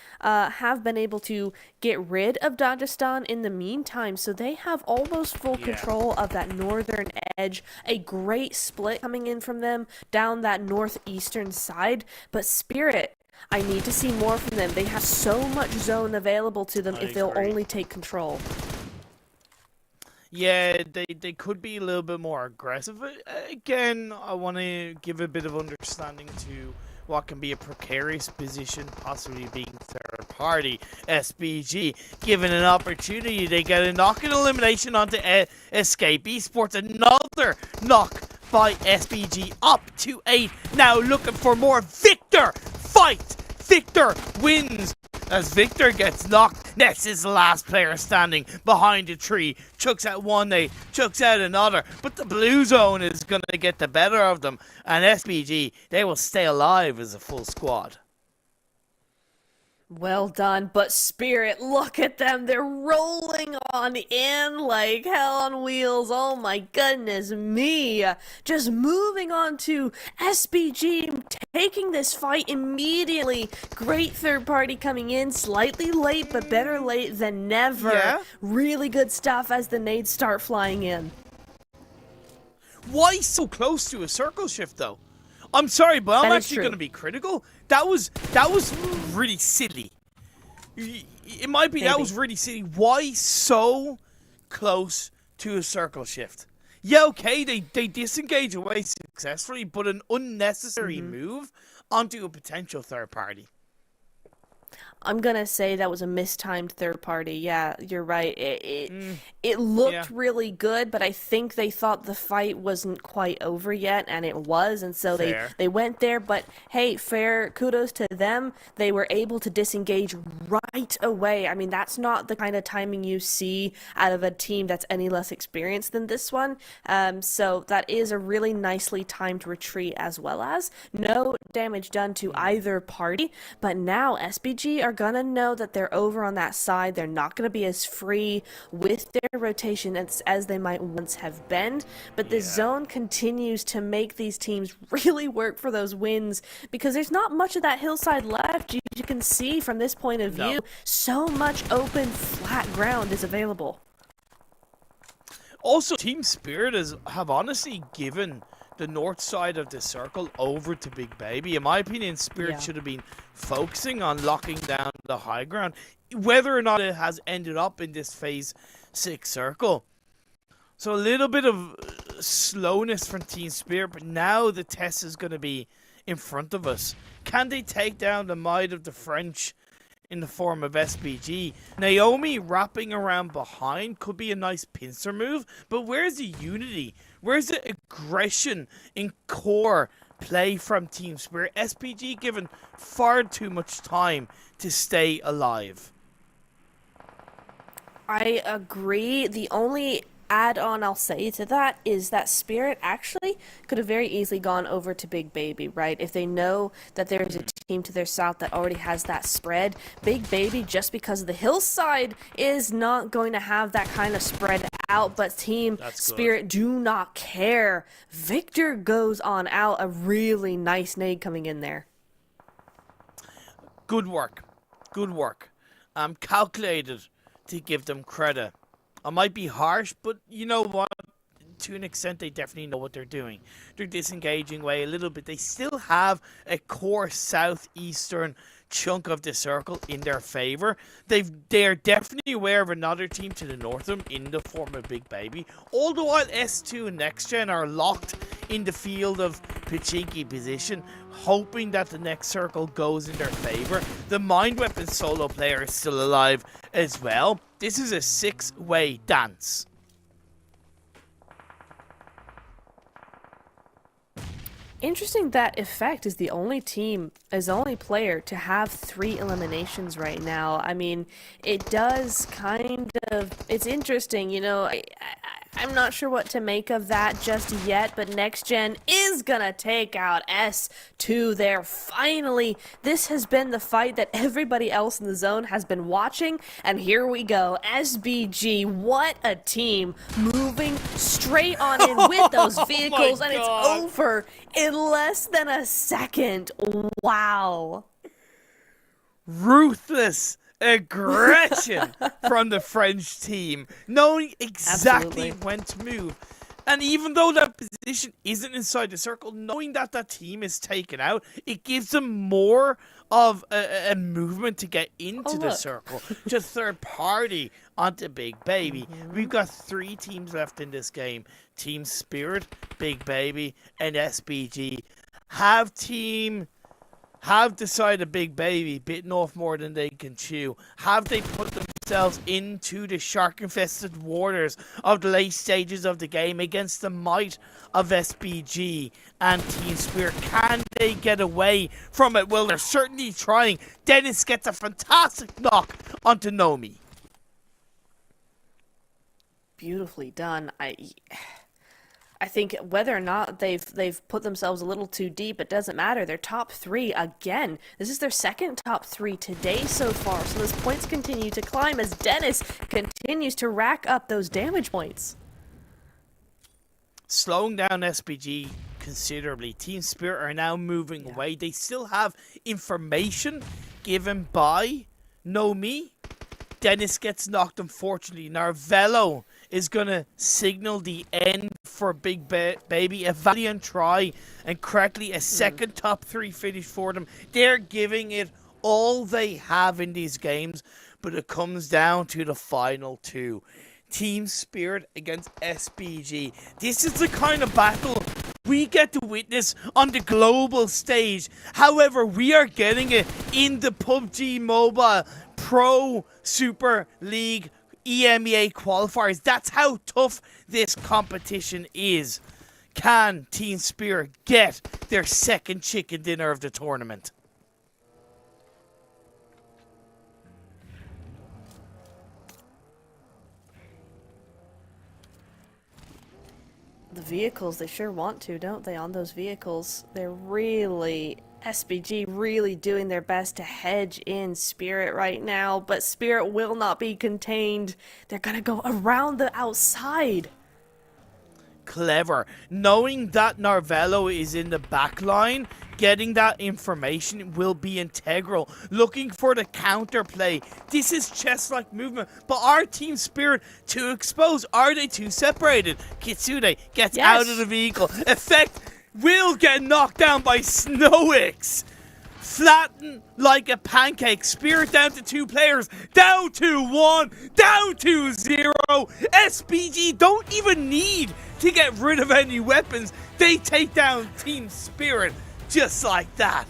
S3: been able to get rid of Dagestan in the meantime, so they have almost full control of that northern edge. A great split coming in from them down that northeastern side, but Spirit, I need to see more from them. They have so much zone available to them if they'll only take control.
S2: Yeah, they could be a little bit more aggressive. Again, I want to give a bit of understanding to what can be a precarious position, possibly being third party. SBG, given an opportunity, they get a knock-in elimination onto Escape Esports. Another knock by SBG, up to 8. Now looking for more. Victor, fight! Victor wins as Victor gets knocked. Next is the last player standing behind a tree. Chucks out one, they chucks out another. But the blue zone is going to get the better of them. And SBG, they will stay alive as a full squad.
S3: Well done, but Spirit, look at them. They're rolling on in like hell on wheels. Oh my goodness me. Just moving on to SBG, taking this fight immediately. Great third party coming in, slightly late, but better late than never.
S2: Yeah.
S3: Really good stuff as the nades start flying in.
S2: Why so close to a circle shift though? I'm sorry, but I'm actually going to be critical. That was really silly. In my opinion, that was really silly. Why so close to a circle shift? Yeah, okay, they disengage away successfully, but an unnecessary move onto a potential third party.
S3: I'm gonna say that was a mistimed third party. Yeah, you're right. It looked really good, but I think they thought the fight wasn't quite over yet, and it was, and so they went there. But hey, fair kudos to them. They were able to disengage right away. I mean, that's not the kind of timing you see out of a team that's any less experienced than this one. So that is a really nicely timed retreat, as well as no damage done to either party. But now SBG are are going to know that they're over on that side. They're not going to be as free with their rotation as they might once have been. But the zone continues to make these teams really work for those wins because there's not much of that hillside left. You can see from this point of view, so much open, flat ground is available.
S2: Also, Team Spirit have honestly given the north side of the circle over to Big Baby. In my opinion, Spirit should have been focusing on locking down the high ground, whether or not it has ended up in this phase 6 circle. So a little bit of slowness from Team Spirit, but now the test is going to be in front of us. Can they take down the might of the French in the form of SBG? Naomi wrapping around behind could be a nice pincer move, but where's the unity? Where's the aggression in core play from Team Spirit? SBG given far too much time to stay alive.
S3: I agree. The only add-on I'll say to that is that Spirit actually could have very easily gone over to Big Baby, right? If they know that there's a team to their south that already has that spread, Big Baby, just because of the hillside, is not going to have that kind of spread out, but Team Spirit do not care. Victor goes on out, a really nice nade coming in there.
S2: Good work. Good work. I'm calculated to give them credit. I might be harsh, but you know what? To an extent, they definitely know what they're doing. They're disengaging away a little bit. They still have a core southeastern chunk of the circle in their favor. They're definitely aware of another team to the north of them in the form of Big Baby. All the while, S2 and NEXGEN are locked in the field of Pachinki position, hoping that the next circle goes in their favor. The Mind Weapon solo player is still alive as well. This is a 6-way dance.
S3: Interesting that Effect is the only player to have 3 eliminations right now. I mean, it does kind of, it's interesting, you know, I'm not sure what to make of that just yet, but NEXGEN is gonna take out S2 there. Finally, this has been the fight that everybody else in the zone has been watching, and here we go. SBG, what a team, moving straight on in with those vehicles, and it's over in less than a second. Wow.
S2: Ruthless aggression from the French team, knowing exactly when to move. And even though that position isn't inside the circle, knowing that that team is taken out, it gives them more of a movement to get into the circle. Just third party onto Big Baby. We've got 3 teams left in this game. Team Spirit, Big Baby, and SBG. Have decided Big Baby bitten off more than they can chew? Have they put themselves into the shark-infested waters of the late stages of the game against the might of SBG and Team Spirit? Can they get away from it? Well, they're certainly trying. Dennis gets a fantastic knock onto Nomi.
S3: Beautifully done. I think whether or not they've put themselves a little too deep, it doesn't matter. They're top 3 again. This is their second top 3 today so far. So those points continue to climb as Dennis continues to rack up those damage points.
S2: Slowing down SBG considerably. Team Spirit are now moving away. They still have information given by Nomi. Dennis gets knocked, unfortunately. Narvello is going to signal the end for Big Baby. A valiant try and correctly a second top 3 finish for them. They're giving it all they have in these games, but it comes down to the final 2. Team Spirit against SBG. This is the kind of battle we get to witness on the global stage. However, we are getting it in the PUBG Mobile Pro Super League EMEA qualifiers. That's how tough this competition is. Can Team Spirit get their second chicken dinner of the tournament?
S3: The vehicles, they sure want to, don't they, on those vehicles? They're really SBG really doing their best to hedge in Spirit right now, but Spirit will not be contained. They're gonna go around the outside.
S2: Clever. Knowing that Narvello is in the back line, getting that information will be integral. Looking for the counterplay. This is chess-like movement, but are Team Spirit too exposed? Are they too separated? Kitsune gets out of the vehicle. Effect will get knocked down by Snowix. Flatten like a pancake. Spirit down to 2 players. Down to 1. Down to 0. SBG don't even need to get rid of any weapons. They take down Team Spirit just like that.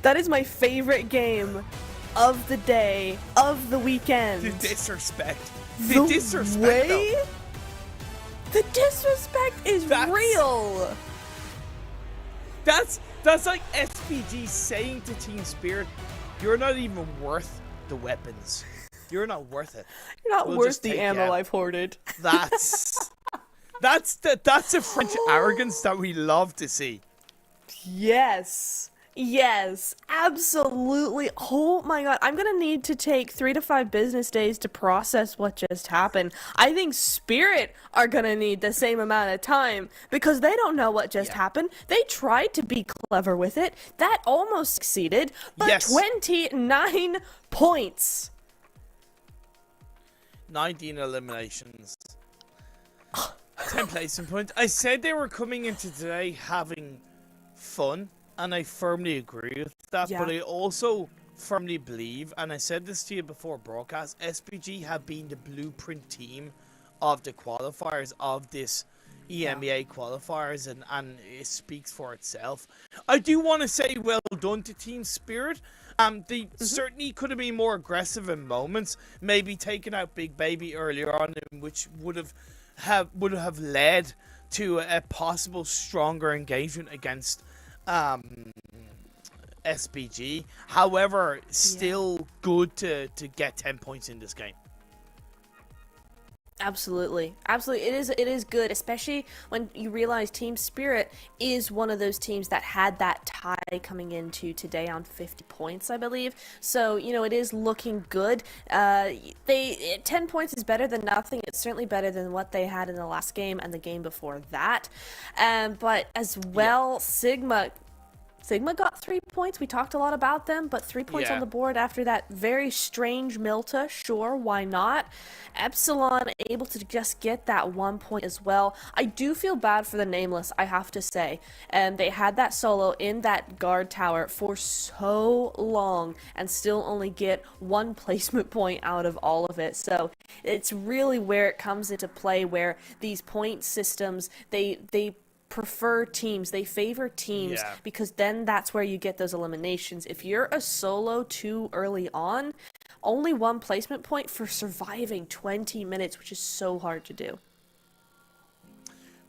S3: That is my favorite game of the day, of the weekend.
S2: The disrespect.
S3: The
S2: disrespect,
S3: way
S2: though.
S3: The disrespect is real.
S2: That's like SPG saying to Team Spirit, you're not even worth the weapons. You're not worth it.
S3: You're not worth the ammo I've hoarded.
S2: That's a French arrogance that we love to see.
S3: Yes. Yes, absolutely. Oh my god, I'm gonna need to take 3 to 5 business days to process what just happened. I think Spirit are gonna need the same amount of time because they don't know what just happened. They tried to be clever with it. That almost succeeded, but 29 points.
S2: 19 eliminations. 10 placement points. I said they were coming into today having fun. And I firmly agree with that, but I also firmly believe, and I said this to you before broadcast, SPG have been the blueprint team of the qualifiers, of this EMEA qualifiers, and it speaks for itself. I do want to say well done to Team Spirit. They certainly could have been more aggressive in moments, maybe taking out Big Baby earlier on, which would have led to a possible stronger engagement against SPG. However, still good to get 10 points in this game.
S3: Absolutely. Absolutely. It is good, especially when you realize Team Spirit is one of those teams that had that tie coming into today on 50 points, I believe. So, you know, it is looking good. 10 points is better than nothing. It's certainly better than what they had in the last game and the game before that. But as well, Sigma got 3 points. We talked a lot about them, but 3 points on the board after that very strange Milta. Sure, why not? EPSILON able to just get that 1 point as well. I do feel bad for the Nameless, I have to say. They had that solo in that guard tower for so long and still only get 1 placement point out of all of it. So it's really where it comes into play, where these point systems, they prefer teams, they favor teams, because then that's where you get those eliminations. If you're a solo too early on, only 1 placement point for surviving 20 minutes, which is so hard to do.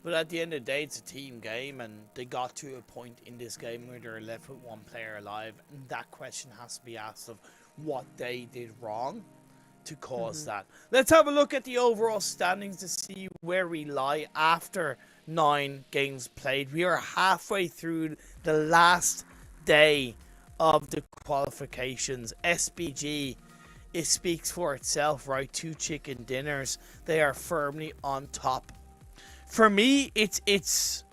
S2: But at the end of the day, it's a team game, and they got to a point in this game where they're left with 1 player alive, and that question has to be asked of what they did wrong to cause that. Let's have a look at the overall standings to see where we lie after 9 games played. We are halfway through the last day of the qualifications. SPG, it speaks for itself, right? 2 chicken dinners. They are firmly on top. For me, it's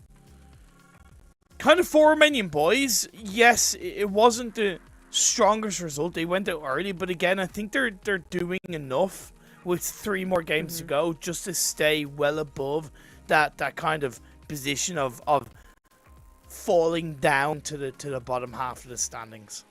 S2: kind of 4 Romanian boys. Yes, it wasn't the strongest result. They went out early, but again, I think they're doing enough with 3 more games to go just to stay well above that kind of position of falling down to the bottom half of the standings.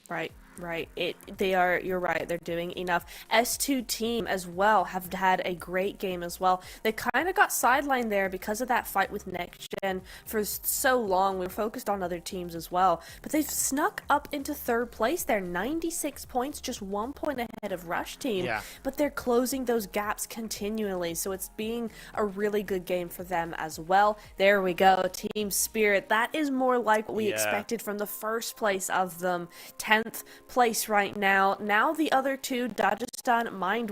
S3: Right. You're right, they're doing enough. S2 team as well have had a great game as well. They kind of got sidelined there because of that fight with NEXGEN for so long. We were focused on other teams as well, but they've snuck up into 3rd place. They're 96 points, just 1 point ahead of Rush Team, but they're closing those gaps continually, so it's being a really good game for them as well. There we go, Team Spirit. That is more like what we expected from the first place of them. 10th place right now. Now the other 2, Dagestan, Mind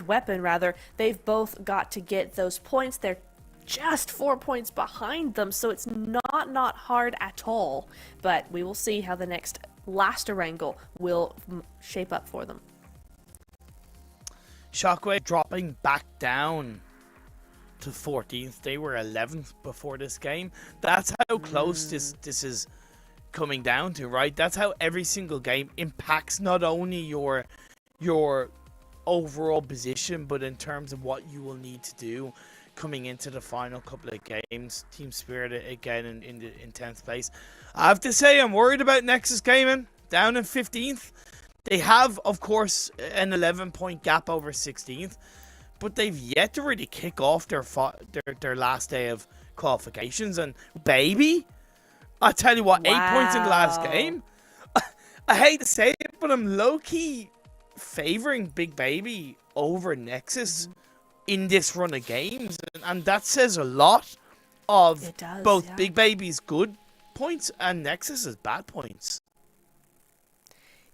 S3: Weapon rather, they've both got to get those points. They're just 4 points behind them, so it's not hard at all. But we will see how the last Erangel will shape up for them.
S2: Shockwave dropping back down to 14th. They were 11th before this game. That's how close this is coming down to, right? That's how every single game impacts not only your overall position, but in terms of what you will need to do coming into the final couple of games. Team Spirit again in 10th place. I have to say, I'm worried about Nexus Gaming down in 15th. They have, of course, an 11-point gap over 16th, but they've yet to really kick off their last day of qualifications. And baby, I tell you what, 8 points in the last game. I hate to say it, but I'm low-key favoring Big Baby over Nexus in this run of games, and that says a lot of both Big Baby's good points and Nexus's bad points.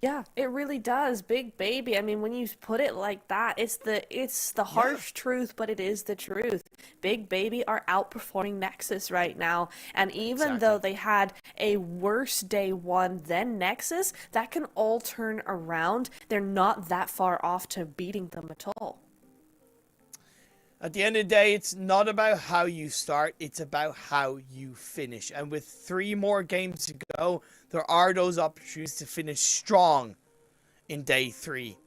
S3: Yeah, it really does. Big Baby. I mean, when you put it like that, it's the harsh truth, but it is the truth. Big Baby are outperforming Nexus right now, and even though they had a worse day one than Nexus, that can all turn around. They're not that far off to beating them at all.
S2: At the end of the day, it's not about how you start, it's about how you finish. And with 3 more games to go, there are those opportunities to finish strong in day 3.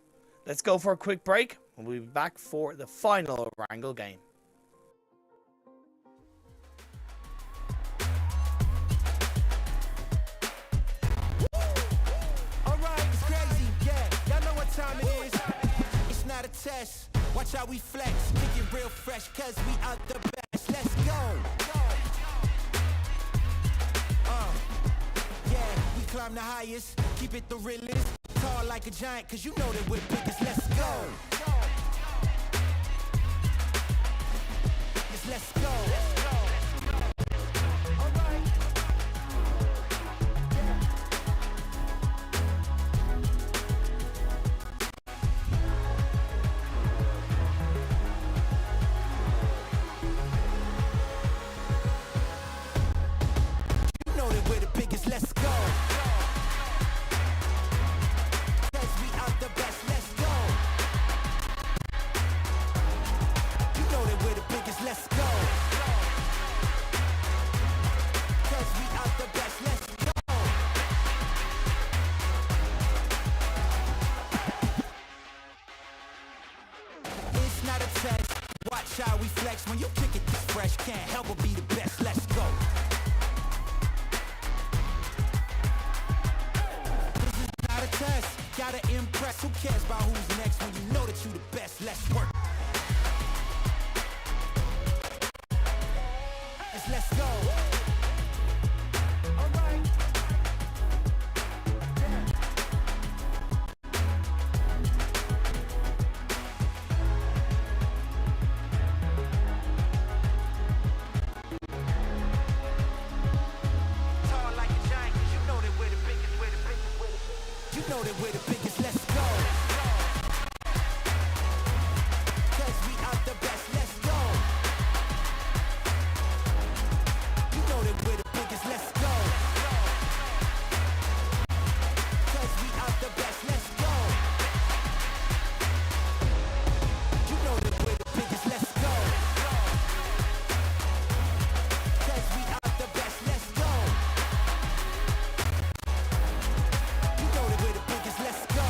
S2: Let's go for a quick break, and we'll be back for the final Wrangell game.
S1: Alright, it's crazy, yeah. Y'all know what time it is. It's not a test. Watch how we flex, kick it real fresh, cause we out the best. Let's go. Yeah, we climb the highest, keep it the realest. Tall like a giant, cause you know that we're biggest. Let's go. Let's go. Alright. Let's go. Cause we out the best, let's go. You know that we're the biggest, let's go. Cause we out the best, let's go. It's not a test, watch how we flex. When you kick it this fresh, can't help but be the best, let's go. Gotta impress, who cares about who's next when you know that you the best? Let's work. Let's go. Alright. Tall like a giant, cause you know that we're the biggest, you know that we're the biggest, let's go. Cause we out the best, let's go. You know that we're the biggest, let's go. Cause we out the best, let's go. You know that we're the biggest, let's go. Cause we out the best, let's go. You know that we're the biggest, let's go.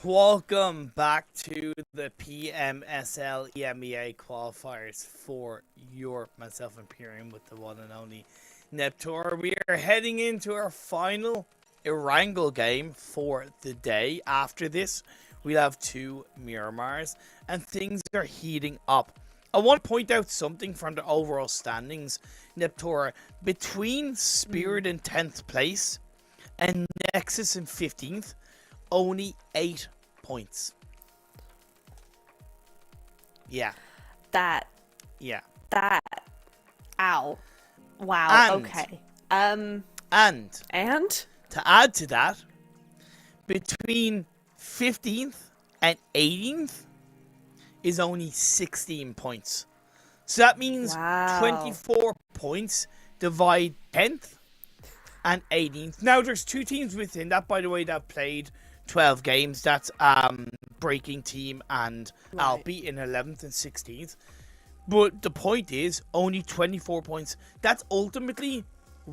S2: Welcome back to the PMSL EMEA qualifiers for myself Imperium with the one and only Neptor. We are heading into our final Erangel game for the day. After this, we'll have 2 Miramars and things are heating up. I want to point out something from the overall standings, Neptor. Between Spirit in 10th place and Nexus in 15th, only 8 points. Yeah.
S3: Yeah. Ow. Wow.
S2: And,
S3: okay.
S2: And to add to that, between 15th and 18th is only 16 points. So that means 24 points divide 10th and 18th. Now there's 2 teams within that, by the way, that played 12 games. That's Breaking Team and ALPI in 11th and 16th. But the point is, only 24 points. That's ultimately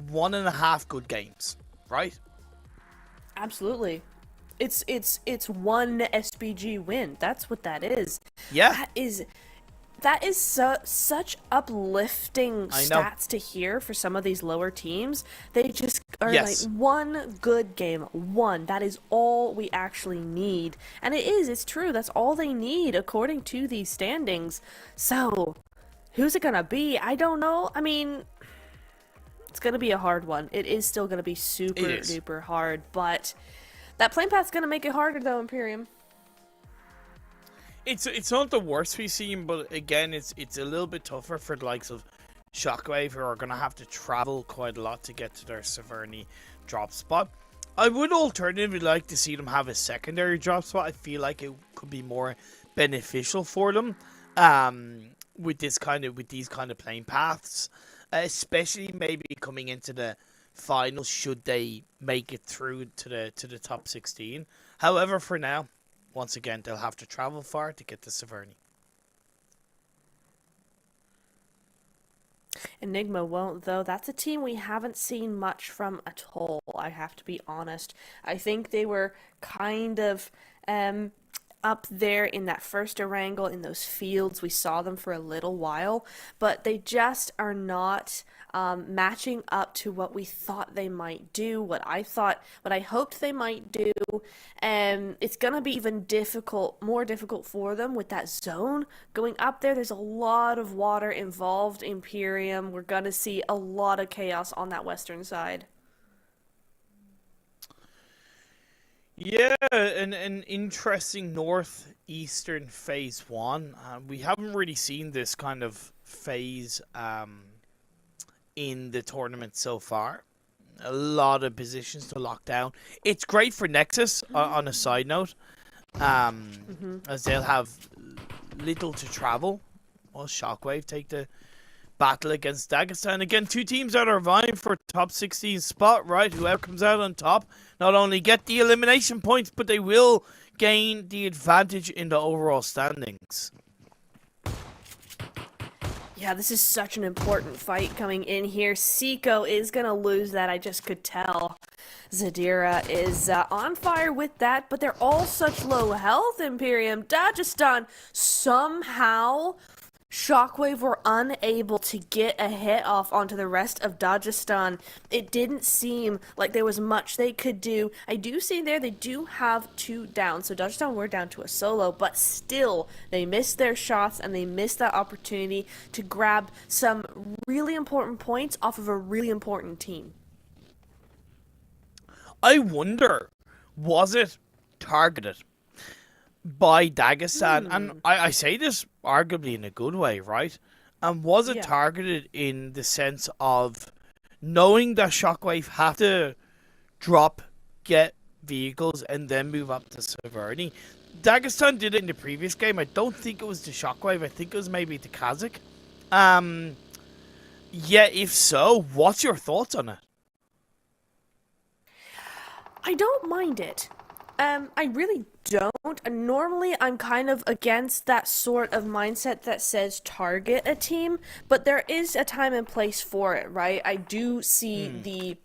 S2: 1.5 good games, right?
S3: Absolutely. It's one SBG win. That's what that is.
S2: Yeah.
S3: That is such uplifting stats to hear for some of these lower teams. They just are like one good game. One. That is all we actually need. And it's true. That's all they need according to these standings. So, who's it gonna be? I don't know. I mean, it's gonna be a hard one. It is still gonna be super duper hard, but that plane path's gonna make it harder though, Imperium.
S2: It's not the worst we've seen, but again, it's a little bit tougher for the likes of Shockwave, who are going to have to travel quite a lot to get to their Severny drop spot. I would alternatively like to see them have a secondary drop spot. I feel like it could be more beneficial for them with these kind of plane paths, especially maybe coming into the finals should they make it through to the top 16. However, for now, once again, they'll have to travel far to get to Severny.
S3: Enigma won't, though. That's a team we haven't seen much from at all, I have to be honest. I think they were kind of up there in that first Erangel in those fields. We saw them for a little while, but they just are not matching up to what we thought they might do, what I hoped they might do. And it's gonna be even more difficult for them with that zone going up there. There's a lot of water involved, Imperium. We're gonna see a lot of chaos on that western side.
S2: Yeah, an interesting northeastern phase 1. We haven't really seen this kind of phase in the tournament so far. A lot of positions to lock down. It's great for Nexus, on a side note, as they'll have little to travel. Well, Shockwave take the battle against Dagestan. Again, 2 teams that are vying for top 16 spot, right? Whoever comes out on top not only get the elimination points, but they will gain the advantage in the overall standings.
S3: Yeah, this is such an important fight coming in here. Seiko is going to lose that, I just could tell. Zadira is on fire with that, but they're all such low health, Imperium. Dagestan, somehow Shockwave were unable to get a hit off onto the rest of Dagestan. It didn't seem like there was much they could do. I do see there they do have 2 down, so Dagestan were down to a solo, but still they missed their shots and they missed that opportunity to grab some really important points off of a really important team.
S2: I wonder, was it targeted by Dagestan? And I say this arguably in a good way, right? And was it targeted in the sense of knowing that Shockwave have to get vehicles and then move up to Severny? Dagestan did it in the previous game. I don't think it was the Shockwave. I think it was maybe the KASIK. Yeah, if so, what's your thoughts on it?
S3: I don't mind it. I really don't. Normally, I'm kind of against that sort of mindset that says target a team, but there is a time and place for it, right? I do see the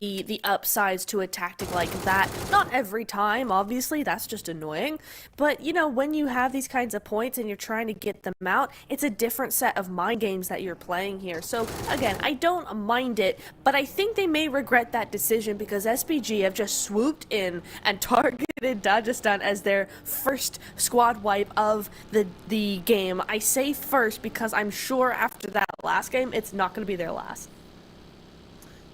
S3: the upsides to a tactic like that. Not every time, obviously, that's just annoying. But, you know, when you have these kinds of points and you're trying to get them out, it's a different set of mind games that you're playing here. So, again, I don't mind it, but I think they may regret that decision because SPG have just swooped in and targeted Dagestan as their first squad wipe of the game. I say first because I'm sure after that last game, it's not going to be their last.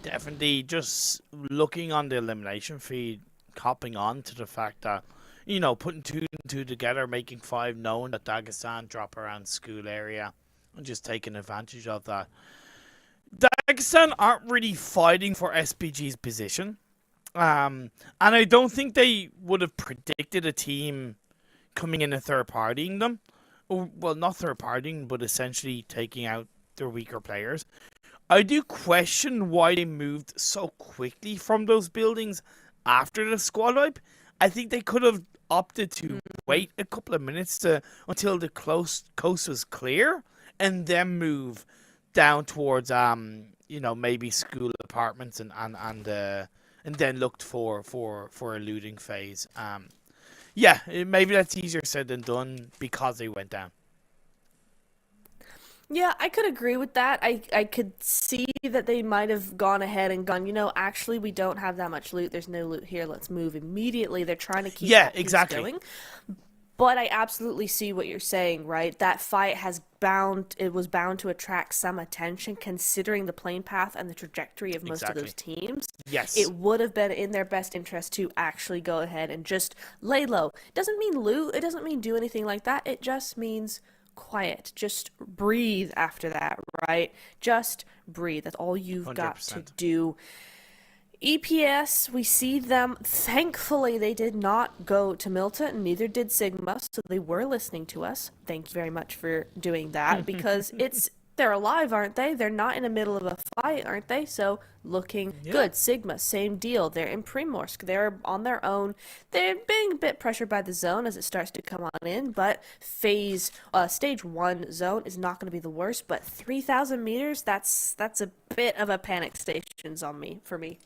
S2: Definitely, just looking on the elimination feed, copping on to the fact that, you know, putting 2 and 2 together, making 5, knowing that Dagestan drop around school area, and just taking advantage of that. Dagestan aren't really fighting for SPG's position, and I don't think they would have predicted a team coming in and third-partying them. Well, not third-partying, but essentially taking out their weaker players. I do question why they moved so quickly from those buildings after the squad wipe. I think they could have opted to wait a couple of minutes until the coast was clear and then move down towards you know, maybe school apartments and then looked for a looting phase. Yeah, maybe that's easier said than done because they went down.
S3: Yeah, I could agree with that. I could see that they might have gone ahead and gone, you know, actually we don't have that much loot. There's no loot here. Let's move immediately. They're trying to keep that piece going. But I absolutely see what you're saying, right? That fight was bound to attract some attention considering the plane path and the trajectory of most of those teams.
S2: Yes.
S3: It would have been in their best interest to actually go ahead and just lay low. It doesn't mean loot. It doesn't mean do anything like that. It just means quiet. Just breathe after that, right? Just breathe. That's all you've 100%. Got to do. EPS, we see them. Thankfully, they did not go to Milta, and neither did Sigma, so they were listening to us. Thank you very much for doing that, because they're alive, aren't they? They're not in the middle of a fight, aren't they? So, looking good. Sigma, same deal. They're in Primorsk. They're on their own. They're being a bit pressured by the zone as it starts to come on in, but stage 1 zone is not going to be the worst, but 3,000 meters, that's a bit of a panic station for me.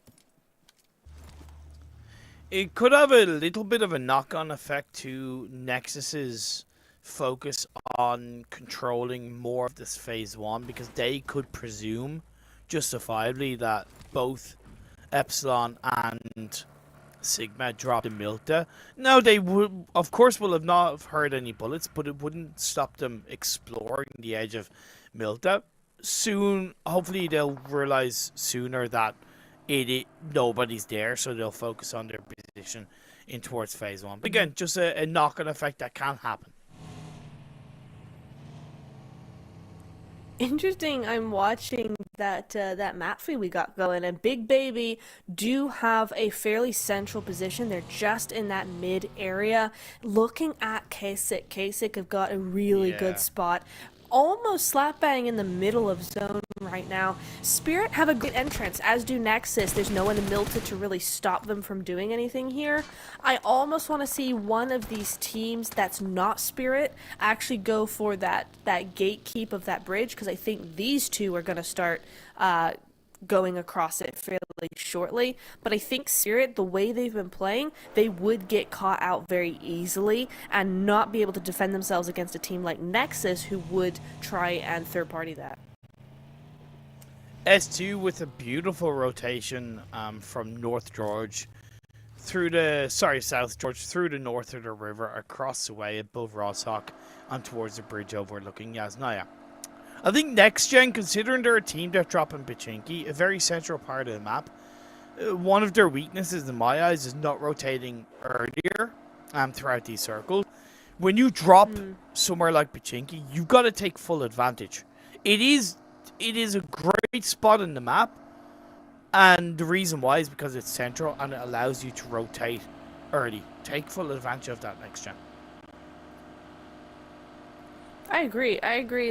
S2: It could have a little bit of a knock-on effect to Nexus's focus on controlling more of this phase 1, because they could presume justifiably that both EPSILON and Sigma dropped in Milta. Now they would, of course, will have not heard any bullets, but it wouldn't stop them exploring the edge of Milta. Soon, hopefully they'll realize sooner that nobody's there, so they'll focus on their position in towards phase 1. But again, just a knock-on effect that can happen.
S3: Interesting. I'm watching that map feed we got going, and Big Baby do have a fairly central position. They're just in that mid area. Looking at KASIK, KASIK have got a really good spot. Almost slap bang in the middle of zone right now. Spirit have a good entrance, as do Nexus. There's no one in Milta to really stop them from doing anything here. I almost want to see one of these teams that's not Spirit actually go for that gatekeep of that bridge, because I think these two are going to start going across it fairly shortly. But I think Spirit, the way they've been playing, they would get caught out very easily and not be able to defend themselves against a team like Nexus, who would try and third party that.
S2: S2 with a beautiful rotation from North George South George through the north of the river, across the way above Rosshawk and towards the bridge overlooking Yasnaya. I think NEXGEN, considering they're a team that drop in Pachinki, a very central part of the map, one of their weaknesses in my eyes is not rotating earlier throughout these circles. When you drop somewhere like Pachinki, you've got to take full advantage. It is a great spot in the map, and the reason why is because it's central and it allows you to rotate early. Take full advantage of that NEXGEN.
S3: I agree.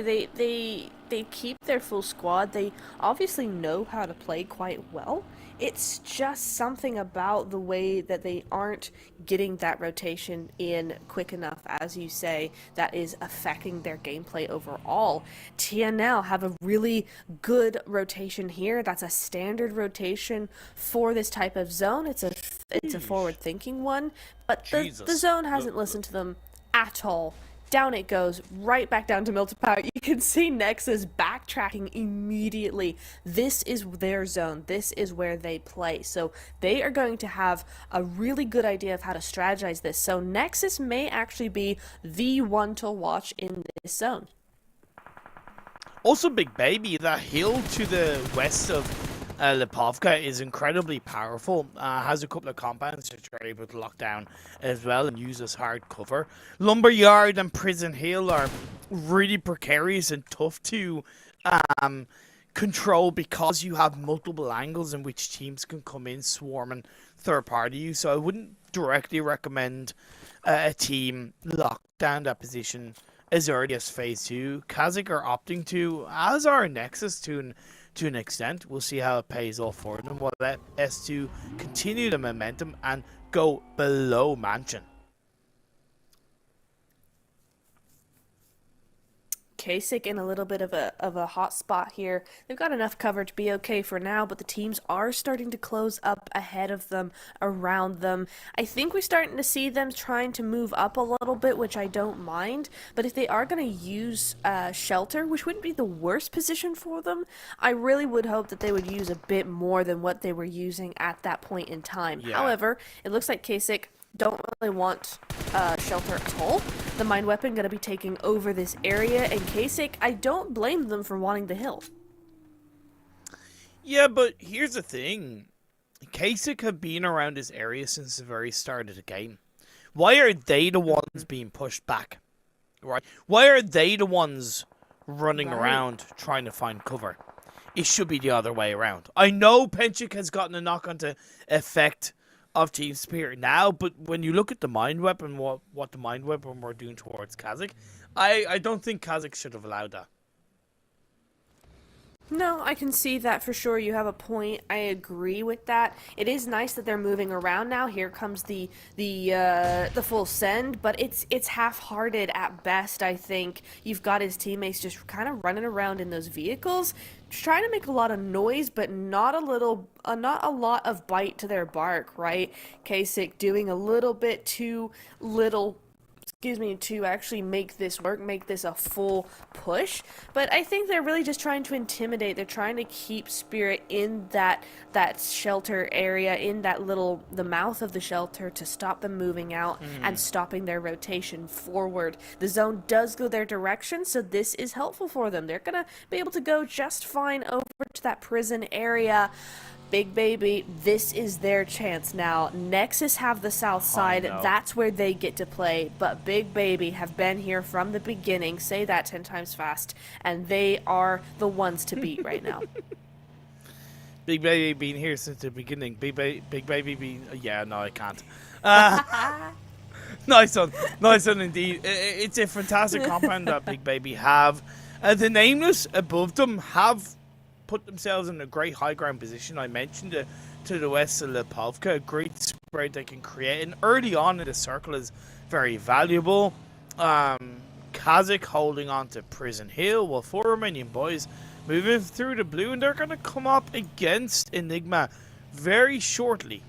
S3: They keep their full squad. They obviously know how to play quite well. It's just something about the way that they aren't getting that rotation in quick enough, as you say, that is affecting their gameplay overall. TNL have a really good rotation here. That's a standard rotation for this type of zone. It's a forward-thinking one, but the zone hasn't listened to them at all. Down it goes, right back down to Milton Power. You can see Nexus backtracking immediately. This is their zone. This is where they play. So they are going to have a really good idea of how to strategize this. So Nexus may actually be the one to watch in this zone.
S2: Also, Big Baby, that hill to the west of Lipovka is incredibly powerful. Has a couple of compounds which are able to lock down as well and use as hard cover. Lumberyard and Prison Hill are really precarious and tough to control because you have multiple angles in which teams can come in, swarm and third party you. So I wouldn't directly recommend a team lock down that position as early as phase 2. KASIK are opting to, as are NEXUS to an extent. We'll see how it pays off for them. We'll let S2 continue the momentum and go below Mansion.
S3: KASIK in a little bit of a hot spot here. They've got enough cover to be okay for now, but the teams are starting to close up ahead of them, around them. I think we're starting to see them trying to move up a little bit, which I don't mind, but if they are going to use shelter, which wouldn't be the worst position for them, I really would hope that they would use a bit more than what they were using at that point in time.
S2: Yeah.
S3: However, it looks like KASIK don't really want shelter at all. The mine weapon going to be taking over this area, and KASIK, I don't blame them for wanting the hill.
S2: Yeah, but here's the thing. KASIK have been around this area since the very start of the game. Why are they the ones being pushed back? Right? Why are they the ones running around trying to find cover? It should be the other way around. I know Penchik has gotten a knock onto effect of Team Spirit now, but when you look at the mind weapon, what the mind weapon were doing towards KASIK, I don't think KASIK should have allowed that.
S3: No, I can see that for sure. You have a point. I agree with that. It is nice that they're moving around now. Here comes the full send, but it's half-hearted at best. I think you've got his teammates just kind of running around in those vehicles, trying to make a lot of noise, but not a lot of bite to their bark. Right? KASIK doing a little bit too little. To actually make this work, make this a full push. But I think they're really just trying to intimidate. They're trying to keep Spirit in that shelter area, in the mouth of the shelter, to stop them moving out and stopping their rotation forward. The zone does go their direction, so this is helpful for them. They're gonna be able to go just fine over to that prison area. Big Baby, this is their chance now. Nexus have the south side. That's where they get to play. But Big Baby have been here from the beginning. Say that 10 times fast. And they are the ones to beat right now.
S2: Big Baby been here since the beginning. Big Baby been... Yeah, no, I can't. Nice one indeed. It's a fantastic compound that Big Baby have. The Nameless above them have put themselves in a great high ground position. I mentioned it to the west of Lipovka, a great spread they can create, and early on in the circle is very valuable. KASIK holding on to Prison Hill, while 4 Romanian boys moving through the blue, and they're going to come up against Enigma very shortly.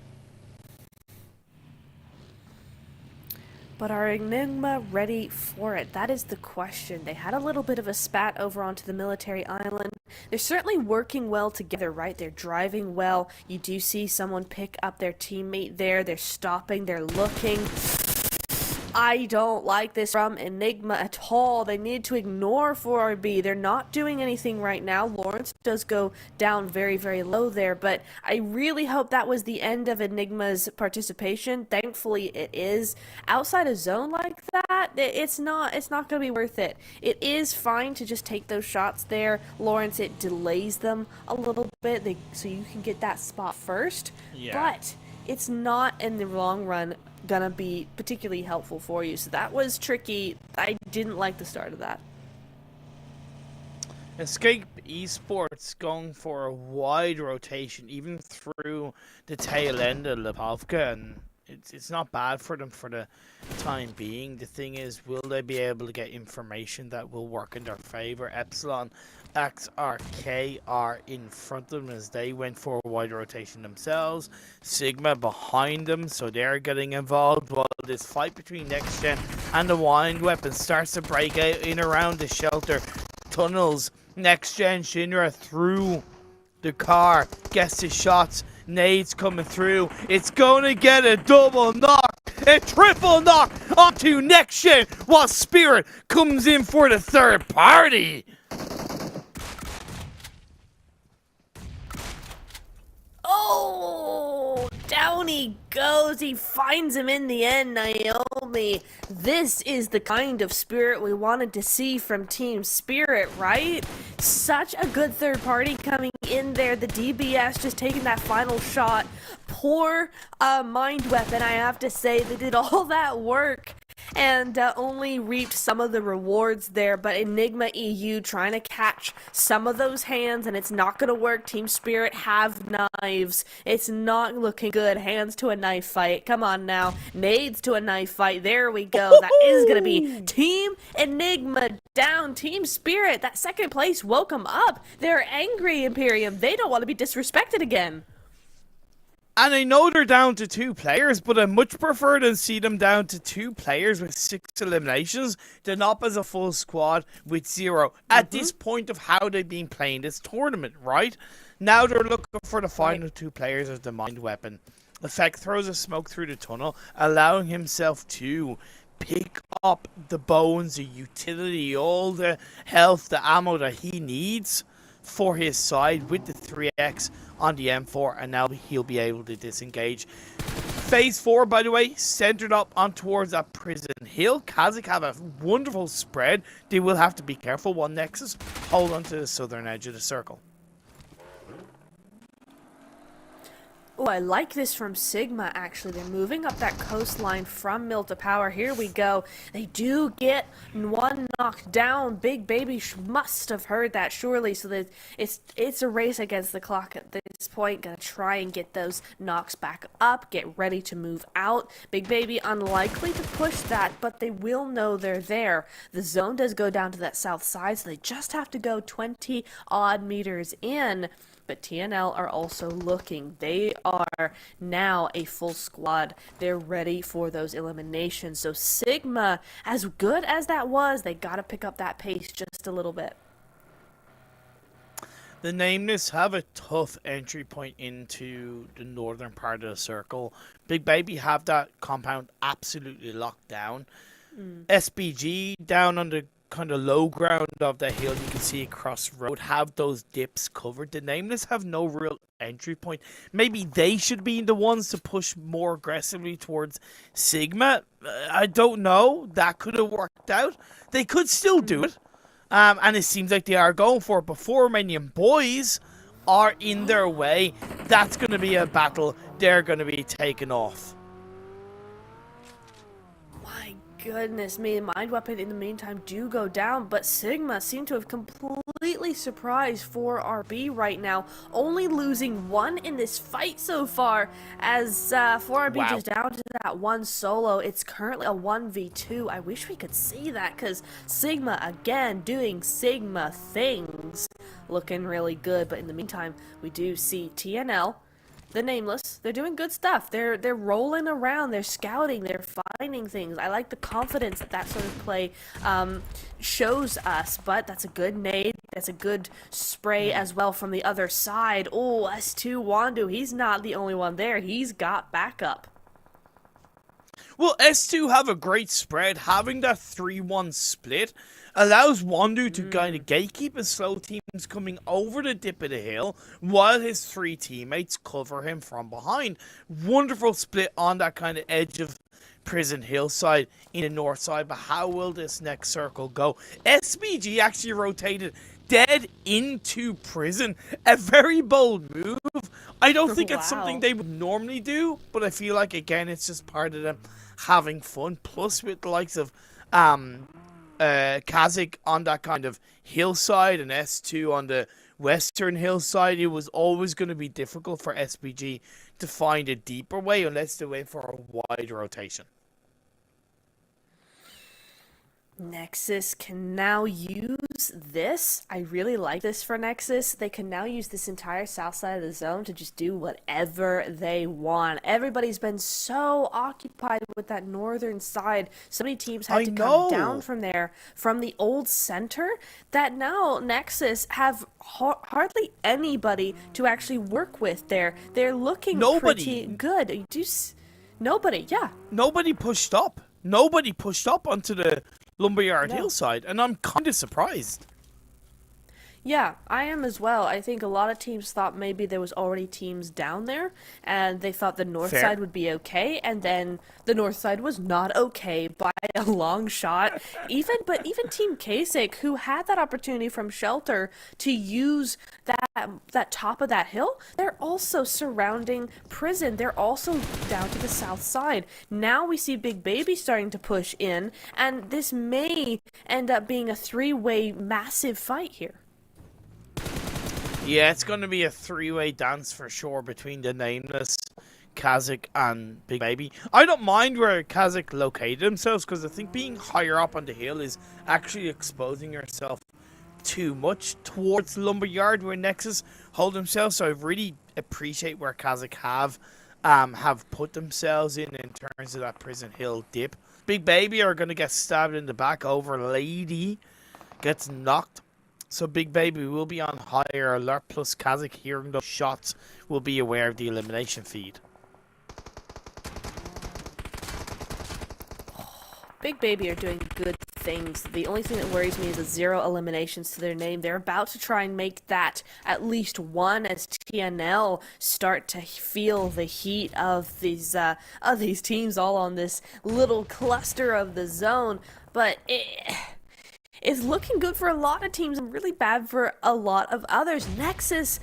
S3: But are Enigma ready for it? That is the question. They had a little bit of a spat over onto the military island. They're certainly working well together, right? They're driving well. You do see someone pick up their teammate there. They're stopping. They're looking. I don't like this from Enigma at all. They need to ignore 4RB. They're not doing anything right now. Lawrence does go down very, very low there, but I really hope that was the end of Enigma's participation. Thankfully, it is. Outside a zone like that, it's not going to be worth it. It is fine to just take those shots there. Lawrence, it delays them a little bit so you can get that spot first, but it's not in the long run gonna be particularly helpful for you. So that was tricky. I didn't like the start of that.
S2: Escape Esports going for a wide rotation, even through the tail end of Lipovka, and it's not bad for them for the time being. The thing is, will they be able to get information that will work in their favor? EPSILON, XRK are in front of them as they went for a wide rotation themselves. Sigma behind them, so they're getting involved while this fight between NEXGEN and the Wind Weapon starts to break out in around the shelter tunnels. NEXGEN Shinra through the car gets the shots. Nades coming through. It's going to get a double knock, a triple knock onto NEXGEN while Spirit comes in for the third party.
S3: Oh, down he goes. He finds him in the end, Naomi. This is the kind of Spirit we wanted to see from Team Spirit, right? Such a good third party coming in there. The DBS just taking that final shot. Poor Mind Weapon, I have to say. They did all that work and only reaped some of the rewards there, but Enigma EU trying to catch some of those hands, and it's not going to work. Team Spirit have knives. It's not looking good. Hands to a knife fight. Come on now. Nades to a knife fight. There we go. That is going to be Team Enigma down. Team Spirit, that second place woke them up. They're angry, Imperium. They don't want to be disrespected again.
S2: And I know they're down to 2 players, but I much prefer to see them down to 2 players with 6 eliminations than up as a full squad with 0 at this point of how they've been playing this tournament, right? Now they're looking for the final 2 players as the Mind Weapon. Effect throws a smoke through the tunnel, allowing himself to pick up the bones, the utility, all the health, the ammo that he needs for his side with the 3x on the M4, and now he'll be able to disengage. Phase 4, by the way, centered up on towards that prison hill. KASIK have a wonderful spread. They will have to be careful while NEXUS hold on to the southern edge of the circle.
S3: Oh, I like this from Sigma, actually. They're moving up that coastline from Mill to Power. Here we go. They do get one knocked down. Big Baby must have heard that, surely. So that it's a race against the clock at this point. Gonna try and get those knocks back up. Get ready to move out. Big Baby unlikely to push that, but they will know they're there. The zone does go down to that south side, so they just have to go 20 odd meters in. But TNL are also looking. They are now a full squad. They're ready for those eliminations. So Sigma, as good as that was, they got to pick up that pace just a little bit.
S2: The Nameless have a tough entry point into the northern part of the circle. Big Baby have that compound absolutely locked down. SBG down on the kind of low ground of the hill, you can see across the road, have those dips covered. The Nameless have no real entry point. Maybe they should be the ones to push more aggressively towards Sigma. I don't know. That could have worked out. They could still do it. And it seems like they are going for it. But 4 Romanian boys are in their way. That's going to be a battle they're going to be taking off.
S3: Goodness me, Mind Weapon in the meantime do go down, but Sigma seem to have completely surprised 4RB right now, only losing 1 in this fight so far, as 4RB just down to that 1 solo. It's currently a 1v2. I wish we could see that, because Sigma again doing Sigma things, looking really good. But in the meantime, we do see TNL, the Nameless, they're doing good stuff. They're rolling around, they're scouting, they're finding things. I like the confidence that sort of play shows us, but that's a good nade. That's a good spray as well from the other side. Oh, S2 Wandu, he's not the only one there. He's got backup.
S2: Well, S2 have a great spread. Having that 3-1 split allows Wandu to kind of gatekeep and slow teams coming over the dip of the hill while his 3 teammates cover him from behind. Wonderful split on that kind of edge of Prison Hillside in the north side. But how will this next circle go? SBG actually rotated dead into prison. A very bold move. I don't think it's something they would normally do, but I feel like, again, it's just part of them having fun. Plus, with the likes of KASIK on that kind of hillside and S2 on the western hillside, it was always going to be difficult for SPG to find a deeper way unless they went for a wide rotation.
S3: NEXUS can now use this. I really like this for NEXUS. They can now use this entire south side of the zone to just do whatever they want. Everybody's been so occupied with that northern side. So many teams had to come down from there, from the old center, that now NEXUS have hardly anybody to actually work with there. They're looking pretty good. Nobody, yeah.
S2: Nobody pushed up. Nobody pushed up onto the Lumberyard hillside, and I'm kind of surprised.
S3: Yeah, I am as well. I think a lot of teams thought maybe there was already teams down there, and they thought the north side would be okay, and then the north side was not okay by a long shot. Even Team KASIK, who had that opportunity from shelter to use that top of that hill, they're also surrounding prison. They're also down to the south side. Now we see Big Baby starting to push in, and this may end up being a three-way massive fight here.
S2: Yeah, it's going to be a three-way dance for sure between the Nameless, KASIK, and Big Baby. I don't mind where KASIK located themselves, because I think being higher up on the hill is actually exposing yourself too much towards the Lumberyard where NEXUS hold themselves. So I really appreciate where KASIK have put themselves in terms of that Prison Hill dip. Big Baby are going to get stabbed in the back over. Lady gets knocked. So Big Baby will be on higher alert, plus KASIK, hearing those shots, will be aware of the elimination feed.
S3: Big Baby are doing good things. The only thing that worries me is the 0 eliminations to their name. They're about to try and make that at least one as TNL start to feel the heat of these teams all on this little cluster of the zone. But it's looking good for a lot of teams and really bad for a lot of others. NEXUS,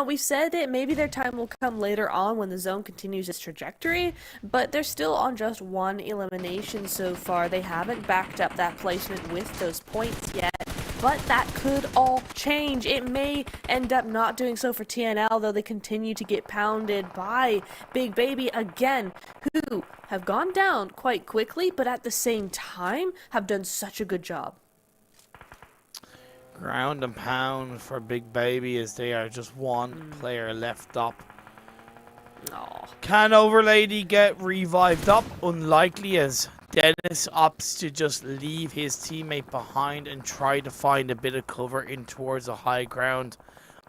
S3: we've said that maybe their time will come later on when the zone continues its trajectory, but they're still on just one elimination so far. They haven't backed up that placement with those points yet, but that could all change. It may end up not doing so for TNL, though they continue to get pounded by Big Baby again, who have gone down quite quickly, but at the same time have done such a good job.
S2: Ground and pound for Big Baby as they are just one player left up. Can Overlady get revived up? Unlikely, as Dennis opts to just leave his teammate behind and try to find a bit of cover in towards the high ground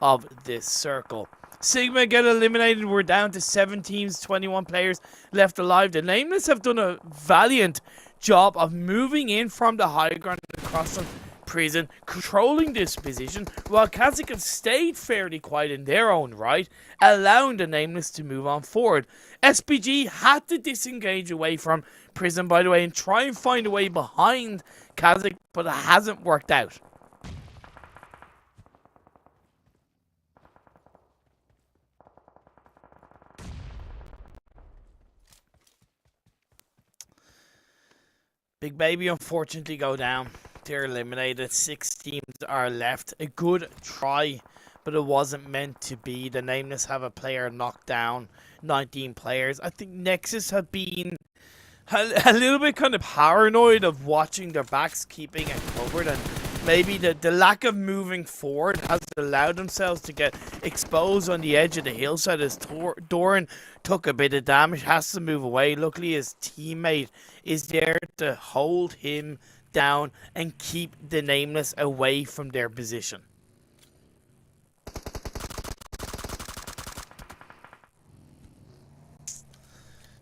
S2: of this circle. Sigma get eliminated. We're down to 7 teams, 21 players left alive. The Nameless have done a valiant job of moving in from the high ground across the prison, controlling this position, while KASIK have stayed fairly quiet in their own right, allowing the Nameless to move on forward. SPG had to disengage away from prison, by the way, and try and find a way behind KASIK, but it hasn't worked out. Big Baby unfortunately go down. They're eliminated. 6 teams are left. A good try, but it wasn't meant to be. The Nameless have a player knocked down. 19 players. I think NEXUS have been a little bit kind of paranoid of watching their backs, keeping it covered, and maybe the lack of moving forward has allowed themselves to get exposed on the edge of the hillside as Doran took a bit of damage, has to move away. Luckily his teammate is there to hold him down and keep the Nameless away from their position.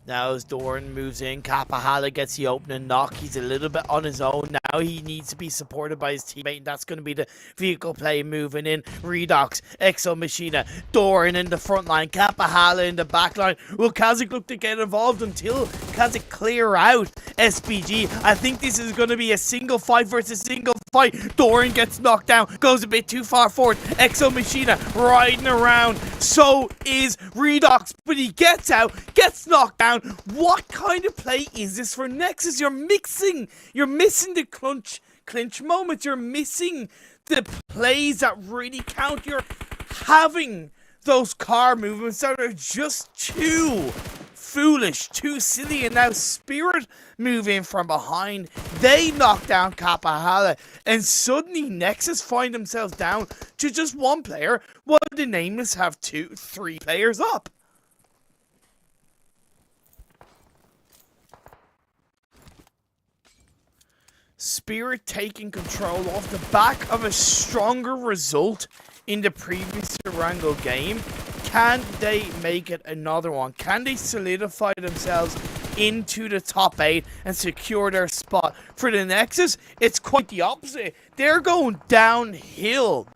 S2: Now as Doran moves in, Kapahala gets the opening knock. He's a little bit on his own now. He needs to be supported by his teammate, and that's going to be the vehicle play moving in. Redox, Exo Machina, Doran in the front line, Kapahala in the back line. Will KASIK look to get involved until KASIK clear out SPG? I think this is going to be a single fight versus single fight. Doran gets knocked down, goes a bit too far forward. Exo Machina riding around. So is Redox, but he gets out, gets knocked down. What kind of play is this for NEXUS? You're missing the clinch moments. You're missing the plays that really count. You're having those car movements that are just too foolish, too silly. And now Spirit move in from behind. They knock down Kapahala, and suddenly Nexus find themselves down to just one player, while the Nameless have 3 players up. Spirit taking control off the back of a stronger result in the previous Wrangell game. Can they make it another one? Can they solidify themselves into the top 8 and secure their spot? For the Nexus, it's quite the opposite. They're going downhill.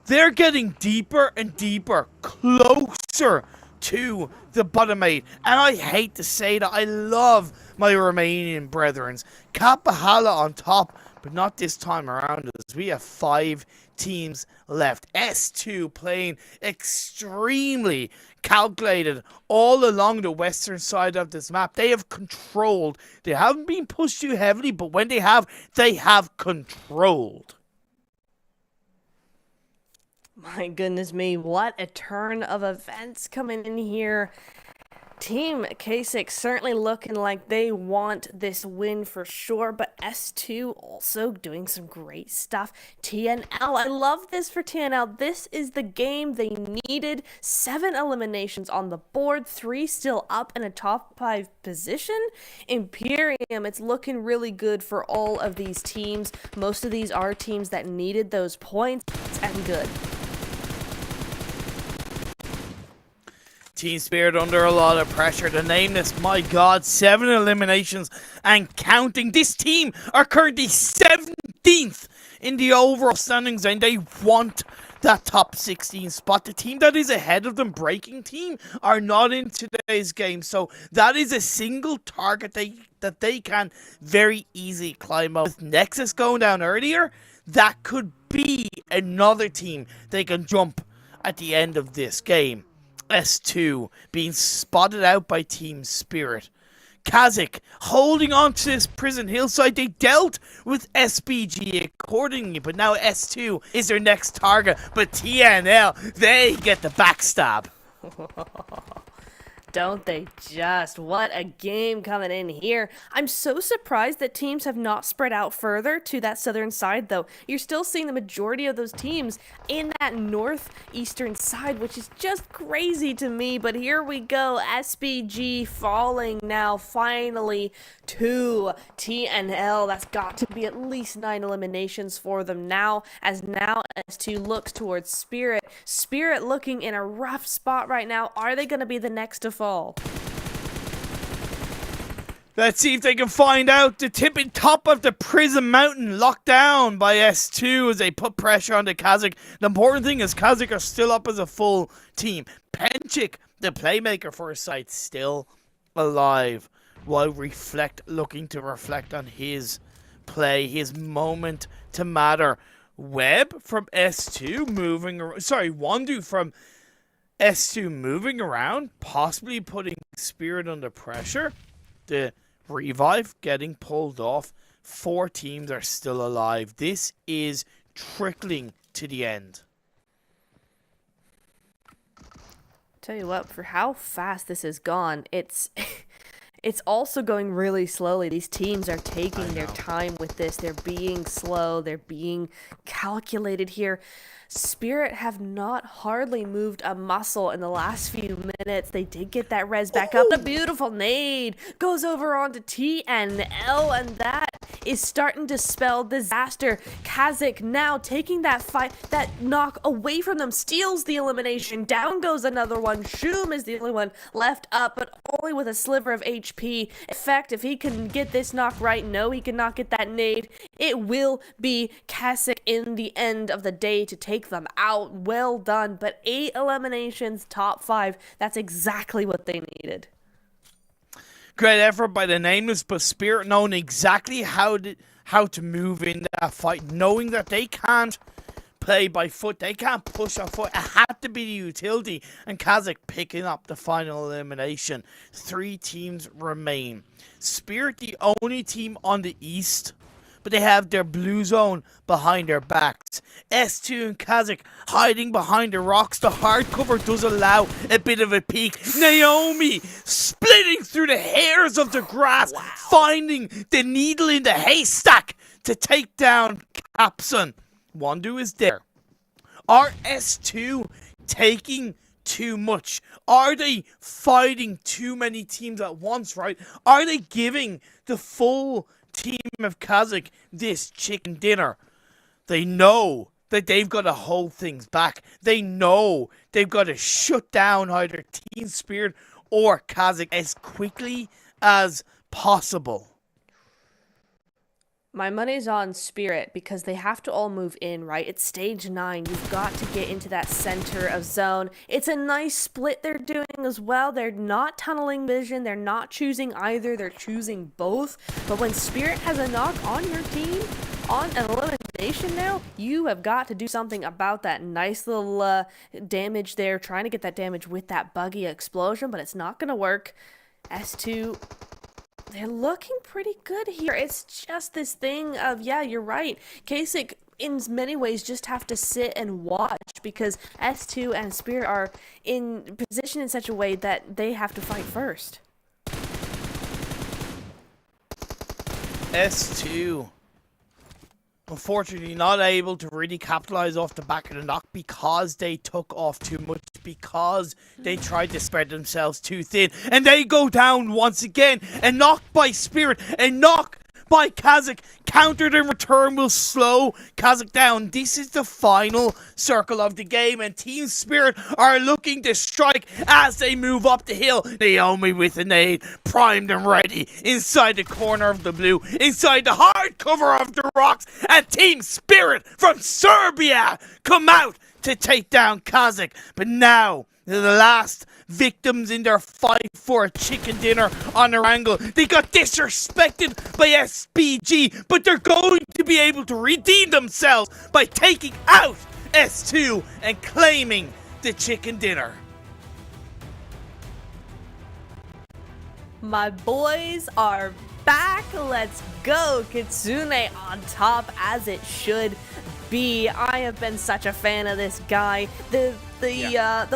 S2: They're getting deeper and deeper, closer to the bottom 8. And I hate to say that, I love my Romanian brethren. Kapahala on top, but not this time around, as we have 5 teams left. S2 playing extremely calculated all along the western side of this map. They have controlled. They haven't been pushed too heavily, but when they have controlled.
S3: My goodness me, what a turn of events coming in here. Team KASIK certainly looking like they want this win for sure, but S2 also doing some great stuff. TNL, I love this for TNL. This is the game they needed. 7 eliminations on the board, 3 still up in a top 5 position. Imperium, it's looking really good for all of these teams. Most of these are teams that needed those points, and good.
S2: Team Spirit under a lot of pressure. The Nameless, my god, 7 eliminations and counting. This team are currently 17th in the overall standings, and they want that top 16 spot. The team that is ahead of them, Breaking Team, are not in today's game, so that is a single target that they can very easily climb up. With Nexus going down earlier, that could be another team they can jump at the end of this game. S2 being spotted out by Team Spirit. KASIK holding on to this prison hillside. They dealt with SBG accordingly, but now S2 is their next target. But TNL, they get the backstab.
S3: Don't they just? What a game coming in here. I'm so surprised that teams have not spread out further to that southern side, though. You're still seeing the majority of those teams in that northeastern side, which is just crazy to me. But here we go. SBG falling now, finally, to TNL. That's got to be at least 9 eliminations for them now, as S2 looks towards Spirit. Spirit looking in a rough spot right now. Are they going to be the next to fall?
S2: Let's see if they can find out. The tipping top of the prison mountain locked down by S2 as they put pressure on the KASIK. The important thing is KASIK are still up as a full team. Penchik, the playmaker for his side, still alive, while looking to reflect on his play, his moment to matter. Webb from S2 moving around. Sorry, Wandu from S2 moving around, possibly putting Spirit under pressure. The revive getting pulled off. 4 teams are still alive. This is trickling to the end.
S3: Tell you what, for how fast this has gone, it's also going really slowly. These teams are taking their time with this. They're being slow. They're being calculated here. Spirit have not hardly moved a muscle in the last few minutes. They did get that res back up. The beautiful nade goes over onto TNL, and that is starting to spell disaster. KASIK now taking that fight, that knock away from them, steals the elimination. Down goes another one. Shoom is the only one left up, but only with a sliver of HP. In fact, if he can get this knock right, no, he cannot get that nade. It will be KASIK in the end of the day to take them out. Well done, but 8 eliminations, top 5. That's exactly what they needed.
S2: Great effort by the Nameless, but Spirit knowing exactly how to move in that fight, knowing that they can't play by foot, they can't push on foot. It had to be the utility, and KASIK picking up the final elimination. 3 teams remain. Spirit, the only team on the east but they have their blue zone behind their backs. S2 and KASIK hiding behind the rocks. The hard cover does allow a bit of a peek. Naomi splitting through the hairs of the grass, finding the needle in the haystack to take down Capson. Wandu is there. Are S2 taking too much? Are they fighting too many teams at once, right? Are they giving the full team of KASIK this chicken dinner? They know that they've got to hold things back. They know they've got to shut down either Team Spirit or KASIK as quickly as possible.
S3: My money's on Spirit because they have to all move in, right? It's stage 9. You've got to get into that center of zone. It's a nice split they're doing as well. They're not tunneling vision. They're not choosing either. They're choosing both. But when Spirit has a knock on your team, on an elimination now, you have got to do something about that nice little damage there. Trying to get that damage with that buggy explosion, but it's not going to work. S2... they're looking pretty good here. It's just this thing of, yeah, you're right. KASIK, in many ways, just have to sit and watch because S2 and Spirit are in position in such a way that they have to fight first.
S2: S2, unfortunately, not able to really capitalize off the back of the knock because they took off too much, because they tried to spread themselves too thin, and they go down once again. A knock by Spirit, a knock by KASIK, countered in return will slow KASIK down. This is the final circle of the game, and Team Spirit are looking to strike as they move up the hill. Naomi with a nade, primed and ready, inside the corner of the blue, inside the hard cover of the rocks, and Team Spirit from Serbia come out to take down KASIK. But now, the last victims in their fight for a chicken dinner on Erangel. They got disrespected by SBG, but they're going to be able to redeem themselves by taking out S2 and claiming the chicken dinner.
S3: My boys are back. Let's go. Kitsune on top as it should be. I have been such a fan of this guy. The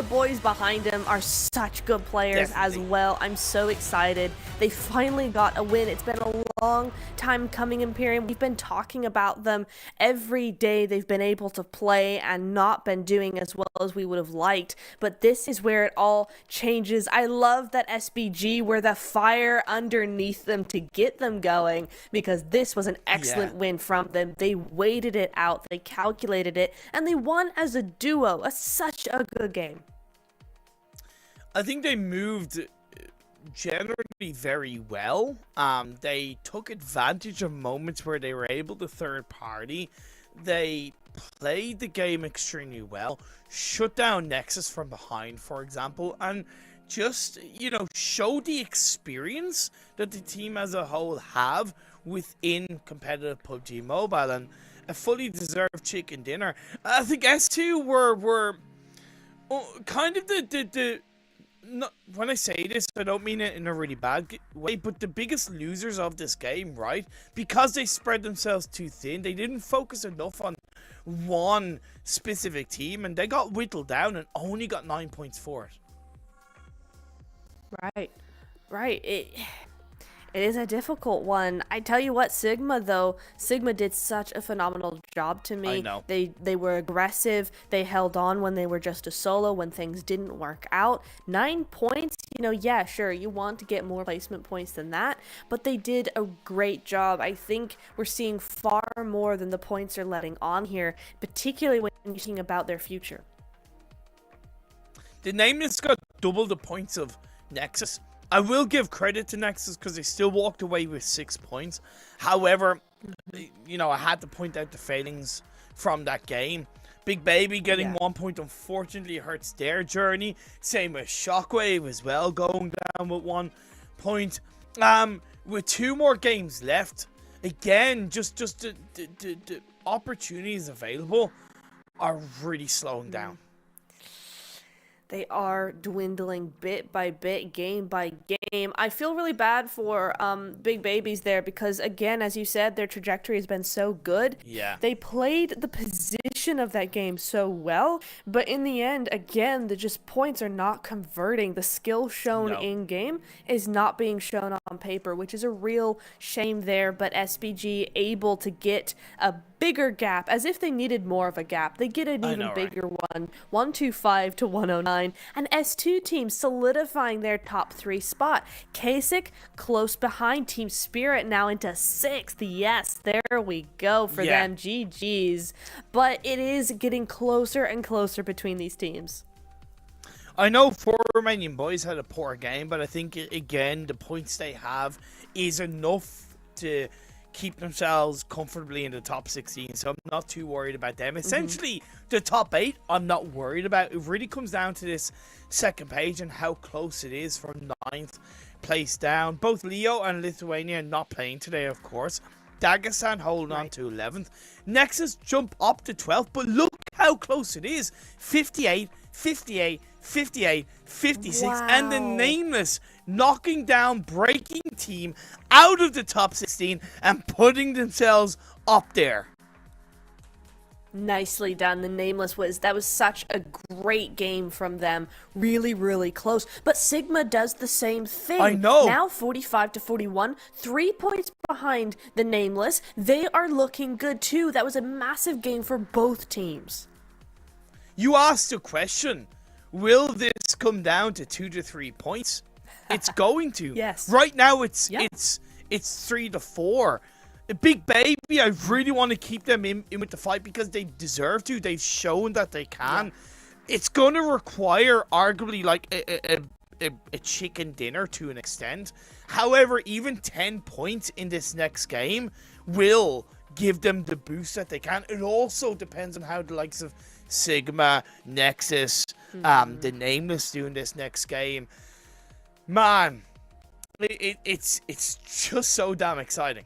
S3: boys behind him are such good players as well. I'm so excited. They finally got a win. It's been a long time coming, Imperium. We've been talking about them every day. They've been able to play and not been doing as well as we would have liked. But this is where it all changes. I love that SBG were the fire underneath them to get them going, because this was an excellent win from them. They waited it out. They calculated it, and they won as a duo. Such a good game.
S2: I think they moved generally very well. They took advantage of moments where they were able to third party. They played the game extremely well, shut down Nexus from behind, for example, and just, you know, show the experience that the team as a whole have within competitive PUBG Mobile, and a fully deserved chicken dinner. I think S2 were kind of not, when I say this, I don't mean it in a really bad way, but the biggest losers of this game, right? Because they spread themselves too thin, they didn't focus enough on one specific team, and they got whittled down and only got 9 points for it.
S3: Right. It is a difficult one. I tell you what, Sigma did such a phenomenal job to me.
S2: I know.
S3: They were aggressive. They held on when they were just a solo, when things didn't work out. 9 points, you know, yeah, sure, you want to get more placement points than that, but they did a great job. I think we're seeing far more than the points are letting on here, particularly when you're thinking about their future.
S2: The Nameless got double the points of Nexus. I will give credit to Nexus because they still walked away with 6 points. However, you know, I had to point out the failings from that game. Big Baby getting 1 point, unfortunately, hurts their journey. Same with Shockwave as well, going down with 1 point. With 2 more games left, again, just the opportunities available are really slowing down.
S3: They are dwindling bit by bit, game by game. game. I feel really bad for Big Babies there because, again, as you said, their trajectory has been so good.
S2: Yeah.
S3: They played the position of that game so well, but in the end, again, the just points are not converting. The skill shown in game is not being shown on paper, which is a real shame there. But SBG able to get a bigger gap, as if they needed more of a gap. They get an even bigger one, 125 to 109, and S2 team solidifying their top 3 spot. KASIK close behind. Team Spirit now into 6th. Yes, there we go for them. GG's. But it is getting closer and closer between these teams.
S2: I know 4 Romanian boys had a poor game, but I think, again, the points they have is enough to keep themselves comfortably in the top 16, so I'm not too worried about them. Essentially, the top 8, I'm not worried about. It really comes down to this second page and how close it is from 9th place down. Both Leo and Lithuania not playing today, of course. Dagestan holding on to 11th. Nexus jump up to 12th, but look how close it is. 58, 58, 58, 56, and the Nameless knocking down Breaking Team out of the top 16 and putting themselves up there.
S3: Nicely done. The Nameless that was such a great game from them. Really, really close. But Sigma does the same thing.
S2: I know.
S3: Now 45 to 41, 3 points behind the Nameless. They are looking good too. That was a massive game for both teams.
S2: You asked a question. Will this come down to 2 to 3 points? It's going to.
S3: Yes.
S2: Right now it's 3 to 4. A Big Baby, I really want to keep them in with the fight because they deserve to. They've shown that they can. Yeah. It's going to require arguably like a chicken dinner to an extent. However, even 10 points in this next game will give them the boost that they can. It also depends on how the likes of Sigma, Nexus, the Nameless do in this next game. Man, it's just so damn exciting.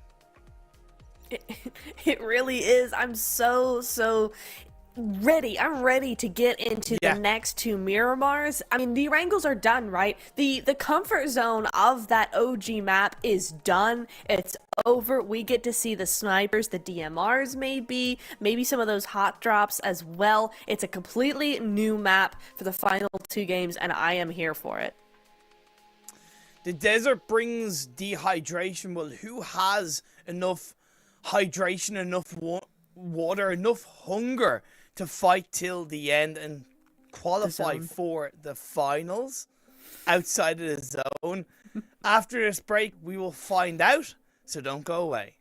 S3: It really is. I'm so ready. I'm ready to get into the next 2 Miramars. I mean, the Wrangles are done, right? The comfort zone of that OG map is done. It's over. We get to see the snipers, the DMRs maybe some of those hot drops as well. It's a completely new map for the final 2 games, and I am here for it.
S2: The desert brings dehydration. Well, who has enough hydration, enough water, enough hunger to fight till the end and qualify for the finals outside of the zone? After this break, we will find out, so don't go away.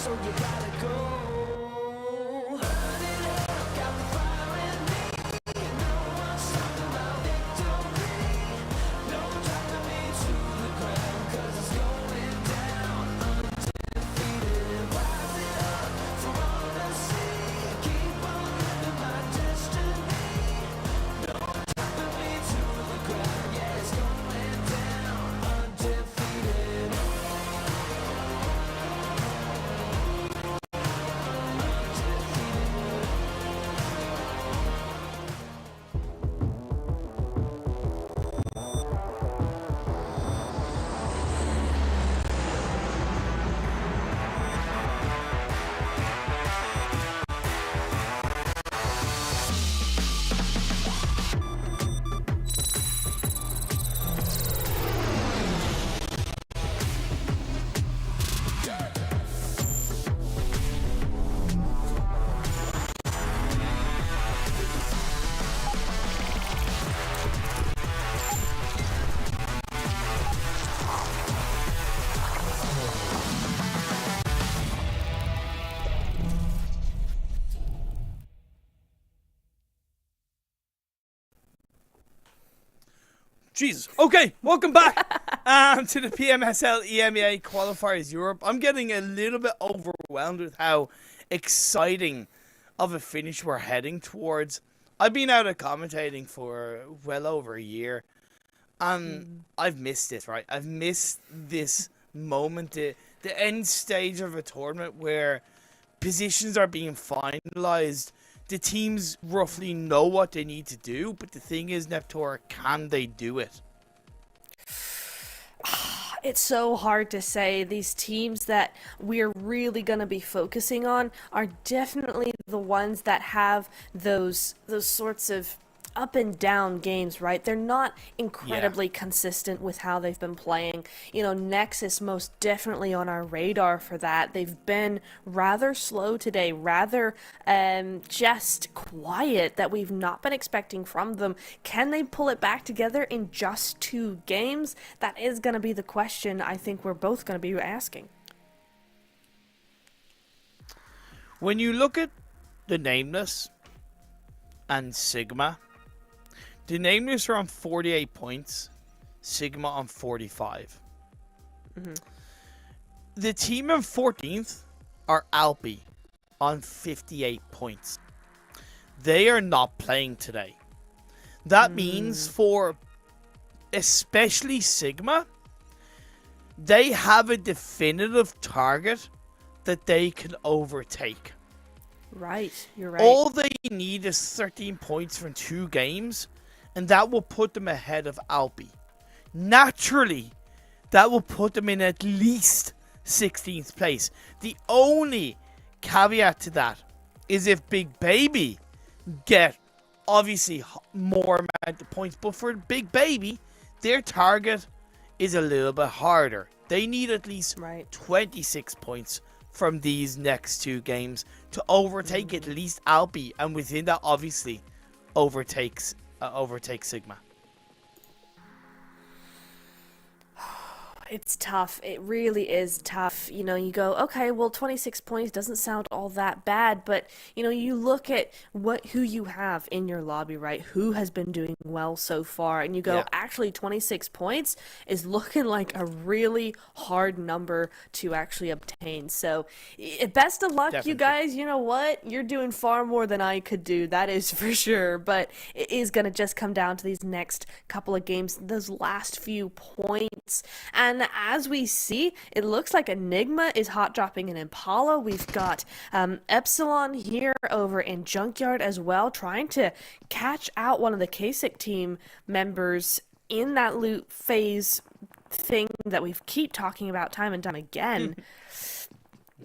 S1: so you gotta go. Burn it up, got the fire in me. You know what's talking about victory. No dropping me to the ground, 'cause it's going down undefeated. Rise it up for all to see. Keep on living my destiny. No dropping me to the ground, yeah, it's going down undefeated.
S2: Jesus. Okay, welcome back to the PMSL EMEA Qualifiers Europe. I'm getting a little bit overwhelmed with how exciting of a finish we're heading towards. I've been out of commentating for well over a year, and I've missed it, right? I've missed this moment, the end stage of a tournament where positions are being finalized. The teams roughly know what they need to do, but the thing is, Neptor, can they do it?
S3: It's so hard to say. These teams that we're really going to be focusing on are definitely the ones that have those sorts of up and down games, right? They're not incredibly consistent with how they've been playing. You know, NEXUS most definitely on our radar for that. They've been rather slow today, rather just quiet, that we've not been expecting from them. Can they pull it back together in just 2 games? That is going to be the question I think we're both going to be asking.
S2: When you look at the Nameless and Sigma, the Nameless are on 48 points, Sigma on 45. The team in 14th are ALPI on 58 points. They are not playing today. That means for especially Sigma, they have a definitive target that they can overtake.
S3: Right, you're right.
S2: All they need is 13 points from 2 games, and that will put them ahead of ALPI. Naturally, that will put them in at least 16th place. The only caveat to that is if Big Baby get obviously more amount of points, but for Big Baby, their target is a little bit harder. They need at least 26 points from these next 2 games to overtake at least ALPI, and within that, obviously, overtake Sigma.
S3: It's tough. It really is tough. You know, you go, okay, well, 26 points doesn't sound all that bad, but, you know, you look at who you have in your lobby, right? Who has been doing well so far, and you go, actually, 26 points is looking like a really hard number to actually obtain. So, best of luck, you guys. You know what? You're doing far more than I could do. That is for sure, but it is going to just come down to these next couple of games, those last few points. And as we see, it looks like Enigma is hot dropping an Impala. We've got EPSILON here over in Junkyard as well, trying to catch out one of the KASIK team members in that loot phase thing that we keep talking about time and time again.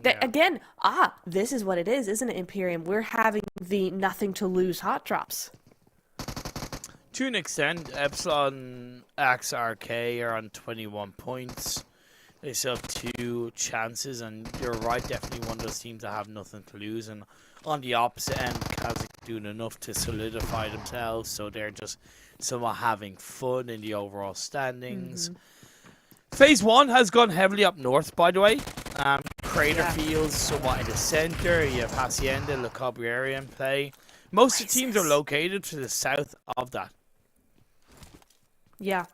S3: Again, this is what it is, isn't it, Imperium? We're having the nothing to lose hot drops.
S2: To an extent, EPSILON XRK are on 21 points. They still have 2 chances, and you're right, definitely one of those teams that have nothing to lose. And on the opposite end, KASIK doing enough to solidify themselves, so they're just somewhat having fun in the overall standings. Phase 1 has gone heavily up north, by the way. Crater Fields somewhat in the center. You have Hacienda, La Cabrera in play. Most of the teams are located to the south of that.
S3: Yeah.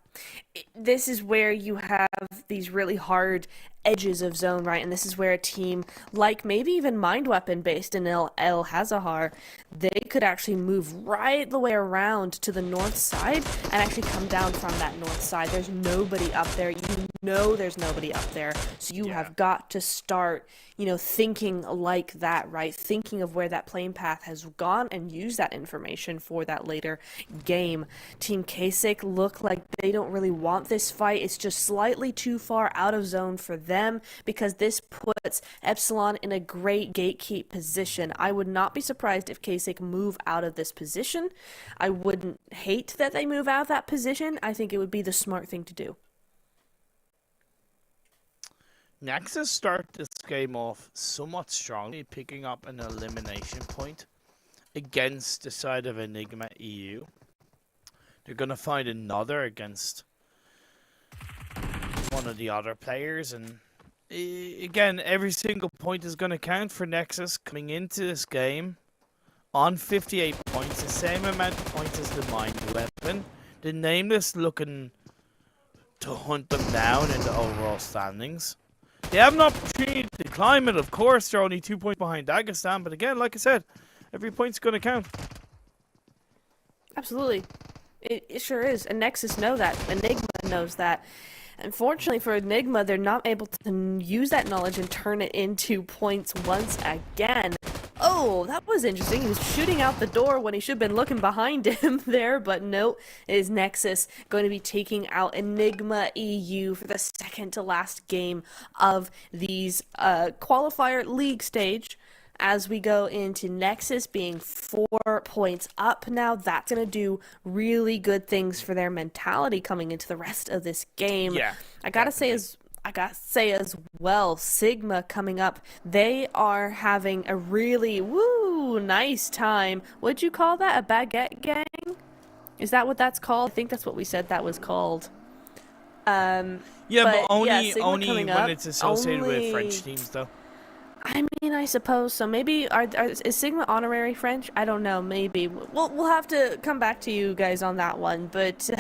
S3: This is where you have these really hard edges of zone, right? And this is where a team like maybe even Mind Weapon based in El Hazahar, they could actually move right the way around to the north side and actually come down from that north side. There's nobody up there. You know there's nobody up there. So you have got to start, you know, thinking like that, right? Thinking of where that playing path has gone and use that information for that later game. Team KASIK look like they don't really want this fight. It's just slightly too far out of zone for them because this puts EPSILON in a great gatekeep position. I would not be surprised if KASIK move out of this position. I wouldn't hate that they move out of that position. I think it would be the smart thing to do.
S2: NEXUS start this game off somewhat strongly, picking up an elimination point against the side of ENIGMA EU. They're going to find another against one of the other players, and again, every single point is going to count for NEXUS coming into this game on 58 points, the same amount of points as the Mind Weapon. The Nameless looking to hunt them down in the overall standings. They have an opportunity to climb it, of course. They're only 2 points behind Dagestan, but again, like I said, every point's going to count.
S3: Absolutely. It sure is. And NEXUS know that. ENIGMA knows that. Unfortunately for ENIGMA, they're not able to use that knowledge and turn it into points once again. Oh, that was interesting. He was shooting out the door when he should have been looking behind him there, but no, it is NEXUS going to be taking out ENIGMA EU for the second to last game of these qualifier league stage. As we go into NEXUS being 4 points up now, that's going to do really good things for their mentality coming into the rest of this game.
S2: Yeah,
S3: I gotta say as well, Sigma coming up, they are having a really nice time. What'd you call that? A baguette gang? Is that what that's called? I think that's what we said that was called.
S2: Yeah, but only when
S3: up,
S2: it's associated with French teams, though.
S3: I mean, I suppose so. Maybe is Sigma honorary French? I don't know. Maybe we'll have to come back to you guys on that one. But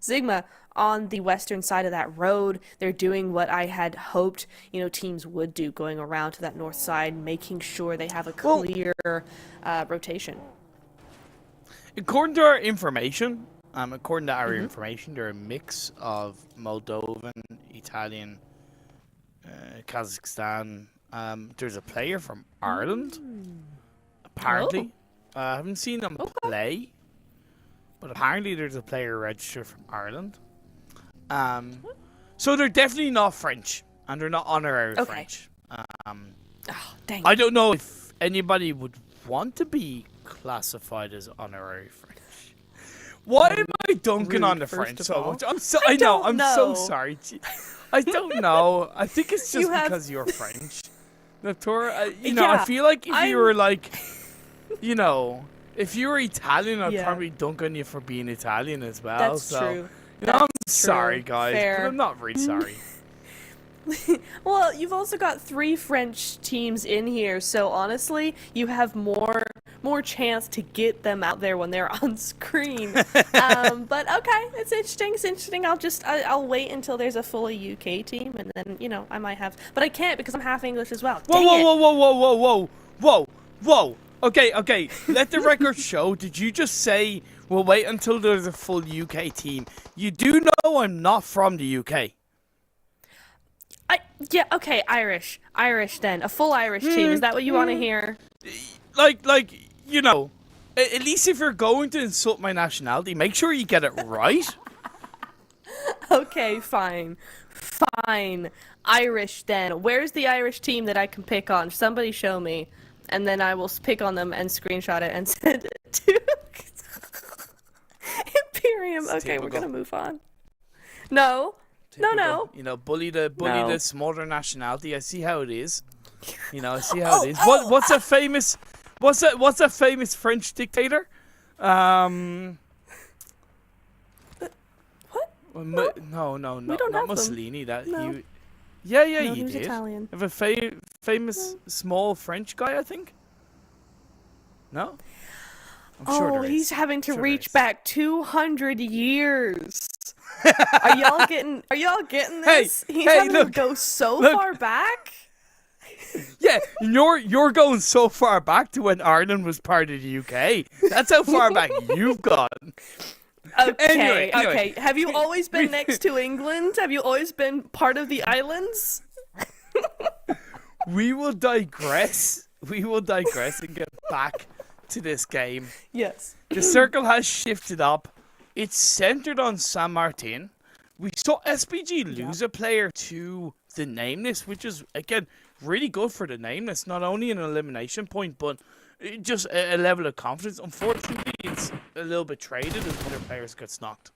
S3: Sigma on the western side of that road, they're doing what I had hoped, you know, teams would do, going around to that north side, making sure they have a clear rotation.
S2: According to our information, they're a mix of Moldovan, Italian, Kazakhstan. There's a player from Ireland, apparently. I haven't seen them play, but apparently there's a player registered from Ireland. So they're definitely not French, and they're not honorary French.
S3: Dang.
S2: I don't know if anybody would want to be classified as honorary French. Why am I dunking on the French so much? I'm so sorry. I don't know. I think it's just because you're French. Natura, I feel like if you were like, if you were Italian, I'd probably dunk on you for being Italian as well.
S3: That's true.
S2: I'm sorry, guys, but I'm not really sorry.
S3: Well, you've also got 3 French teams in here, so honestly, you have more chance to get them out there when they're on screen. But okay, it's interesting. I'll wait until there's a fully UK team, and then I might have, but I can't because I'm half English as well.
S2: Whoa. Okay. Let the record show. Did you just say we'll wait until there's a full UK team? You do know I'm not from the UK.
S3: Okay, Irish then. A full Irish team. Is that what you want to hear?
S2: Like, at least if you're going to insult my nationality, make sure you get it right.
S3: Okay, fine. Irish then. Where's the Irish team that I can pick on? Somebody show me. And then I will pick on them and screenshot it and send it to Imperium. Okay, we're going to move on. No.
S2: Typical.
S3: No.
S2: Bully the smaller nationality. I see how it is. I see how it is. What's a famous French dictator?
S3: What?
S2: No, not Mussolini. Yeah, yeah,
S3: No,
S2: you
S3: he was
S2: did.
S3: Italian.
S2: Of a famous small French guy, I think. No, I'm sure there is.
S3: He's having to
S2: Sure there
S3: reach
S2: is.
S3: back 200 years. Are y'all getting
S2: Hey,
S3: this? He's
S2: hey,
S3: having
S2: look,
S3: to go so
S2: look.
S3: far back.
S2: Yeah, you're going so far back to when Ireland was part of the UK. That's how far back you've gone.
S3: Okay,
S2: Anyway.
S3: okay. Have you always been next to England? Have you always been part of the islands?
S2: We will digress. We will digress and get back to this game.
S3: Yes.
S2: The circle has shifted up. It's centered on San Martin. We saw SPG lose a player to the Nameless, which is, again, really good for the Nameless. Not only an elimination point, but just a level of confidence. Unfortunately, it's a little bit traded as other players get knocked.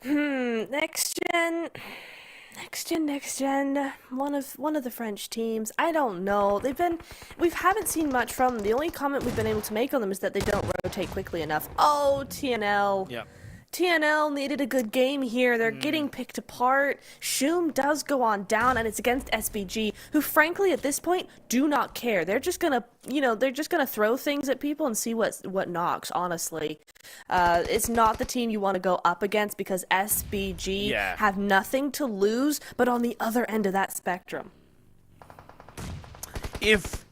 S3: Next gen. One of the French teams. I don't know. We haven't seen much from them. The only comment we've been able to make on them is that they don't rotate quickly enough. Oh, TNL.
S2: Yeah.
S3: TNL needed a good game here. They're getting picked apart. Shum does go on down, and it's against SBG, who frankly at this point do not care. They're just gonna, throw things at people and see what knocks. Honestly, it's not the team you want to go up against because SBG have nothing to lose. But on the other end of that spectrum,
S2: If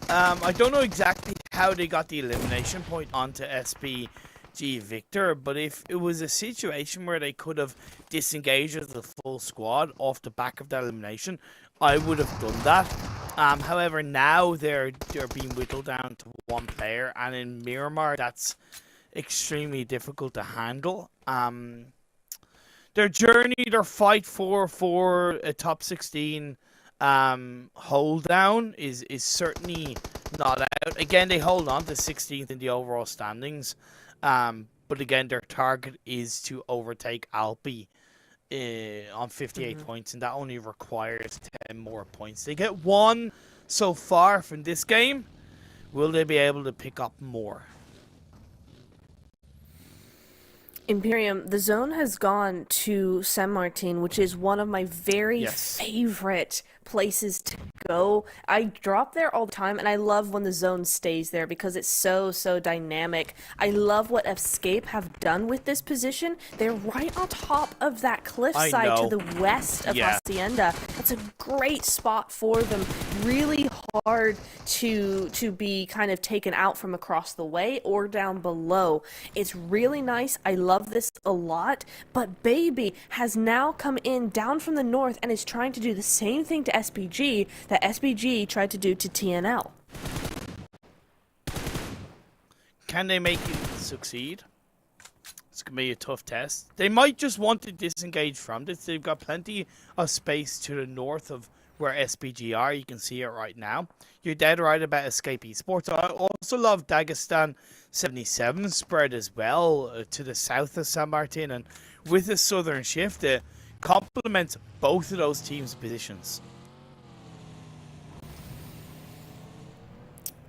S2: I don't know exactly how they got the elimination point onto SBG Victor, but if it was a situation where they could have disengaged as a full squad off the back of that elimination, I would have done that. However, now they're being whittled down to one player, and in Miramar, that's extremely difficult to handle. Their journey, their fight for a top 16 hold down is certainly not out. Again, they hold on to 16th in the overall standings. But again, their target is to overtake ALPI on 58 points, and that only requires 10 more points. They get 1 so far from this game. Will they be able to pick up more?
S3: Imperium, the zone has gone to San Martin, which is one of my very favorite places to go. I drop there all the time, and I love when the zone stays there because it's so dynamic. I love what Escape have done with this position. They're right on top of that cliffside to the west of Hacienda. That's a great spot for them. Really hard to be kind of taken out from across the way or down below. It's really nice. I love this a lot, but Baby has now come in down from the north and is trying to do the same thing to SPG that SPG tried to do to TNL.
S2: Can they make it succeed? It's going to be a tough test. They might just want to disengage from this. They've got plenty of space to the north of where SPG are. You can see it right now. You're dead right about Escape Esports. I also love Dagestan 77 spread as well to the south of San Martin. And with the southern shift, it complements both of those teams' positions.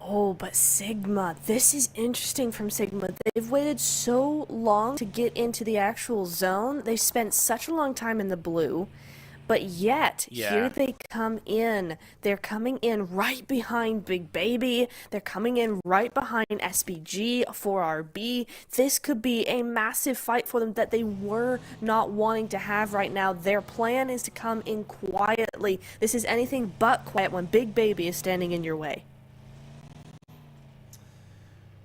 S3: Oh, but Sigma, this is interesting from Sigma. They've waited so long to get into the actual zone. They've spent such a long time in the blue, but yet here they come in. They're coming in right behind Big Baby. They're coming in right behind SBG, 4RB. This could be a massive fight for them that they were not wanting to have right now. Their plan is to come in quietly. This is anything but quiet when Big Baby is standing in your way.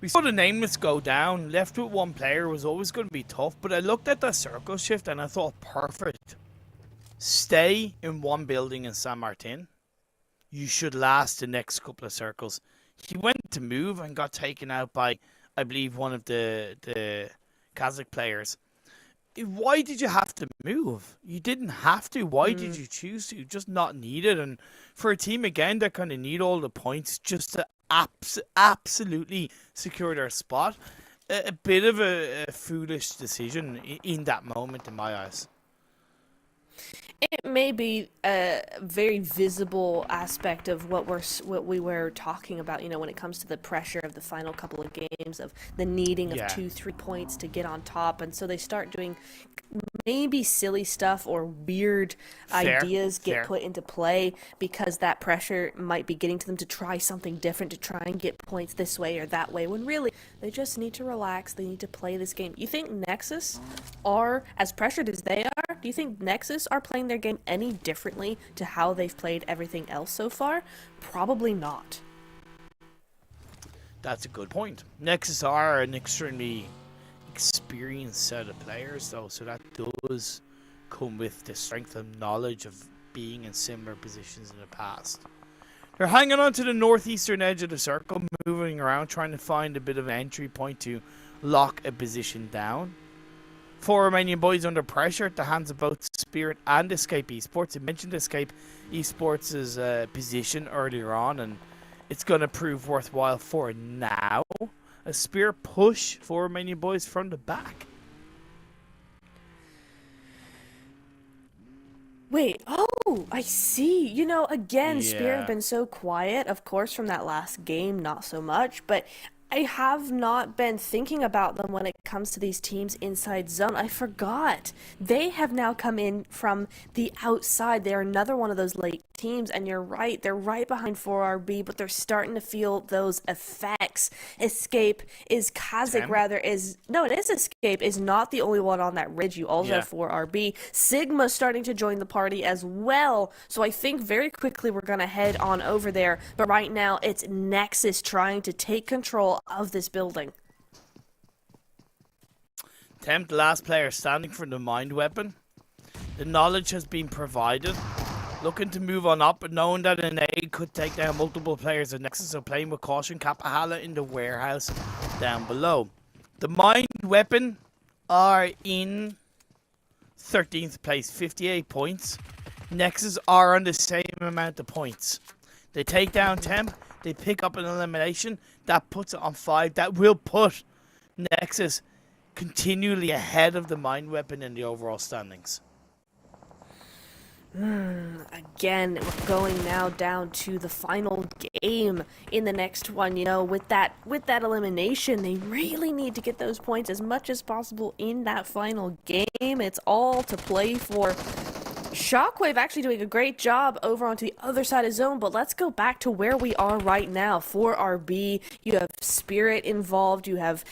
S2: We saw the Nameless go down. Left with one player was always going to be tough, but I looked at the circle shift and I thought, perfect. Stay in one building in San Martin. You should last the next couple of circles. He went to move and got taken out by, I believe, one of the KASIK players. Why did you have to move? You didn't have to. Why did you choose to? Just not needed. And for a team, again, that kind of need all the points just to absolutely secure their spot, a bit of a foolish decision in that moment in my eyes.
S3: It may be a very visible aspect of what we were talking about, you know, when it comes to the pressure of the final couple of games, of the needing of 2-3 points to get on top, and so they start doing maybe silly stuff or weird ideas get put into play because that pressure might be getting to them to try something different, to try and get points this way or that way, when really they just need to relax. They need to play this game. You think Nexus are as pressured as they are? Do you think Nexus are playing their game any differently to how they've played everything else so far? Probably not.
S2: That's a good point. Nexus are an extremely experienced set of players, though, so that does come with the strength and knowledge of being in similar positions in the past. They're hanging on to the northeastern edge of the circle, moving around, trying to find a bit of an entry point to lock a position down. 4 Romanian boys under pressure at the hands of both Spirit and Escape Esports. I mentioned Escape Esports' position earlier on, and it's going to prove worthwhile for now. A Spirit push for Romanian boys from the back.
S3: Wait, oh, I see. You know, again, Spirit have been so quiet, of course, from that last game, not so much, but I have not been thinking about them when it comes to these teams inside zone. I forgot. They have now come in from the outside. They're another one of those late teams, and you're right. They're right behind 4RB, but they're starting to feel those effects. Escape is KASIK, rather, is... No, it is Escape, is not the only one on that ridge. You also have 4RB. Sigma's starting to join the party as well, so I think very quickly we're going to head on over there, but right now it's Nexus trying to take control of this building.
S2: Temp, the last player standing for the mind weapon. The knowledge has been provided. Looking to move on up, but knowing that an A could take down multiple players of Nexus, so playing with caution. Kapahala in the warehouse down below. The mind weapon are in 13th place, 58 points. Nexus are on the same amount of points. They take down Temp. They pick up an elimination. That puts it on 5. That will put Nexus continually ahead of the mind weapon in the overall standings.
S3: Again, we're going now down to the final game in the next one. You know, with that elimination, they really need to get those points as much as possible in that final game. It's all to play for. Shockwave actually doing a great job over onto the other side of zone, but let's go back to where we are right now. 4RB, you have Spirit involved, you have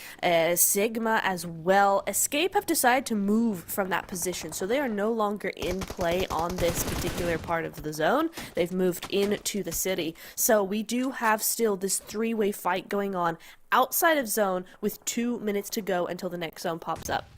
S3: Sigma as well. Escape have decided to move from that position, so they are no longer in play on this particular part of the zone. They've moved into the city. So we do have still this three-way fight going on outside of zone with 2 minutes to go until the next zone pops up.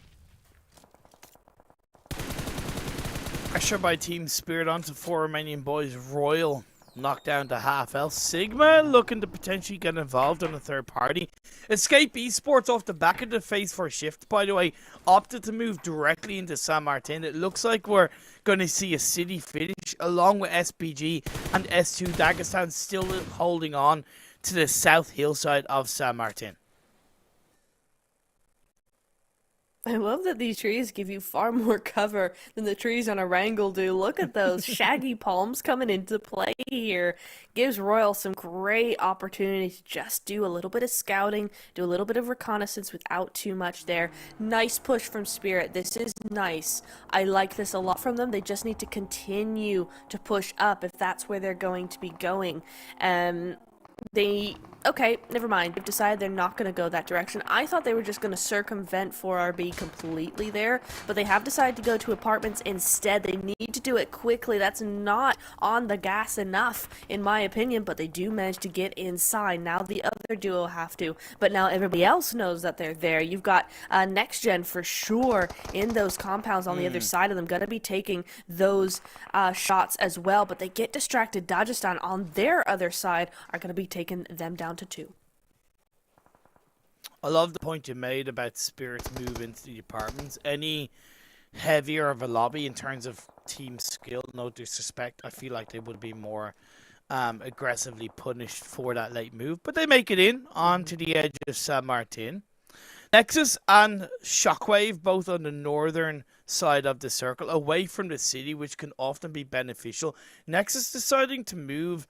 S2: Pressure by Team Spirit onto 4 Romanian boys. Royal knocked down to half health. Sigma looking to potentially get involved on a third party. Escape Esports off the back of the phase 4 shift, by the way, opted to move directly into San Martin. It looks like we're going to see a city finish along with SPG and S2 Dagestan still holding on to the south hillside of San Martin.
S3: I love that these trees give you far more cover than the trees on Erangel do. Look at those shaggy palms coming into play here. Gives Royal some great opportunity to just do a little bit of scouting, do a little bit of reconnaissance without too much there. Nice push from Spirit. This is nice. I like this a lot from them. They just need to continue to push up if that's where they're going to be going. Okay, never mind. They've decided they're not going to go that direction. I thought they were just going to circumvent 4RB completely there, but they have decided to go to apartments instead. They need to do it quickly. That's not on the gas enough, in my opinion, but they do manage to get inside. Now the other duo have to, but now everybody else knows that they're there. You've got NEXGEN for sure in those compounds on the other side of them, going to be taking those shots as well, but they get distracted. Dagestan on their other side are going to be taking them down to 2.
S2: I love the point you made about Spirit's move into the apartments. Any heavier of a lobby in terms of team skill, no disrespect, I feel like they would be more aggressively punished for that late move. But they make it in onto the edge of San Martin. Nexus and Shockwave both on the northern side of the circle, away from the city, which can often be beneficial. Nexus deciding to move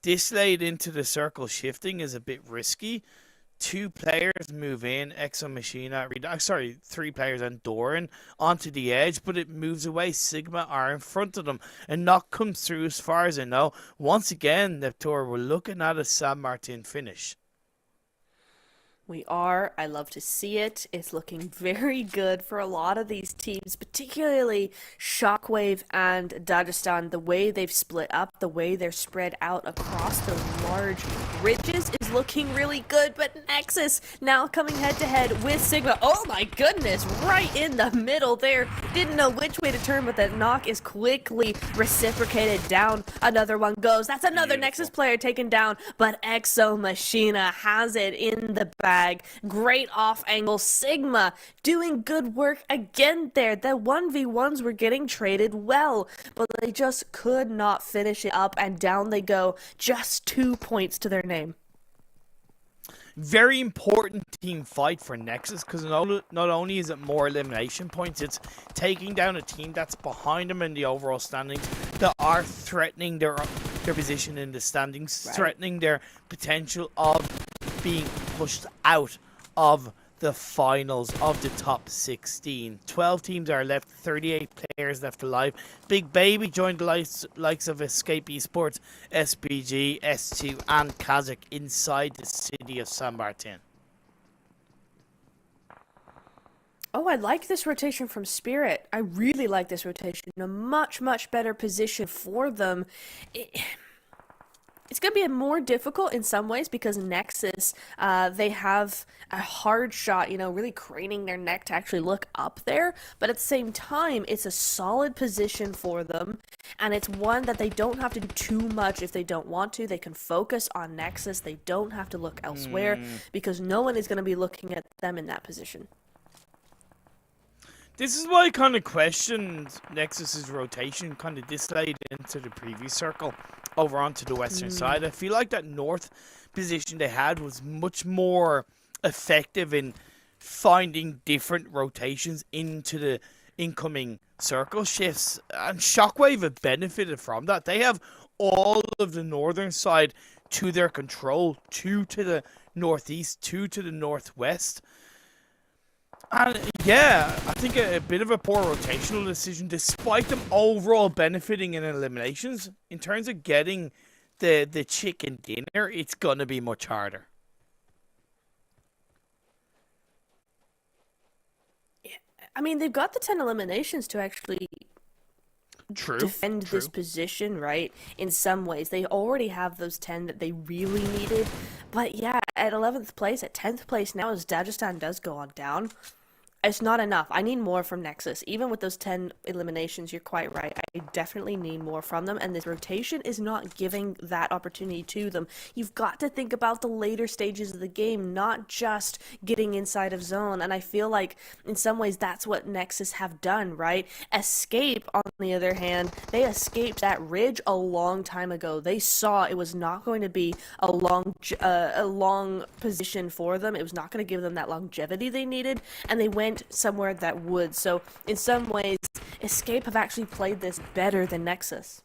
S2: this late into the circle shifting is a bit risky. 2 players move in, Exo Machina, sorry, 3 players and Doran onto the edge, but it moves away. Sigma are in front of them, and Knock comes through as far as I know. Once again, Neptur, we're looking at a San Martin finish.
S3: We are. I love to see it. It's looking very good for a lot of these teams, particularly Shockwave and Dagestan. The way they've split up, the way they're spread out across the large ridges is looking really good. But Nexus now coming head to head with Sigma. Oh my goodness, right in the middle there. Didn't know which way to turn, but that knock is quickly reciprocated down. Another one goes. That's another Nexus player taken down, but Exo Machina has it in the bag. Great off angle. Sigma doing good work again there. The 1v1s were getting traded well, but they just could not finish it up, and down they go. Just 2 points to their name.
S2: Very important team fight for Nexus, because not only is it more elimination points, it's taking down a team that's behind them in the overall standings, that are threatening their position in the standings, right, threatening their potential of being pushed out of the finals of the top 16. 12 teams are left, 38 players left alive. Big Baby joined the likes of Escape Esports, SPG, S2 and KASIK inside the city of San Martin.
S3: Oh, I like this rotation from Spirit. I really like this rotation. A much, much better position for them. It's going to be more difficult in some ways because Nexus, they have a hard shot, really craning their neck to actually look up there. But at the same time, it's a solid position for them. And it's one that they don't have to do too much if they don't want to. They can focus on Nexus. They don't have to look elsewhere because no one is going to be looking at them in that position.
S2: This is why I kind of questioned Nexus's rotation, kind of displayed into the previous circle over onto the western side. I feel like that north position they had was much more effective in finding different rotations into the incoming circle shifts, and Shockwave have benefited from that. They have all of the northern side to their control, 2 to the northeast, 2 to the northwest. And yeah, I think a bit of a poor rotational decision, despite them overall benefiting in eliminations. In terms of getting the chicken dinner, it's gonna be much harder.
S3: Yeah, I mean, they've got the 10 eliminations to actually defend this position, right? In some ways, they already have those 10 that they really needed. But yeah, at 11th place, at 10th place now, as Dagestan does go on down, it's not enough. I need more from Nexus. Even with those 10 eliminations, you're quite right. I definitely need more from them, and this rotation is not giving that opportunity to them. You've got to think about the later stages of the game, not just getting inside of zone, and I feel like in some ways that's what Nexus have done, right? Escape, on the other hand, they escaped that ridge a long time ago. They saw it was not going to be a long position for them. It was not going to give them that longevity they needed, and they went somewhere that would. So in some ways, Escape have actually played this better than Nexus.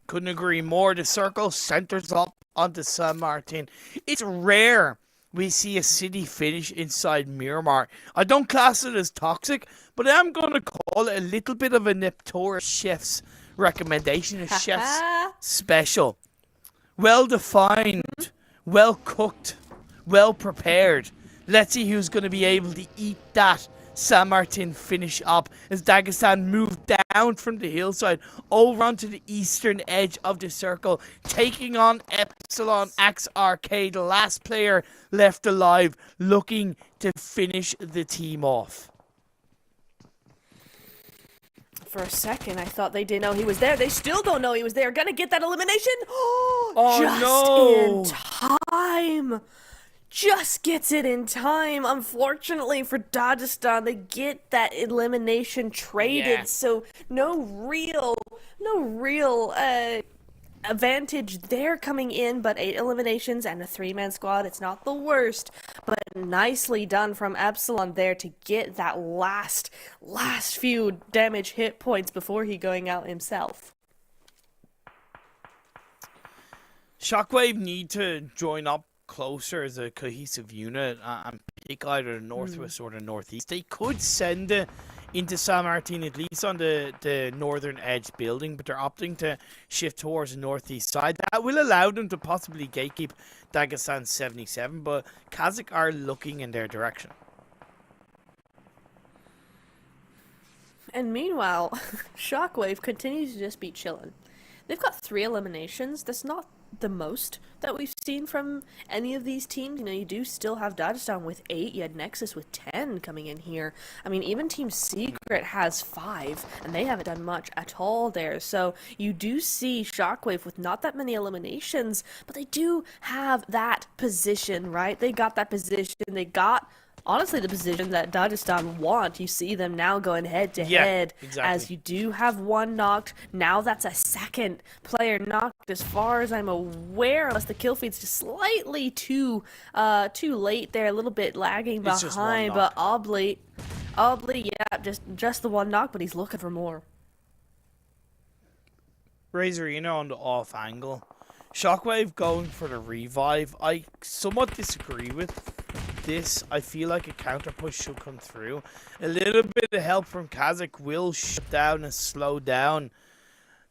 S2: Couldn't agree more. The circle centers up onto San Martin. It's rare we see a city finish inside Miramar. I don't class it as toxic, but I'm going to call it a little bit of a Neptune chef's recommendation, a chef's special. Well defined, well cooked, well prepared. Let's see who's going to be able to eat that San Martin finish up as Dagestan move down from the hillside over onto the eastern edge of the circle, taking on EPSILON X Arcade, the last player left alive, looking to finish the team off.
S3: For a second, I thought they didn't know he was there. They still don't know he was there. Gonna get that elimination?
S2: Oh,
S3: just in time. Just gets it in time. Unfortunately for Dagestan, they get that elimination traded, so no real advantage there coming in, but 8 eliminations and a 3-man squad. It's not the worst, but nicely done from EPSILON there to get that last few damage hit points before he going out himself.
S2: Shockwave need to join up closer as a cohesive unit and pick either the northwest or the northeast, they could send it into San Martin, at least on the northern edge building, but they're opting to shift towards the northeast side. That will allow them to possibly gatekeep Dagestan 77, but KASIK are looking in their direction.
S3: And meanwhile, SHOCKWAVE continues to just be chilling. They've got 3 eliminations. That's not the most that we've seen from any of these teams. You know, you do still have Dagestan with 8. You had NEXUS with 10 coming in here. I mean, even Team Secret has 5, and they haven't done much at all there. So you do see SHOCKWAVE with not that many eliminations, but they do have that position, right? They got that position. They got, honestly, the position that Dagestan want. You see them now going head to head,
S2: exactly.
S3: As you do have 1 knocked. Now that's a 2nd player knocked, as far as I'm aware, unless the kill feed's just slightly too late there, a little bit lagging behind. But ALPI, yeah, just the 1 knock, but he's looking for more.
S2: Razorino on the off angle. SHOCKWAVE going for the revive. I somewhat disagree with this. I feel like a counter push should come through. A little bit of help from KASIK will shut down and slow down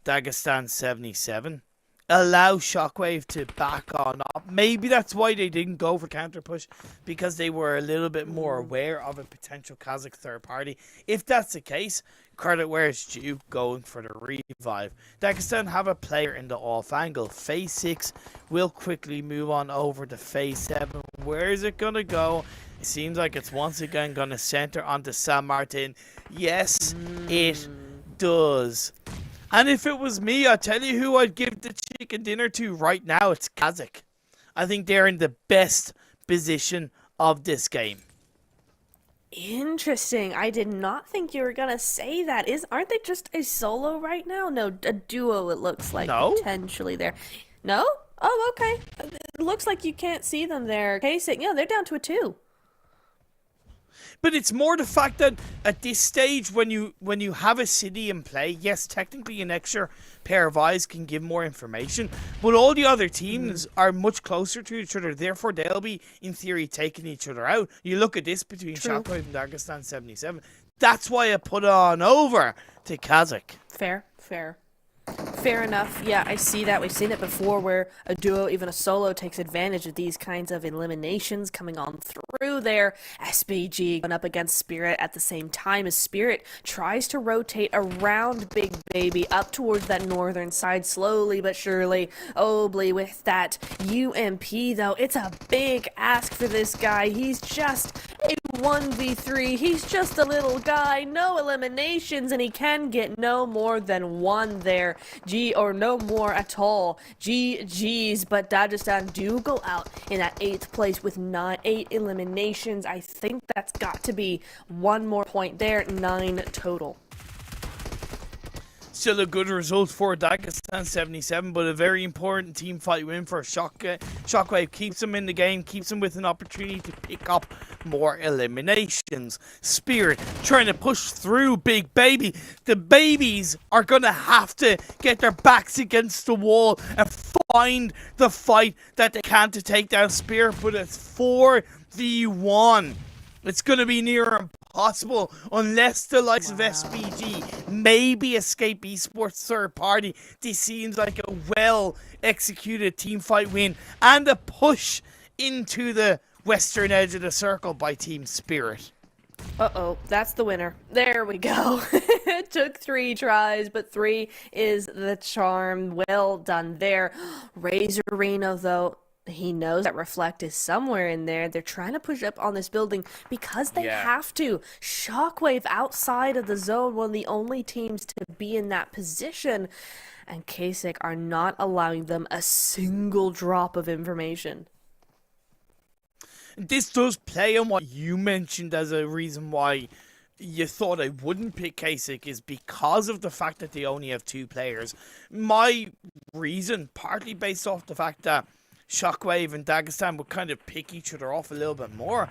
S2: Dagestan 77. Allow SHOCKWAVE to back on up. Maybe that's why they didn't go for counter push, because they were a little bit more aware of a potential KASIK third party. If that's the case, credit where it's due, going for the revive. Dagestan have a player in the off angle. Phase 6 will quickly move on over to Phase 7. Where is it going to go? It seems like it's once again going to center onto San Martin. Yes, it does. And if it was me, I'll tell you who I'd give the chicken dinner to right now. It's KASIK. I think they're in the best position of this game.
S3: Interesting. I did not think you were gonna say that. Aren't they just a solo right now? No, a duo. It looks like potentially there. No? Oh, okay. It looks like you can't see them there. KASIK, yeah, they're down to a 2.
S2: But it's more the fact that at this stage, when you have a city in play, yes, technically an extra pair of eyes can give more information, but all the other teams are much closer to each other. Therefore, they'll be, in theory, taking each other out. You look at this between SHOCKWAVE and Dagestan 77. That's why I put it on over to KASIK.
S3: Fair enough. Yeah, I see that. We've seen it before where a duo, even a solo, takes advantage of these kinds of eliminations coming on through there. SBG going up against Spirit at the same time as Spirit tries to rotate around Big Baby up towards that northern side slowly but surely. Obly with that UMP, though. It's a big ask for this guy. He's just a 1v3. He's just a little guy. No eliminations, and he can get no more than 1 there. Or no more at all. GG's, but Dagestan do go out in that 8th place with 8 eliminations. I think that's got to be 1 more point there, 9 total.
S2: Still a good result for Dagestan 77, but a very important team fight win for SHOCKWAVE. Keeps them in the game, keeps them with an opportunity to pick up more eliminations. Spirit trying to push through Big Baby. The babies are going to have to get their backs against the wall and find the fight that they can to take down Spirit, but it's 4v1. It's going to be near impossible unless the likes of SBG, maybe Escape Esports third party. This seems like a well-executed team fight win and a push into the western edge of the circle by Team Spirit.
S3: Uh-oh, that's the winner. There we go. It took 3 tries, but 3 is the charm. Well done there. Razorino, though, he knows that Reflect is somewhere in there. They're trying to push up on this building because they have to. SHOCKWAVE outside of the zone, one of the only teams to be in that position. And KASIK are not allowing them a single drop of information.
S2: This does play on what you mentioned as a reason why you thought I wouldn't pick KASIK, is because of the fact that they only have 2 players. My reason, partly based off the fact that Shockwave and Dagestan would kind of pick each other off a little bit more.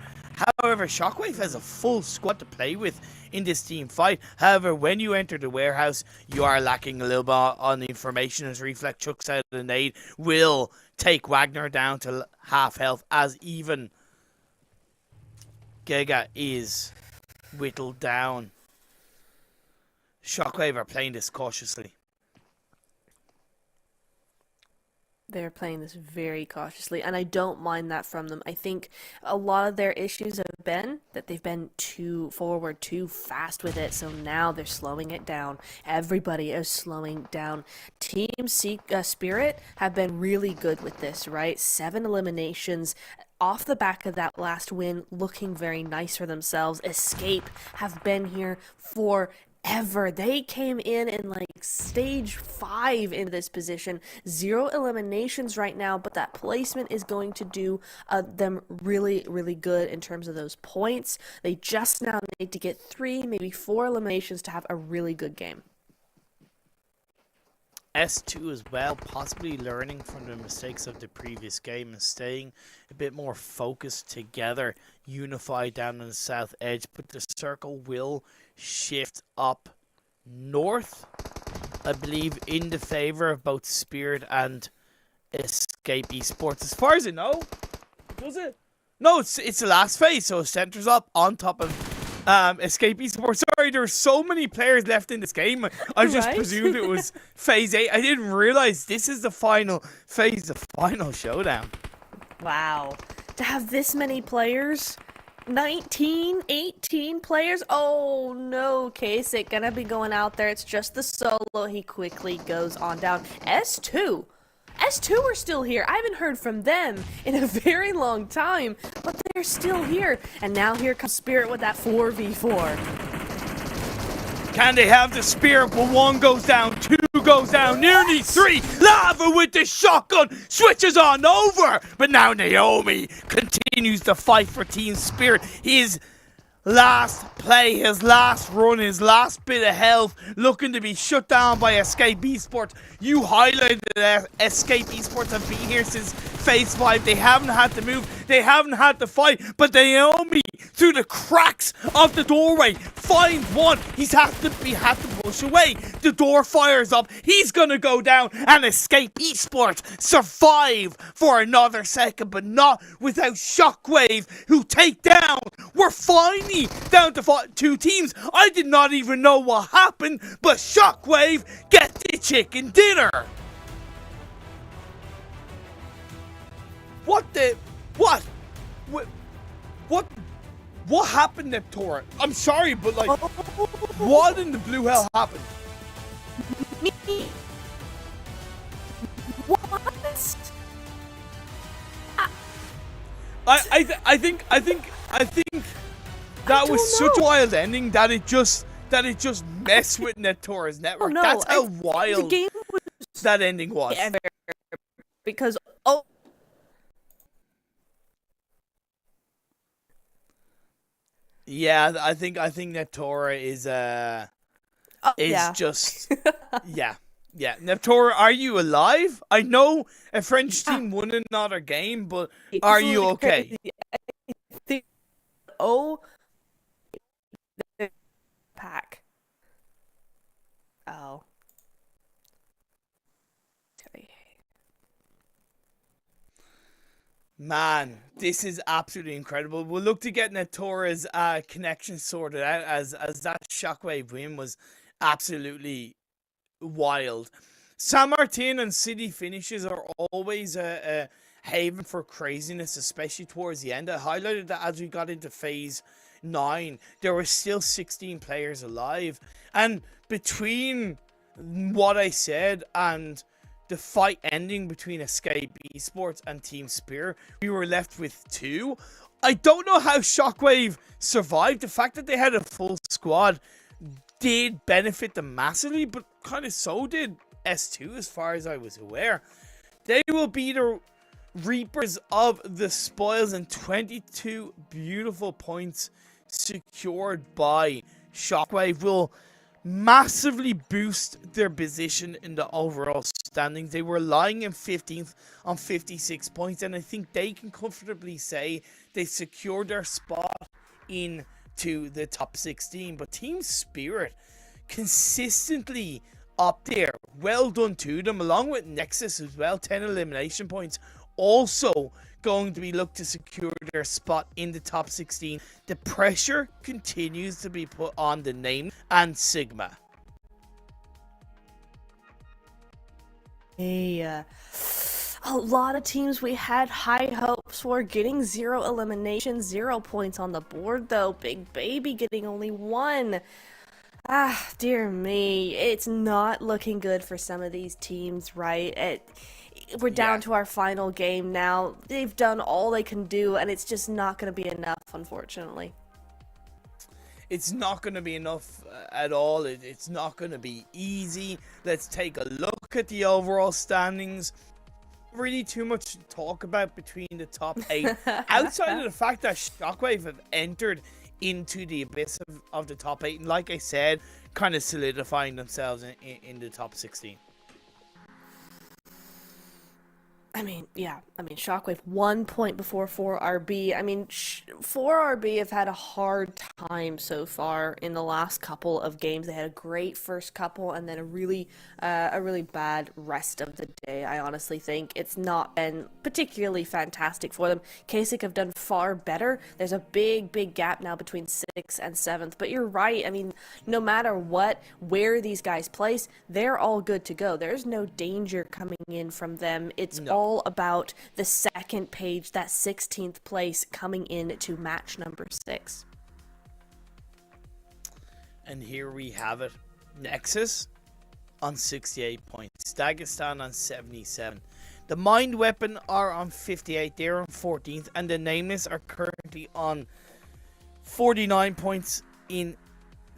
S2: However, Shockwave has a full squad to play with in this team fight. However, when you enter the warehouse, you are lacking a little bit on the information as Reflex chucks out the nade. Will take Wagner down to half health as even Giga is whittled down. Shockwave are playing this cautiously.
S3: They're playing this very cautiously, and I don't mind that from them. I think a lot of their issues have been that they've been too forward, too fast with it, so now they're slowing it down. Everybody is slowing down. Team Spirit have been really good with this, right? 7 eliminations off the back of that last win, looking very nice for themselves. Escape have been here for ever. They came in like stage 5 into this position. 0 eliminations right now, but that placement is going to do them really, really good in terms of those points. They just now need to get 3, maybe 4 eliminations to have a really good game.
S2: S2 as well, possibly learning from the mistakes of the previous game and staying a bit more focused together, unified down on the south edge, but the circle will shift up north, I believe, in the favor of both Spirit and Escape Esports. As far as I know, does it? No, it's the last phase, so it centers up on top of Escape Esports. Sorry, there were so many players left in this game. I just presumed it was phase 8. I didn't realize this is the final phase, the final showdown.
S3: Wow. To have this many players, 19, 18 players. Oh no, KASIK gonna be going out there. It's just the solo. He quickly goes on down. S2 are still here. I haven't heard from them in a very long time, but they're still here. And now here comes Spirit with that 4v4.
S2: Can they have the Spirit? But 1 goes down, 2 goes down, nearly 3. Lava with the shotgun switches on over. But now Naomi continues to fight for Team Spirit. His last play, his last run, his last bit of health, looking to be shut down by Escape Esports. You highlighted that Escape Esports have been here since phase 5. They haven't had to move, they haven't had to fight, but Naomi, through the cracks of the doorway, finds one. He had to push away. The door fires up. He's gonna go down, and Escape Esports survive for another second, but not without Shockwave, who take down. We're finally down to 2 teams. I did not even know what happened, but Shockwave get the chicken dinner. What happened there, Tora? I'm sorry, but like, what in the blue hell happened?
S3: Me? What?
S2: I think that was such a wild ending that it just messed with Netora's network.
S3: No,
S2: That's how wild
S3: the game was
S2: that ending was.
S3: ever because
S2: Yeah, I think Netora is
S3: yeah.
S2: just yeah. Netora, are you alive? I know a French team won another game, but are you okay?
S3: Pack. Oh.
S2: Man, this is absolutely incredible. We'll look to get Netora's connection sorted out as that Shockwave win was absolutely wild. San Martin and City finishes are always a haven for craziness, especially towards the end. I highlighted that as we got into phase 9, there were still 16 players alive. And between what I said and the fight ending between Escape Esports and Team Spirit, we were left with 2. I don't know how Shockwave survived. The fact that they had a full squad did benefit them massively, but kind of so did S2 as far as I was aware. They will be the reapers of the spoils, and 22 beautiful points secured by Shockwave will massively boost their position in the overall standings. They were lying in 15th on 56 points, and I think they can comfortably say they secured their spot into the top 16. But Team Spirit consistently up there. Well done to them, along with Nexus as well. 10 elimination points. Also going to be looked to secure their spot in the top 16. The pressure continues to be put on the name and Sigma.
S3: A lot of teams we had high hopes for getting 0 eliminations, 0 points on the board though. Big Baby getting only 1. Ah, dear me. It's not looking good for some of these teams, right? We're down to our final game now. They've done all they can do, and it's just not going to be enough, unfortunately.
S2: It's not going to be enough at all. It's not going to be easy. Let's take a look at the overall standings. Really too much to talk about between the top 8. Outside of the fact that SHOCKWAVE have entered into the abyss of the top 8. And like I said, kind of solidifying themselves in the top 16.
S3: I mean, SHOCKWAVE 1 point before 4RB. I mean, 4RB have had a hard time so far in the last couple of games. They had a great first couple and then a really bad rest of the day. I honestly think it's not been particularly fantastic for them. KASIK have done far better. There's a big gap now between 6th and 7th. But you're right. I mean, no matter where these guys place, they're all good to go. There's no danger coming in from them. It's all about the second page, that 16th place coming in to match number 6.
S2: And here we have it. Nexus on 68 points. Dagestan on 77. The Mind Weapon are on 58. They're on 14th. And the Nameless are currently on 49 points in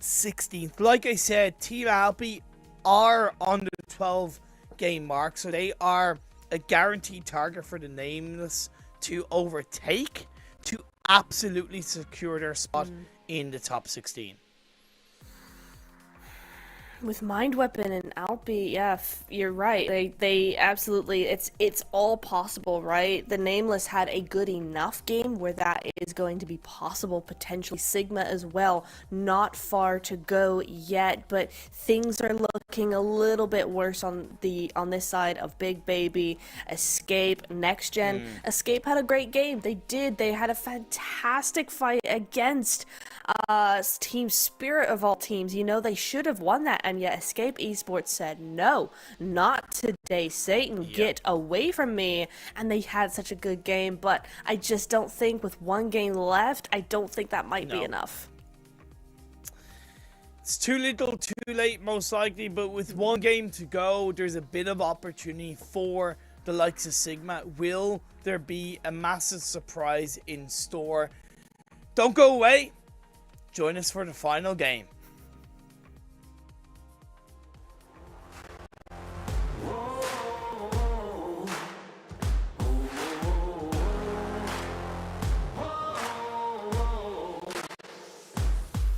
S2: 16th. Like I said, Team ALPI are on the 12 game mark. So they are a guaranteed target for the Nameless to overtake to absolutely secure their spot in the top 16.
S3: With Mind Weapon and ALPI, yeah, you're right. They absolutely, it's all possible, right? The Nameless had a good enough game where that is going to be possible, potentially. Sigma as well, not far to go yet, but things are looking a little bit worse on this side of Big Baby, Escape, NEXGEN. Escape had a great game. They had a fantastic fight against Team Spirit of all teams. You know, they should have won that, and yet Escape Esports said, no, not today, Satan, get away from me. And they had such a good game, but I just don't think with one game left, I don't think that might be enough.
S2: It's too little, too late, most likely, but with one game to go, there's a bit of opportunity for the likes of Sigma. Will there be a massive surprise in store? Don't go away. Join us for the final game.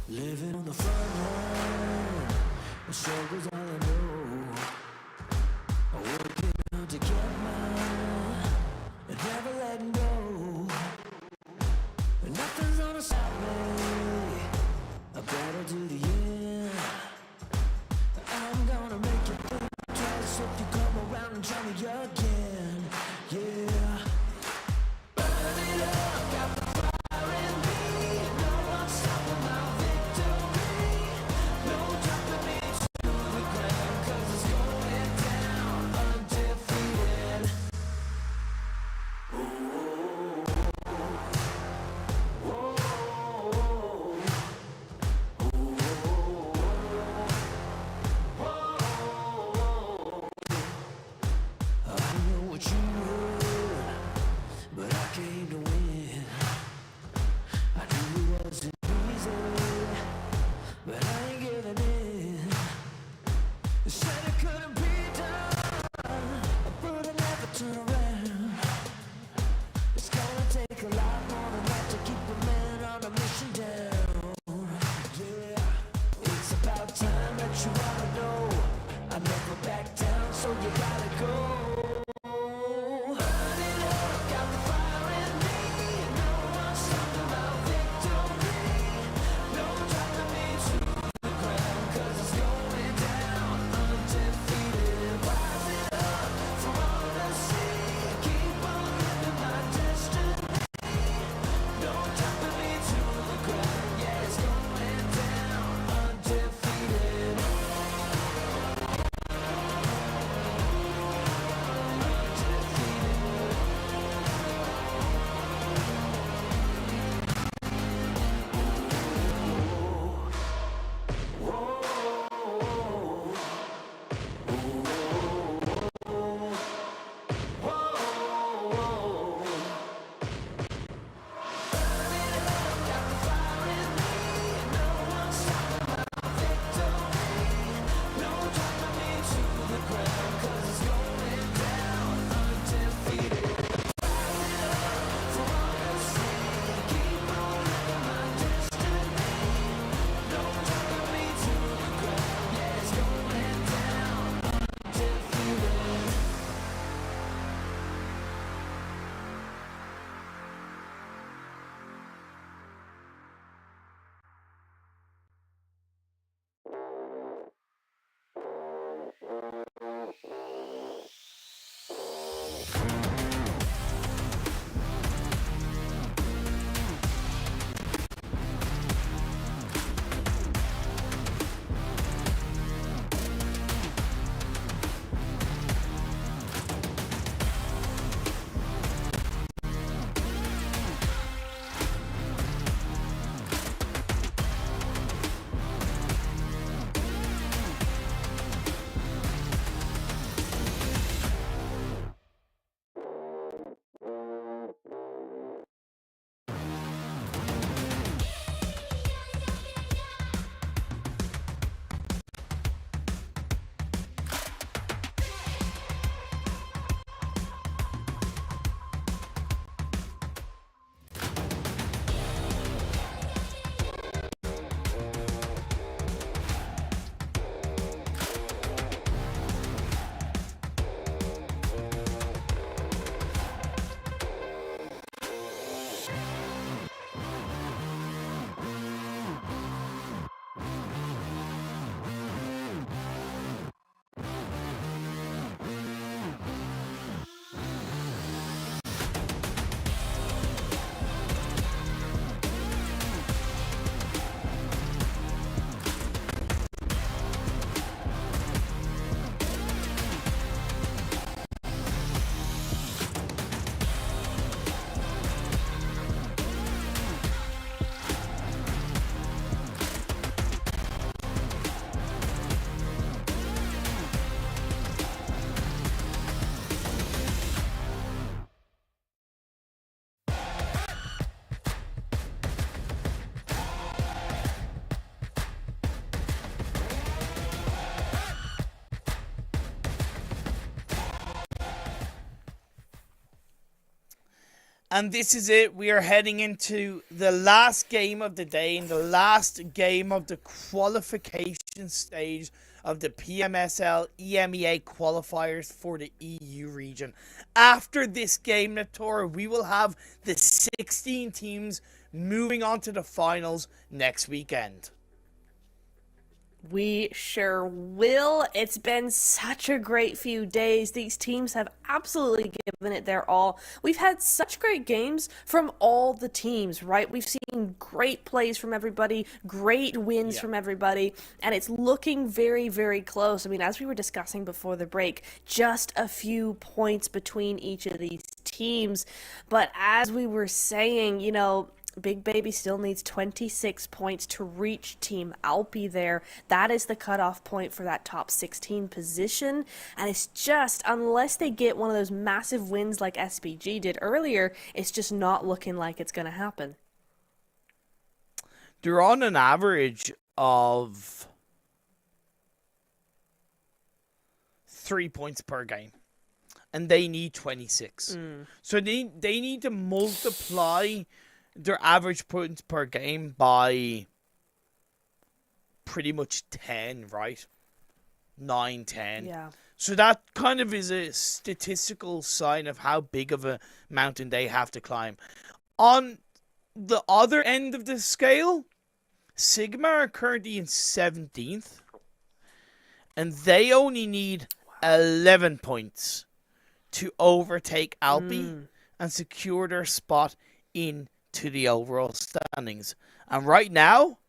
S1: Living on the front line, the struggle's all I know. Working hard to get mine, and never letting go. And nothing's gonna stop me. I gotta do the end. I'm gonna make you think twice if you come around and try me again. Yeah. Burn it up, got the fire in me. No one's stopping my victory. No dropping me to the ground, 'cause it's going down undefeated. I know
S2: And this is it. We are heading into the last game of the day and the last game of the qualification stage of the PMSL EMEA qualifiers for the EU region. After this game, Natora, we will have the 16 teams moving on to the finals next weekend.
S3: We sure will. It's been such a great few days. These teams have absolutely given it their all. We've had such great games from all the teams, right? We've seen great plays from everybody, great wins from everybody, and it's looking very, very close. I mean, as we were discussing before the break, just a few points between each of these teams. But as we were saying, you know, Big Baby still needs 26 points to reach Team ALPI there. That is the cutoff point for that top 16 position. And it's just, unless they get one of those massive wins like SBG did earlier, it's just not looking like it's going to happen.
S2: They're on an average of 3 points per game. And they need 26. So they need to multiply their average points per game by pretty much 10, right? 9, 10.
S3: Yeah.
S2: So that kind of is a statistical sign of how big of a mountain they have to climb. On the other end of the scale, Sigma are currently in 17th. And they only need 11 points to overtake ALPI and secure their spot into the overall standings. And right now,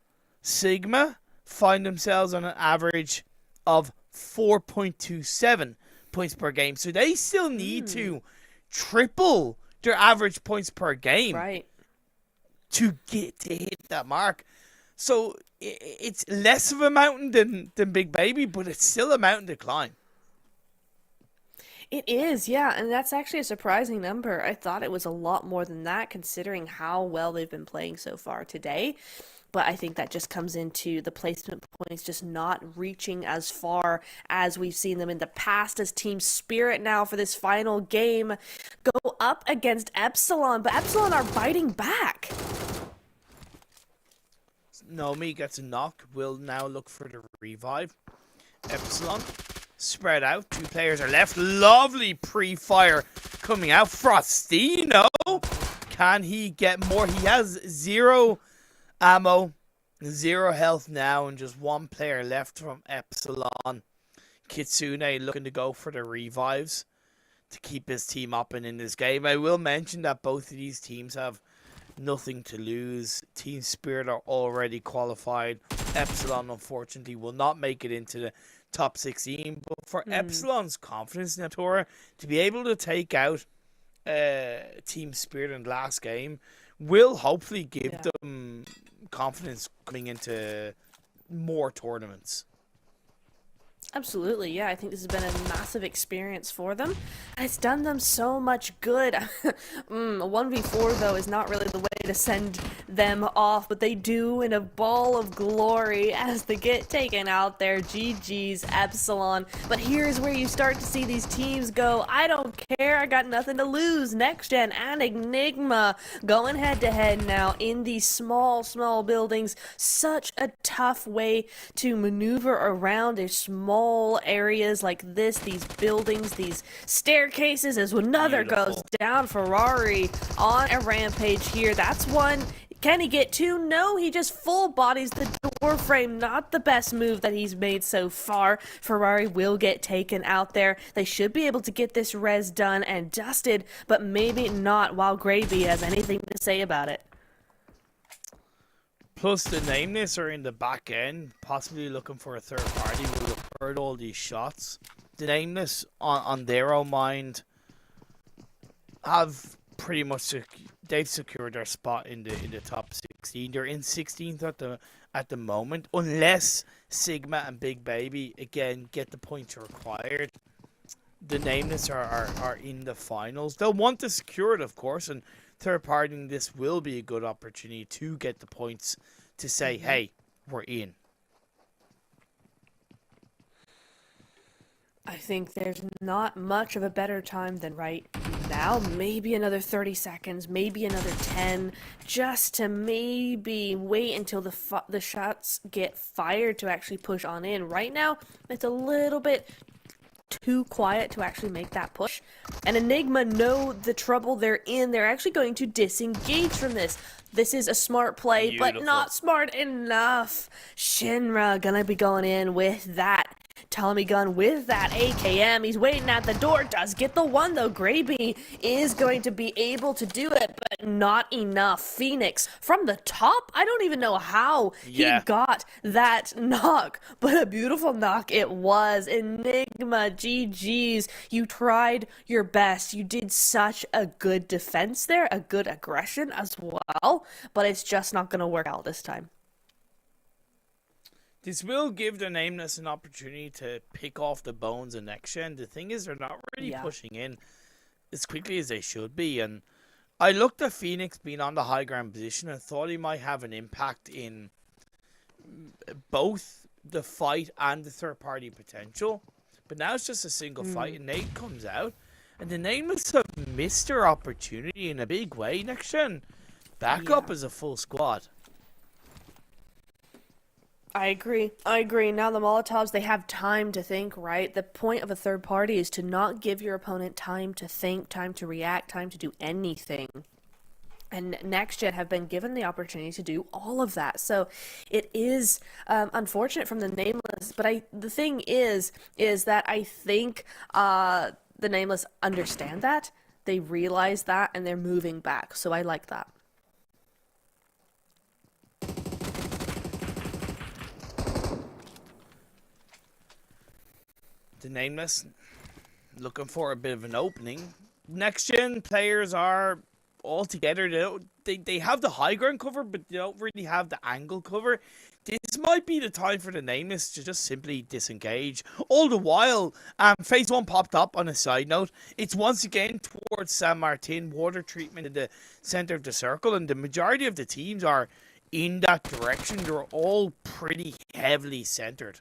S2: Sigma find themselves on an average of 4.27 points per game. So they still need to triple their average points per game to hit that mark. So it's less of a mountain than Big Baby, but it's still a mountain to climb.
S3: It is, yeah, and that's actually a surprising number. I thought it was a lot more than that, considering how well they've been playing so far today. But I think that just comes into the placement points just not reaching as far as we've seen them in the past, as Team Spirit now for this final game go up against EPSILON, but EPSILON are biting back.
S2: Nomi gets a knock, will now look for the revive. EPSILON spread out, 2 players are left. Lovely pre-fire coming out. Frostino, can he get more? He has 0 ammo, 0 health now, and just 1 player left from EPSILON. Kitsune looking to go for the revives to keep his team up and in this game. I will mention that both of these teams have nothing to lose. Team Spirit are already qualified. EPSILON, unfortunately, will not make it into the top 16. But for EPSILON's confidence in Natura to be able to take out Team Spirit in the last game will hopefully give them confidence coming into more tournaments.
S3: Absolutely, yeah. I think this has been a massive experience for them, and it's done them so much good. A 1v4, though, is not really the way to send them off, but they do in a ball of glory as they get taken out there. GG's, EPSILON. But here's where you start to see these teams go, I don't care, I got nothing to lose. NEXGEN and ENIGMA going head-to-head now in these small buildings. Such a tough way to maneuver around a small areas like this, these buildings, these staircases, as another goes down. Ferrari on a rampage here. That's one. Can he get 2? No, he just full bodies the door frame. Not the best move that he's made so far. Ferrari will get taken out there. They should be able to get this res done and dusted, but maybe not while Gravy has anything to say about it.
S2: Plus, the Nameless are in the back end, possibly looking for a third party who will have heard all these shots. The Nameless, on their own mind, have pretty much they've secured their spot in the top 16. They're in 16th at the moment, unless Sigma and Big Baby again get the points required. The Nameless are in the finals. They'll want to secure it, of course, and third partying this will be a good opportunity to get the points to say, hey, we're in.
S3: I think there's not much of a better time than right now. Maybe another 30 seconds, maybe another 10, just to maybe wait until the shots get fired to actually push on in. Right now, it's a little bit too quiet to actually make that push. And Enigma know the trouble they're in. They're actually going to disengage from this. This is a smart play, but not smart enough. Shinra gonna be going in with that Tommy gun with that AKM. He's waiting at the door. Does get the one, though. Gravy is going to be able to do it, but not enough. Phoenix from the top. I don't even know how he got that knock, but a beautiful knock it was. Enigma, GG's. You tried your best. You did such a good defense there, a good aggression as well, but it's just not going to work out this time.
S2: This will give the Nameless an opportunity to pick off the bones of NEXGEN. The thing is, they're not really pushing in as quickly as they should be. And I looked at Phoenix being on the high ground position and thought he might have an impact in both the fight and the third party potential. But now it's just a single fight, and Nate comes out. And the Nameless have missed their opportunity in a big way. NEXGEN back up as a full squad.
S3: I agree. I agree. Now the Molotovs, they have time to think, right? The point of a third party is to not give your opponent time to think, time to react, time to do anything. And NEXGEN have been given the opportunity to do all of that. So it is unfortunate from the Nameless, but the thing is that I think the Nameless understand that, they realize that, and they're moving back. So I like that.
S2: The Nameless looking for a bit of an opening. NEXGEN players are all together. They have the high ground cover, but they don't really have the angle cover. This might be the time for the Nameless to just simply disengage. All the while, phase 1 popped up on a side note. It's once again towards San Martin, water treatment in the center of the circle, and the majority of the teams are in that direction. They're all pretty heavily centered.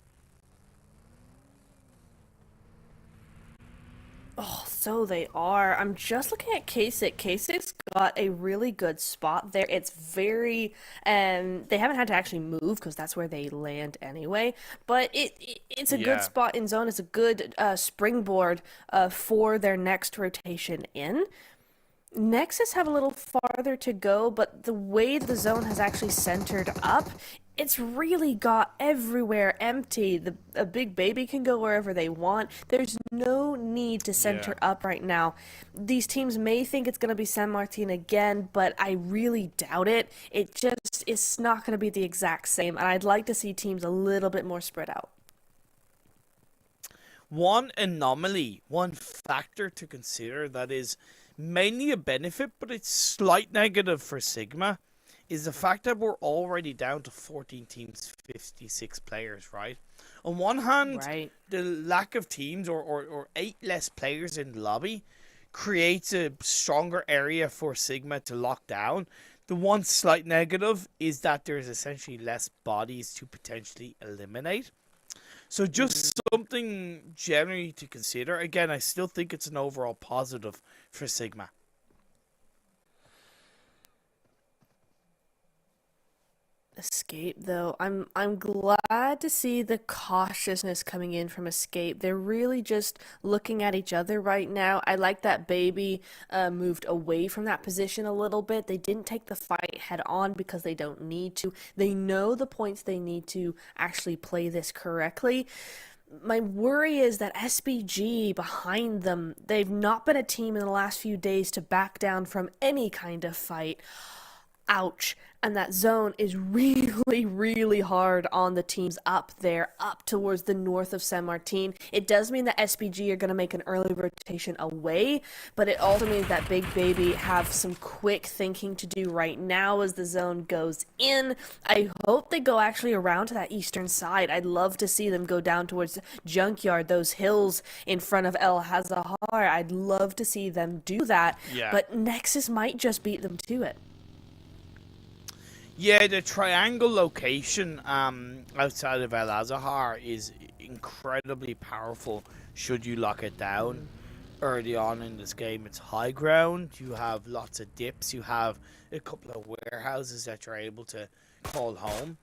S3: Oh, so they are. I'm just looking at KASIK. KASIK's got a really good spot there. It's very, they haven't had to actually move because that's where they land anyway. But it's a good spot in zone. It's a good springboard for their next rotation in. Nexus have a little farther to go, but the way the zone has actually centered up, it's really got everywhere empty. A big baby can go wherever they want. There's no need to center up right now. These teams may think it's going to be San Martin again, but I really doubt it. It's not going to be the exact same, and I'd like to see teams a little bit more spread out.
S2: One anomaly, one factor to consider that is mainly a benefit, but it's slight negative for Sigma, is the fact that we're already down to 14 teams, 56 players, right? On one hand, the lack of teams or 8 less players in the lobby creates a stronger area for Sigma to lock down. The one slight negative is that there's essentially less bodies to potentially eliminate. So just something generally to consider. Again, I still think it's an overall positive for Sigma.
S3: Escape, though, I'm glad to see the cautiousness coming in from Escape. They're really just looking at each other right now. I like that Baby moved away from that position a little bit. They didn't take the fight head on because they don't need to. They know the points they need to actually play this correctly. My worry is that SBG behind them, they've not been a team in the last few days to back down from any kind of fight. Ouch. And that zone is really, really hard on the teams up there, up towards the north of San Martin. It does mean that SBG are going to make an early rotation away, but it also means that Big Baby have some quick thinking to do right now as the zone goes in. I hope they go actually around to that eastern side. I'd love to see them go down towards Junkyard, those hills in front of El Hazahar. I'd love to see them do that, but Nexus might just beat them to it.
S2: Yeah, the triangle location outside of El Azahar is incredibly powerful should you lock it down early on in this game. It's high ground, you have lots of dips, you have a couple of warehouses that you're able to call home.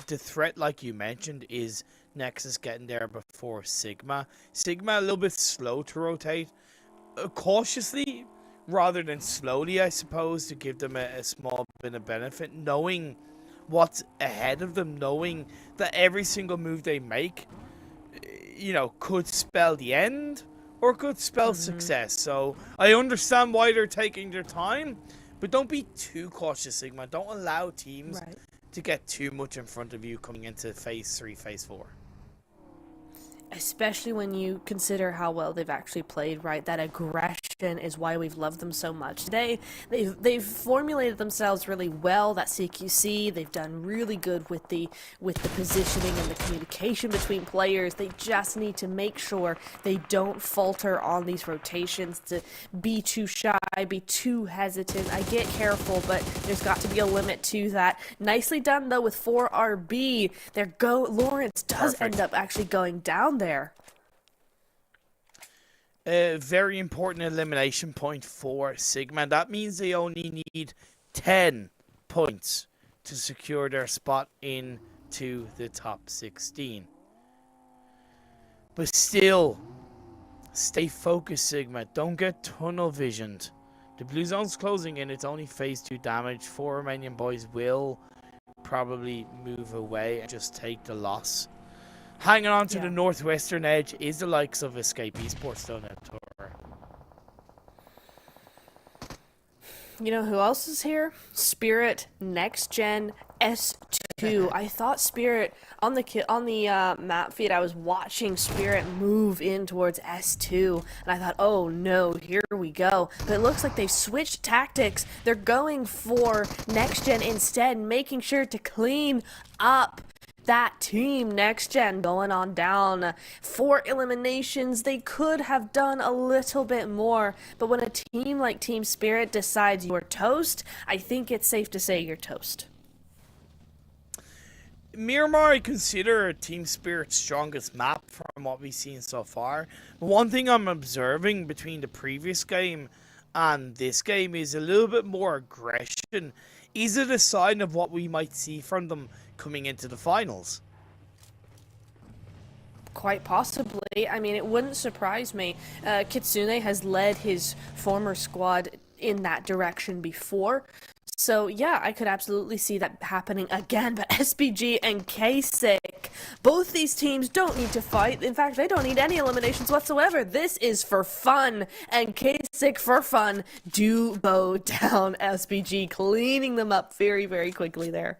S2: The threat, like you mentioned, is Nexus getting there before Sigma. Sigma a little bit slow to rotate, cautiously rather than slowly, I suppose, to give them a small bit of benefit, knowing what's ahead of them, knowing that every single move they make, you know, could spell the end or could spell success. So I understand why they're taking their time, but don't be too cautious, Sigma. Don't allow teams to get too much in front of you coming into phase 3, phase 4.
S3: Especially when you consider how well they've actually played, right? That aggression is why we've loved them so much. Today, they've formulated themselves really well. That CQC, they've done really good with the positioning and the communication between players. They just need to make sure they don't falter on these rotations, to be too shy, be too hesitant. I get careful, but there's got to be a limit to that. Nicely done, though, with 4RB. Lawrence does end up actually going down there.
S2: A very important elimination point for Sigma. That means they only need 10 points to secure their spot in to the top 16. But still, stay focused, Sigma. Don't get tunnel visioned. The blue zone's closing in. It's only phase 2 damage. 4 Romanian boys will probably move away and just take the loss. Hanging on to the northwestern edge is the likes of Escape Esports, though, now, Tor.
S3: You know who else is here? Spirit, NEXGEN, S2. I thought Spirit on the map feed. I was watching Spirit move in towards S2, and I thought, oh no, here we go. But it looks like they've switched tactics. They're going for NEXGEN instead, making sure to clean up that team. NEXGEN going on down. 4 eliminations. They could have done a little bit more, but when a team like Team Spirit decides you're toast, I think it's safe to say you're toast.
S2: Miramar, I consider Team Spirit's strongest map from what we've seen so far. But one thing I'm observing between the previous game and this game is a little bit more aggression. Is it a sign of what we might see from them coming into the finals?
S3: Quite possibly. I mean, it wouldn't surprise me. Kitsune has led his former squad in that direction before. So yeah, I could absolutely see that happening again. But SPG and KASIK, both these teams don't need to fight. In fact, they don't need any eliminations whatsoever. This is for fun, and KASIK for fun do go down. SPG cleaning them up very, very quickly there.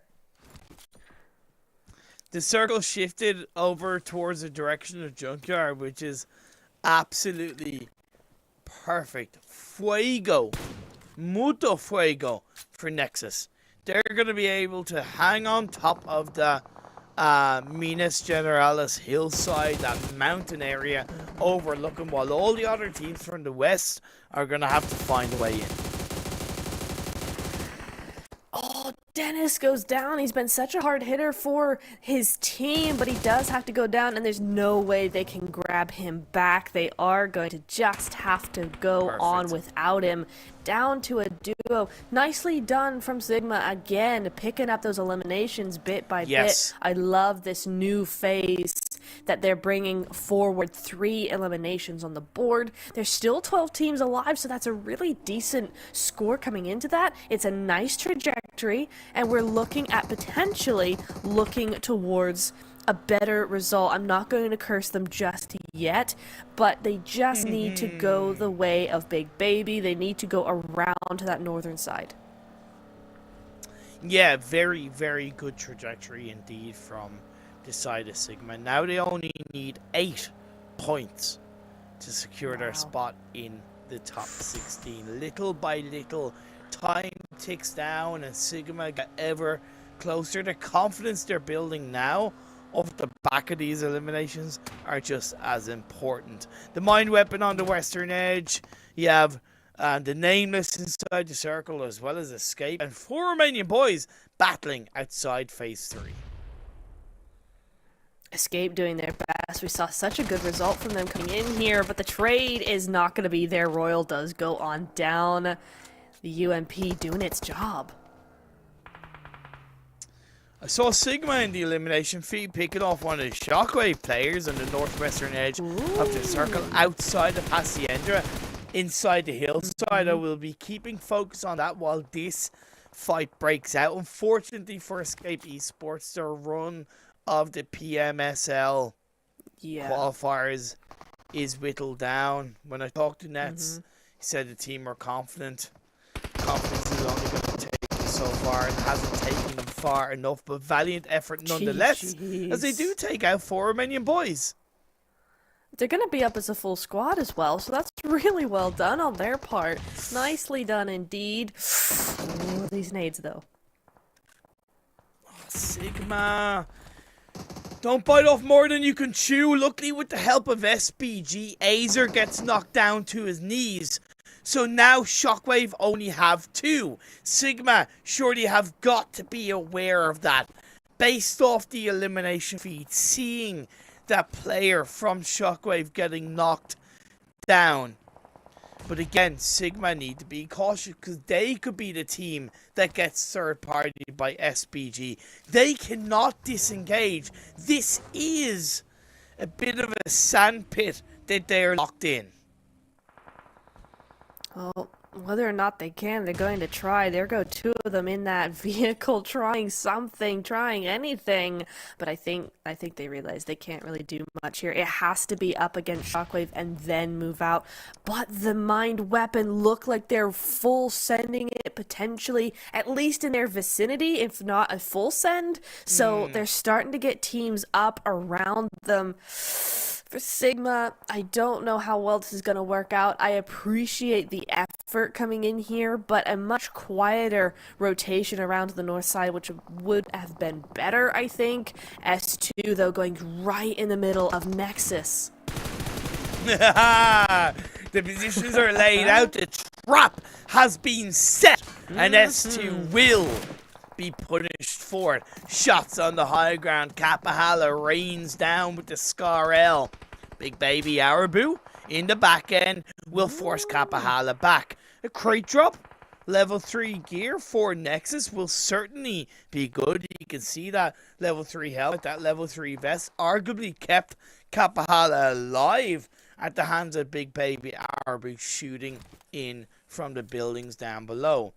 S2: The circle shifted over towards the direction of Junkyard, which is absolutely perfect. Fuego. Mucho fuego for Nexus. They're going to be able to hang on top of the Minas Generalis hillside, that mountain area overlooking, while all the other teams from the west are going to have to find a way in.
S3: Oh, Dennis goes down. He's been such a hard hitter for his team, but he does have to go down, and there's no way they can grab him back. They are going to just have to go on without him. Down to a duo. Nicely done from Sigma again, picking up those eliminations bit by bit. I love this new phase that they're bringing forward. 3 eliminations on the board. There's still 12 teams alive, so that's a really decent score coming into that. It's a nice trajectory, and we're looking at potentially looking towards a better result. I'm not going to curse them just yet, but they just need to go the way of Big Baby. They need to go around to that northern side.
S2: Yeah, very, very good trajectory indeed from the side of Sigma. Now they only need 8 points to secure their spot in the top 16. Little by little, time ticks down and Sigma get ever closer. The confidence they're building now off the back of these eliminations are just as important. The mind weapon on the western edge. You have the Nameless inside the circle, as well as Escape, and 4 Romanian boys battling outside phase 3.
S3: Escape doing their best. We saw such a good result from them coming in here, but the trade is not going to be there. Royal does go on down. The UMP doing its job.
S2: I saw Sigma in the elimination feed picking off one of the Shockwave players on the northwestern edge of the circle outside of Hacienda, inside the hillside. I will be keeping focus on that while this fight breaks out. Unfortunately for Escape Esports, their run of the PMSL qualifiers is whittled down. When I talked to Nets, he said the team are confident. Confidence is only going to take them so far and hasn't taken them far enough, but valiant effort nonetheless, as they do take out 4 Romanian boys.
S3: They're going to be up as a full squad as well, so that's really well done on their part. Nicely done indeed. Oh, these nades though.
S2: Oh, Sigma. Don't bite off more than you can chew. Luckily, with the help of SPG, Azer gets knocked down to his knees. So now Shockwave only have 2. Sigma surely have got to be aware of that. Based off the elimination feed, seeing that player from Shockwave getting knocked down. But again, Sigma need to be cautious because they could be the team that gets third party by SBG. They cannot disengage. This is a bit of a sandpit that they're locked in.
S3: Well, whether or not they can, they're going to try. There go two of them in that vehicle trying something, trying anything. But I think they realize they can't really do much here. It has to be up against Shockwave and then move out. But the mind weapon look like they're full sending it potentially, at least in their vicinity, if not a full send. So they're starting to get teams up around them. For Sigma, I don't know how well this is going to work out. I appreciate the effort coming in here, but a much quieter rotation around the north side, which would have been better, I think. S2, though, going right in the middle of Nexus.
S2: The positions are laid out. The trap has been set, and S2 will be punished for it. Shots on the high ground. Kapahala rains down with the Scar L. Big baby Arabu in the back end will force Kapahala back. A crate drop. Level 3 gear for Nexus will certainly be good. You can see that level 3 helmet, that level 3 vest arguably kept Kapahala alive at the hands of Big Baby Arabu shooting in from the buildings down below.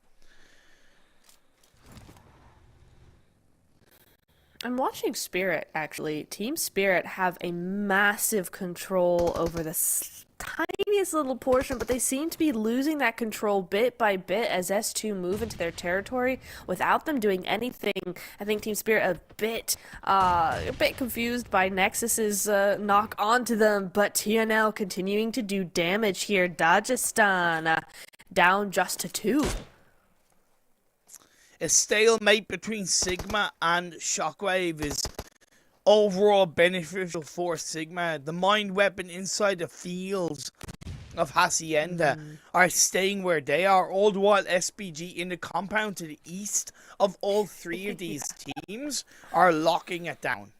S3: I'm watching Spirit, actually. Team Spirit have a massive control over this tiniest little portion, but they seem to be losing that control bit by bit as S2 move into their territory without them doing anything. I think Team Spirit a bit confused by Nexus's knock onto them, but TNL continuing to do damage here. Dagestan down just to 2.
S2: A stalemate between Sigma and Shockwave is overall beneficial for Sigma. The mind weapon inside the fields of Hacienda are staying where they are, all the while SBG in the compound to the east of all three of these teams are locking it down.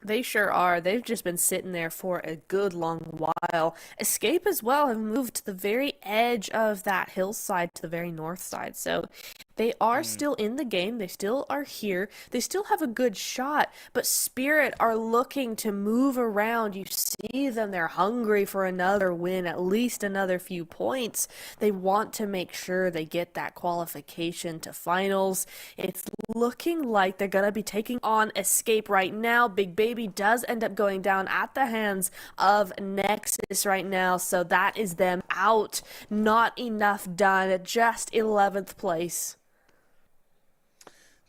S3: They sure are. They've just been sitting there for a good long while. Escape as well have moved to the very edge of that hillside to the very north side. So they are still in the game. They still are here. They still have a good shot. But Spirit are looking to move around. You see them. They're hungry for another win, at least another few points. They want to make sure they get that qualification to finals. It's looking like they're going to be taking on Escape right now. Big Baby does end up going down at the hands of Nexus right now. So that is them out. Not enough done. Just 11th place.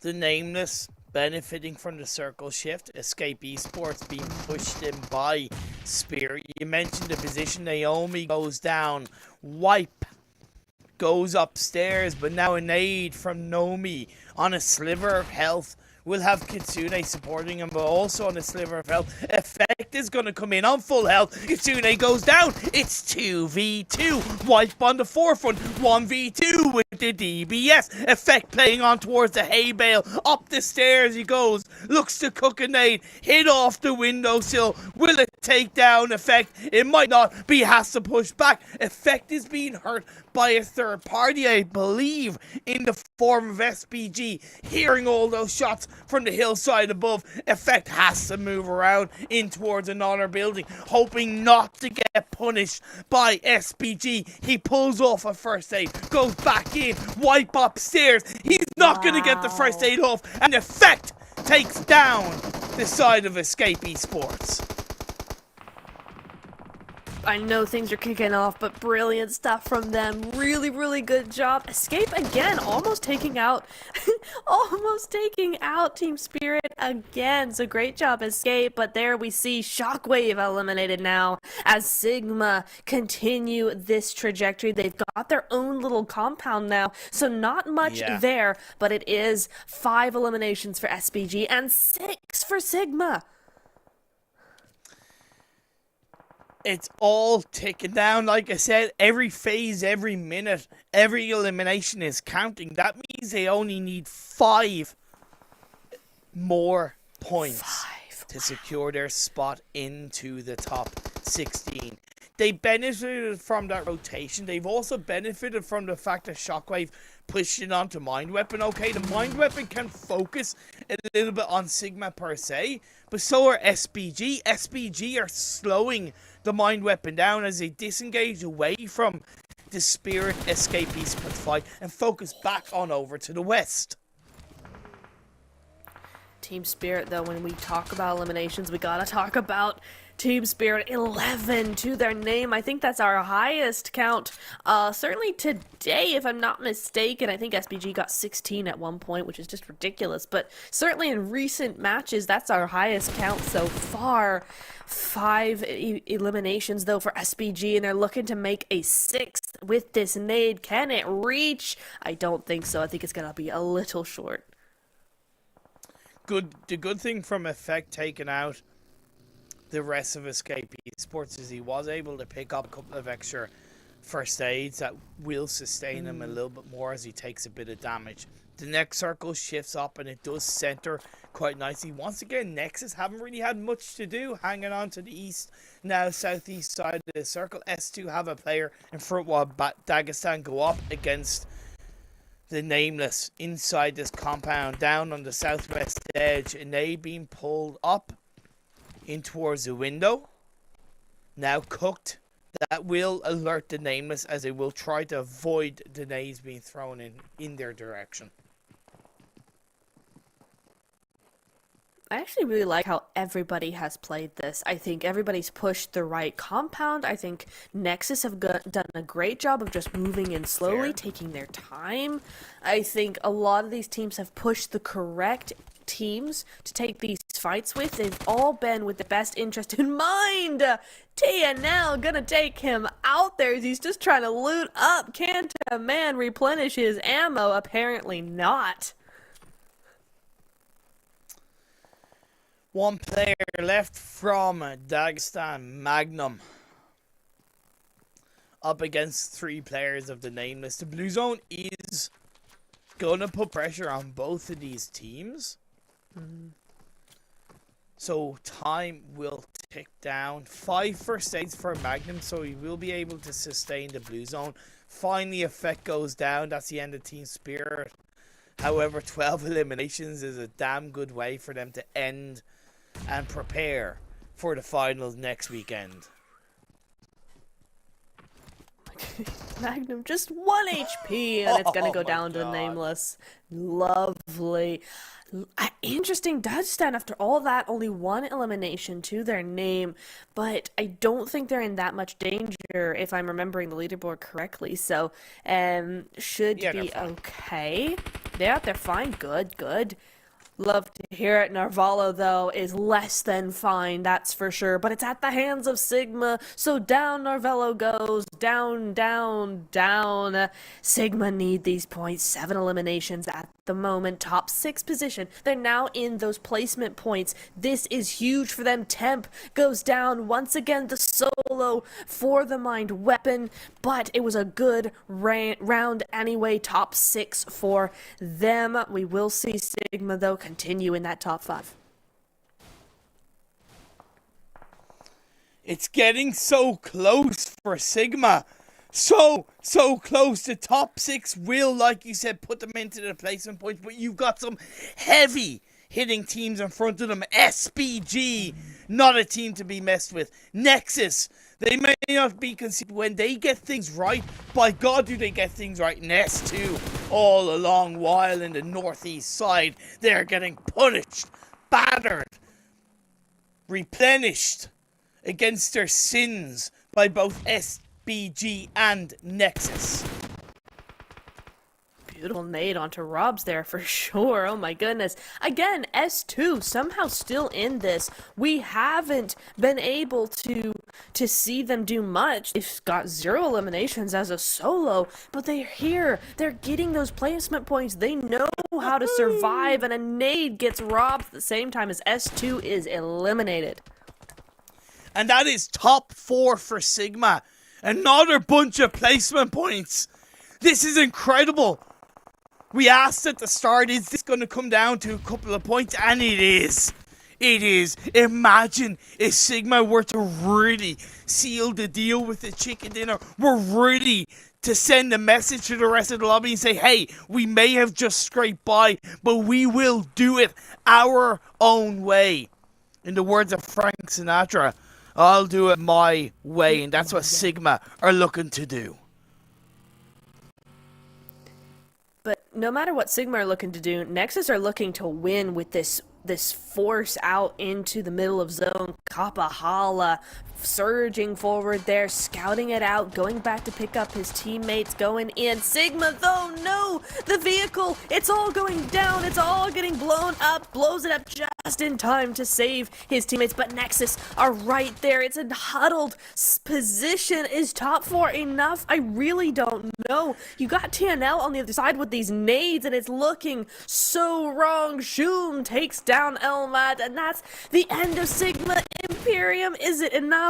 S2: The Nameless benefiting from the circle shift. Escape Esports being pushed in by Spirit. You mentioned the position. Naomi goes down. Wipe goes upstairs, but now a nade from Nomi on a sliver of health. We'll have Kitsune supporting him, but also on a sliver of health. Effect is going to come in on full health. Kitsune goes down. It's 2v2. Wipe on the forefront. 1v2 with the DBS. Effect playing on towards the hay bale. Up the stairs he goes. Looks to cook a nade. Hit off the windowsill. Will it take down Effect? It might not, but he has to push back. Effect is being hurt by a third party, I believe, in the form of SPG. Hearing all those shots from the hillside above, Effect has to move around in towards another building, hoping not to get punished by SPG. He pulls off a first aid, goes back in, wipe upstairs. He's not going to get the first aid off, and Effect takes down the side of Escape Esports.
S3: I know things are kicking off, but brilliant stuff from them. Really, really good job. Escape again, almost taking out Team Spirit again. So great job, Escape. But there we see Shockwave eliminated now as Sigma continue this trajectory. They've got their own little compound now, so not much there, but it is 5 eliminations for SPG and 6 for Sigma.
S2: It's all ticking down. Like I said, every phase, every minute, every elimination is counting. That means they only need 5 more points to secure their spot into the top 16. They benefited from that rotation. They've also benefited from the fact that Shockwave pushed it onto Mind Weapon. Okay, the Mind Weapon can focus a little bit on Sigma per se, but so are SBG. SBG are slowing the Mind Weapon down as they disengage away from the Spirit Escape Esports fight and focus back on over to the west.
S3: Team Spirit, though, when we talk about eliminations, we gotta talk about Team Spirit. 11 to their name. I think that's our highest count, certainly today, if I'm not mistaken. I think SBG got 16 at one point, which is just ridiculous, but certainly in recent matches, that's our highest count so far. 5 eliminations, though, for SBG, and they're looking to make a 6th with this nade. Can it reach? I don't think so. I think it's gonna be a little short.
S2: The good thing from Effect taking out the rest of Escape Esports is he was able to pick up a couple of extra first aids that will sustain him a little bit more as he takes a bit of damage. The next circle shifts up and it does center quite nicely. Once again, Nexus haven't really had much to do, hanging on to the east, now southeast side of the circle. S2 have a player in front while Dagestan go up against the Nameless inside this compound down on the southwest edge, and they being pulled up in towards the window. Now cooked. That will alert the Nameless as they will try to avoid the nades being thrown in their direction.
S3: I actually really like how everybody has played this. I think everybody's pushed the right compound. I think Nexus have done a great job of just moving in slowly, taking their time. I think a lot of these teams have pushed the correct teams to take these fights with. They've all been with the best interest in mind. TNL gonna take him out there as he's just trying to loot up. Can't a man replenish his ammo? Apparently not.
S2: One player left from Dagestan, Magnum, up against 3 players of the Nameless. The Blue Zone is going to put pressure on both of these teams. So time will tick down. 5 first aids for Magnum, so he will be able to sustain the Blue Zone. Finally, Effect goes down. That's the end of Team Spirit. However, 12 eliminations is a damn good way for them to end and prepare for the finals next weekend.
S3: Magnum just 1 HP and it's gonna go down to the Nameless. Lovely. Interesting Dagestan after all that, only 1 elimination to their name, but I don't think they're in that much danger if I'm remembering the leaderboard correctly, so should be okay. Yeah, they're fine. Good. Love to hear it. Narvalo, though, is less than fine, that's for sure. But it's at the hands of Sigma, so down Narvalo goes. Down. Sigma need these points. 7 eliminations at the moment. Top 6 position. They're now in those placement points. This is huge for them. Temp goes down. Once again, the solo for the Mind Weapon. But it was a good round anyway. Top 6 for them. We will see Sigma, though, continue in that top 5.
S2: It's getting so close for Sigma. So close. The top 6 will, like you said, put them into the placement points, but you've got some heavy hitting teams in front of them. SBG, not a team to be messed with. Nexus, they may not be considered when they get things right. By God, do they get things right. And S2, all along while in the northeast side, they're getting punished, battered, replenished against their sins by both SBG and Nexus.
S3: Beautiful nade onto Robs there for sure. Oh my goodness. Again, S2 somehow still in this. We haven't been able to see them do much. They've got 0 eliminations as a solo, but they're here. They're getting those placement points. They know how to survive, and a nade gets robbed at the same time as S2 is eliminated.
S2: And that is top 4 for Sigma. Another bunch of placement points. This is incredible. We asked at the start, is this going to come down to a couple of points? And it is. it is. Imagine if Sigma were to really seal the deal with the chicken dinner. We're ready to send a message to the rest of the lobby and say, hey, we may have just scraped by, but we will do it our own way. In the words of Frank Sinatra, I'll do it my way, and that's what Sigma are looking to do.
S3: But no matter what Sigma are looking to do, Nexus are looking to win with this force out into the middle of zone. Kapahala surging forward there, scouting it out, going back to pick up his teammates, going in. Sigma, though, no! The vehicle, it's all going down, it's all getting blown up, blows it up just in time to save his teammates, but Nexus are right there. It's a huddled position. Is top 4 enough? I really don't know. You got TNL on the other side with these nades, and it's looking so wrong. Shoom takes down Elmat, and that's the end of Sigma Imperium. Is it enough?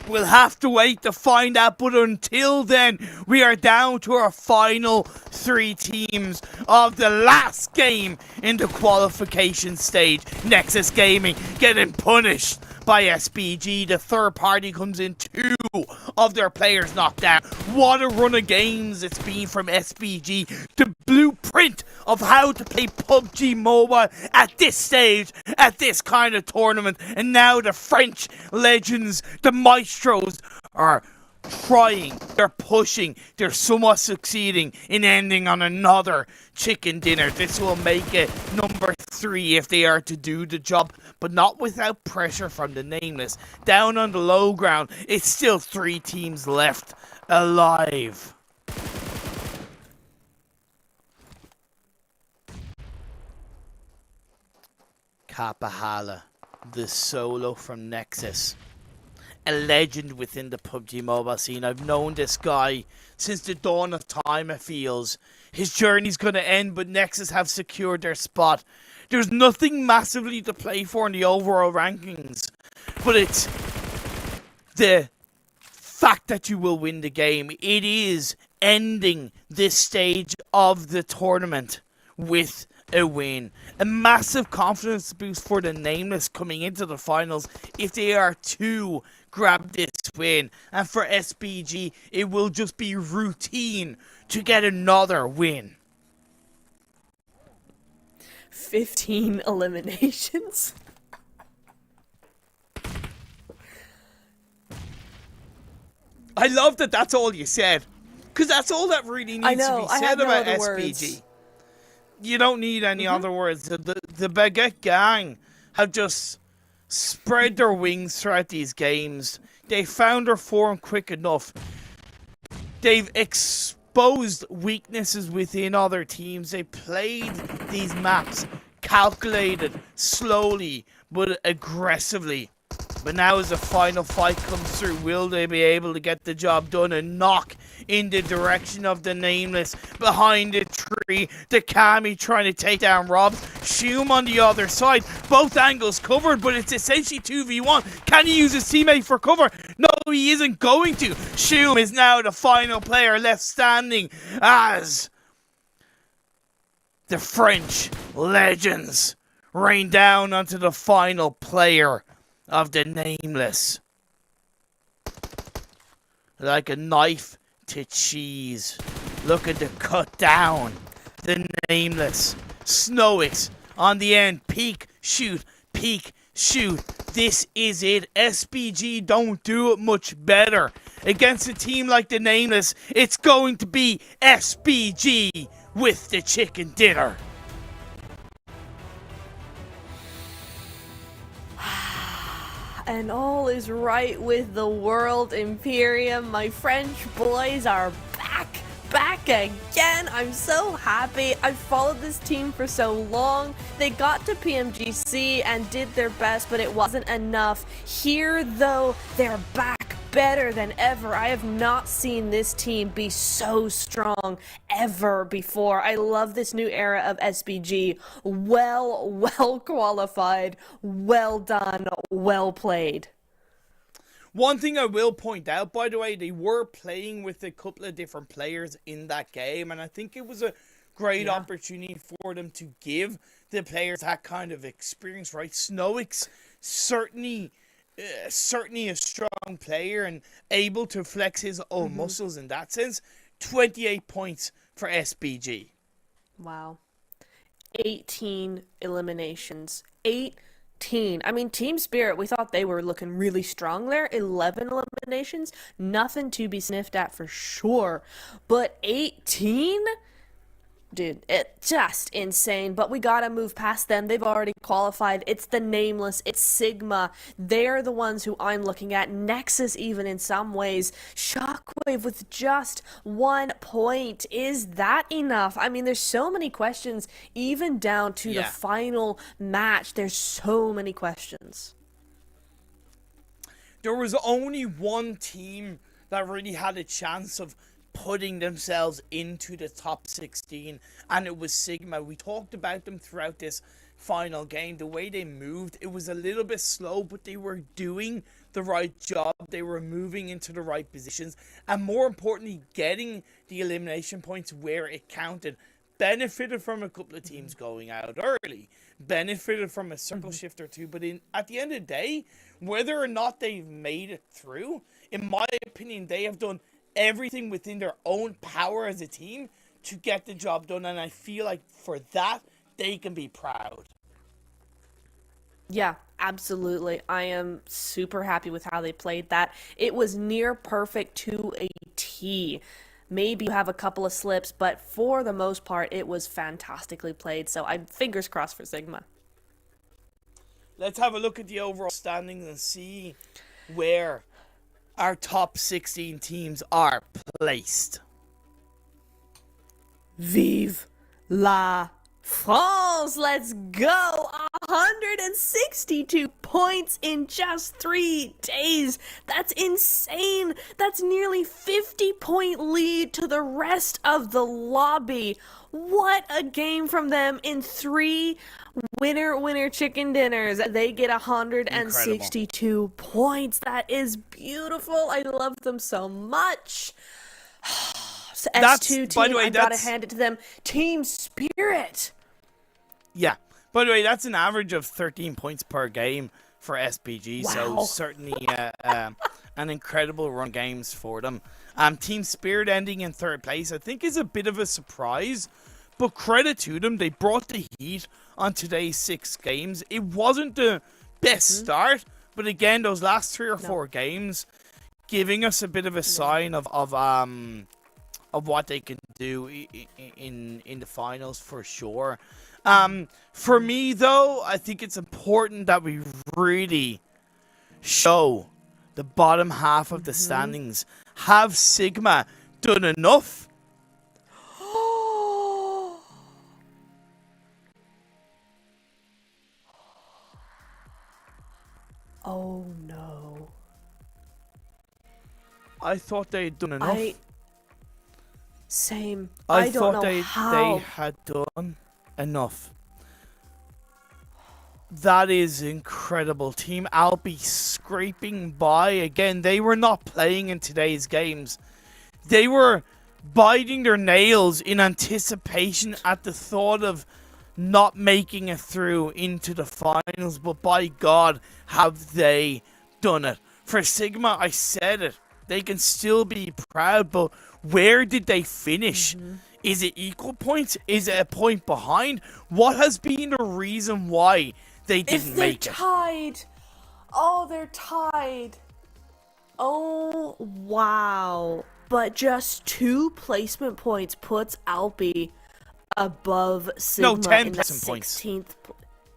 S2: We'll have to wait to find out, but until then, we are down to our final 3 teams of the last game in the qualification stage. Nexus Gaming getting punished by SBG. The third party comes in, 2 of their players knocked out. What a run of games it's been from SBG. The blueprint of how to play PUBG Mobile at this stage, at this kind of tournament. And now the French legends, the maestros, are trying, they're pushing, they're somewhat succeeding in ending on another chicken dinner. This will make it number 3 if they are to do the job, but not without pressure from the Nameless. Down on the low ground, it's still 3 teams left alive. Kapahala, the solo from Nexus. A legend within the PUBG Mobile scene. I've known this guy since the dawn of time, it feels. His journey's gonna end, but Nexus have secured their spot. There's nothing massively to play for in the overall rankings, but it's the fact that you will win the game. It is ending this stage of the tournament with a win. A massive confidence boost for the Nameless coming into the finals if they are to grab this win. And for SBG, it will just be routine to get another win.
S3: 15 eliminations.
S2: I love that that's all you said, because that's all that really needs to be said about SBG. You don't need any other words. The Baguette gang have just spread their wings throughout these games. They found their form quick enough. They've exposed weaknesses within other teams. They played these maps calculated, slowly, but aggressively. But now as the final fight comes through, will they be able to get the job done and knock in the direction of the Nameless? Behind the tree, the Kami trying to take down Robs. Shoom on the other side. Both angles covered, but it's essentially 2v1. Can he use his teammate for cover? No, he isn't going to. Shoom is now the final player left standing as the French legends rain down onto the final player of the Nameless. Like a knife to cheese, looking to cut down the Nameless. Snowix on the end. Peek, shoot, peek, shoot. This is it. SBG don't do it much better. Against a team like the Nameless, it's going to be SBG with the chicken dinner.
S3: And all is right with the world, Imperium. My French boys are back again. I'm so happy. I've followed this team for so long. They got to PMGC and did their best, but it wasn't enough. Here, though, they're back better than ever. I have not seen this team be so strong ever before. I love this new era of SBG. Well qualified, well done, well played.
S2: One thing I will point out, by the way, they were playing with a couple of different players in that game, and I think it was a great opportunity for them to give the players that kind of experience, right? Snowick's certainly a strong player and able to flex his own muscles in that sense. 28 points for SBG.
S3: Wow. 18 eliminations. 18. I mean, Team Spirit, we thought they were looking really strong there. 11 eliminations. Nothing to be sniffed at for sure. But 18? Dude, it's just insane, but we gotta move past them. They've already qualified. It's the Nameless, it's Sigma. They're the ones who I'm looking at. Nexus even in some ways. Shockwave with just 1 point. Is that enough? I mean, there's so many questions, even down to the final match. There's so many questions.
S2: There was only one team that really had a chance of putting themselves into the top 16, and it was Sigma. We talked about them throughout this final game. The way they moved, it was a little bit slow, but they were doing the right job. They were moving into the right positions, and more importantly, getting the elimination points where it counted. Benefited from a couple of teams going out early, benefited from a circle shift or two, but at the end of the day, whether or not they've made it through, in my opinion, they have done everything within their own power as a team to get the job done, and I feel like for that, they can be proud.
S3: Yeah, absolutely. I am super happy with how they played that. It was near perfect to a T. Maybe you have a couple of slips, but for the most part, it was fantastically played, so I'm fingers crossed for Sigma.
S2: Let's have a look at the overall standings and see where our top 16 teams are placed.
S3: Vive la France! Let's go! 162 points in just 3 days. That's insane. That's nearly 50-point lead to the rest of the lobby. What a game from them in 3 winner chicken dinners. They get 162 points. That is beautiful. I love them so much. So S2 team, by the way, I gotta hand it to them. Team Spirit.
S2: Yeah. By the way, that's an average of 13 points per game for SPG. Wow. So certainly an incredible run games for them. Team Spirit ending in 3rd place, I think, is a bit of a surprise. But credit to them, they brought the heat on today's 6 games. It wasn't the best start, but again, those last 3 or 4 games giving us a bit of a sign of what they can do in the finals for sure. For me, though, I think it's important that we really show the bottom half of the standings. Have Sigma done enough?
S3: Oh no.
S2: I thought they had done enough.
S3: Same.
S2: I
S3: don't
S2: thought
S3: know how.
S2: they had done enough. That is incredible. Team ALPI scraping by again. They were not playing in today's games. They were biting their nails in anticipation at the thought of not making it through into the finals, but by God, have they done it. For Sigma, I said it. They can still be proud, but where did they finish? Is it equal points? Is it a point behind? What has been the reason why they didn't make it?
S3: They're tied. Oh, they're tied. Oh, wow. But just 2 placement points puts ALPI above Sigma.
S2: No, 10
S3: in the
S2: placement points.
S3: 16th.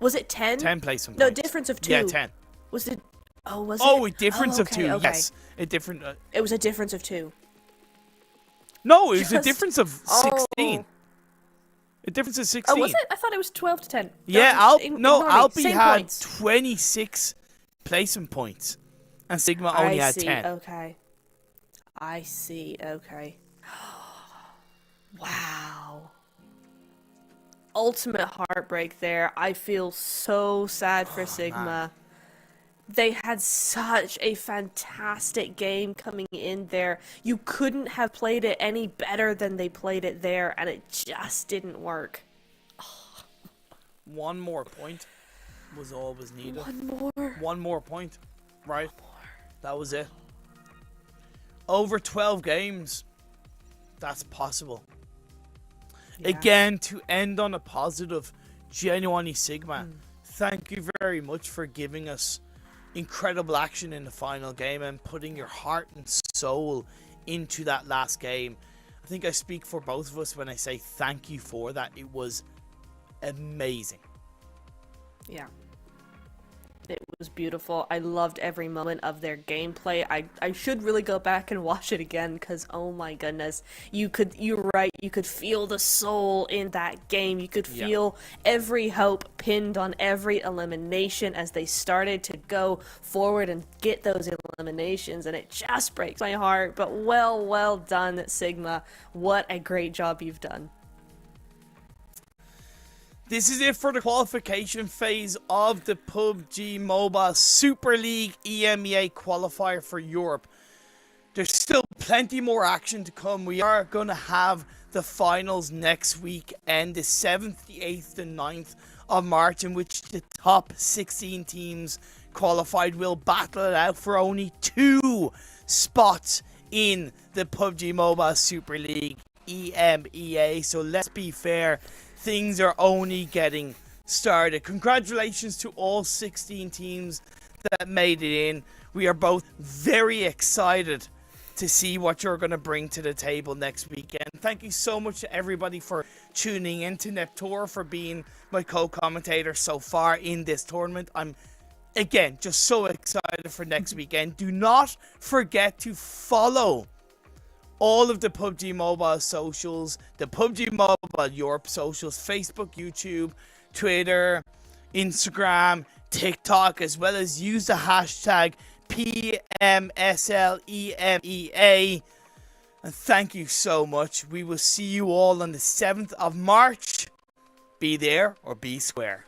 S3: Was it 10?
S2: 10 placement
S3: no,
S2: points.
S3: No, difference of 2.
S2: Yeah, 10.
S3: Was it? Oh, was it?
S2: Oh, a difference of 2.
S3: Okay.
S2: Yes, a different.
S3: It was a difference of 2.
S2: No, it was a difference of 16.
S3: Oh.
S2: A difference of 16.
S3: Oh, was it? I thought it was 12 to 10.
S2: Yeah, ALPI had
S3: points.
S2: 26 placement points, and Sigma only had 10.
S3: Okay. I see. Okay. Wow. Ultimate heartbreak there. I feel so sad for Sigma. They had such a fantastic game coming in there. You couldn't have played it any better than they played it there, and it just didn't work.
S2: One more point was all was needed.
S3: One
S2: more point, right? That was it. Over 12 games. That's possible.
S3: Yeah.
S2: Again, to end on a positive, genuinely Sigma, thank you very much for giving us incredible action in the final game and putting your heart and soul into that last game. I think I speak for both of us when I say thank you for that. It was amazing.
S3: Yeah. It was beautiful. I loved every moment of their gameplay. I should really go back and watch it again because, oh my goodness, you're right, you could feel the soul in that game. You could feel every hope pinned on every elimination as they started to go forward and get those eliminations, and it just breaks my heart. But well done, Sigma. What a great job you've done.
S2: This is it for the qualification phase of the PUBG Mobile Super League EMEA qualifier for Europe. There's still plenty more action to come. We are going to have the finals next week and the 7th, the 8th, and 9th of March, in which the top 16 teams qualified will battle it out for only 2 spots in the PUBG Mobile Super League EMEA. So let's be fair. Things are only getting started. Congratulations to all 16 teams that made it in. We are both very excited to see what you're going to bring to the table next weekend. Thank you so much to everybody for tuning in, to Neptor for being my co-commentator so far in this tournament. I'm, again, just so excited for next weekend. Do not forget to follow all of the PUBG Mobile socials, the PUBG Mobile Europe socials, Facebook, YouTube, Twitter, Instagram, TikTok, as well as use the hashtag PMSL EMEA. And thank you so much. We will see you all on the 7th of March. Be there or be square.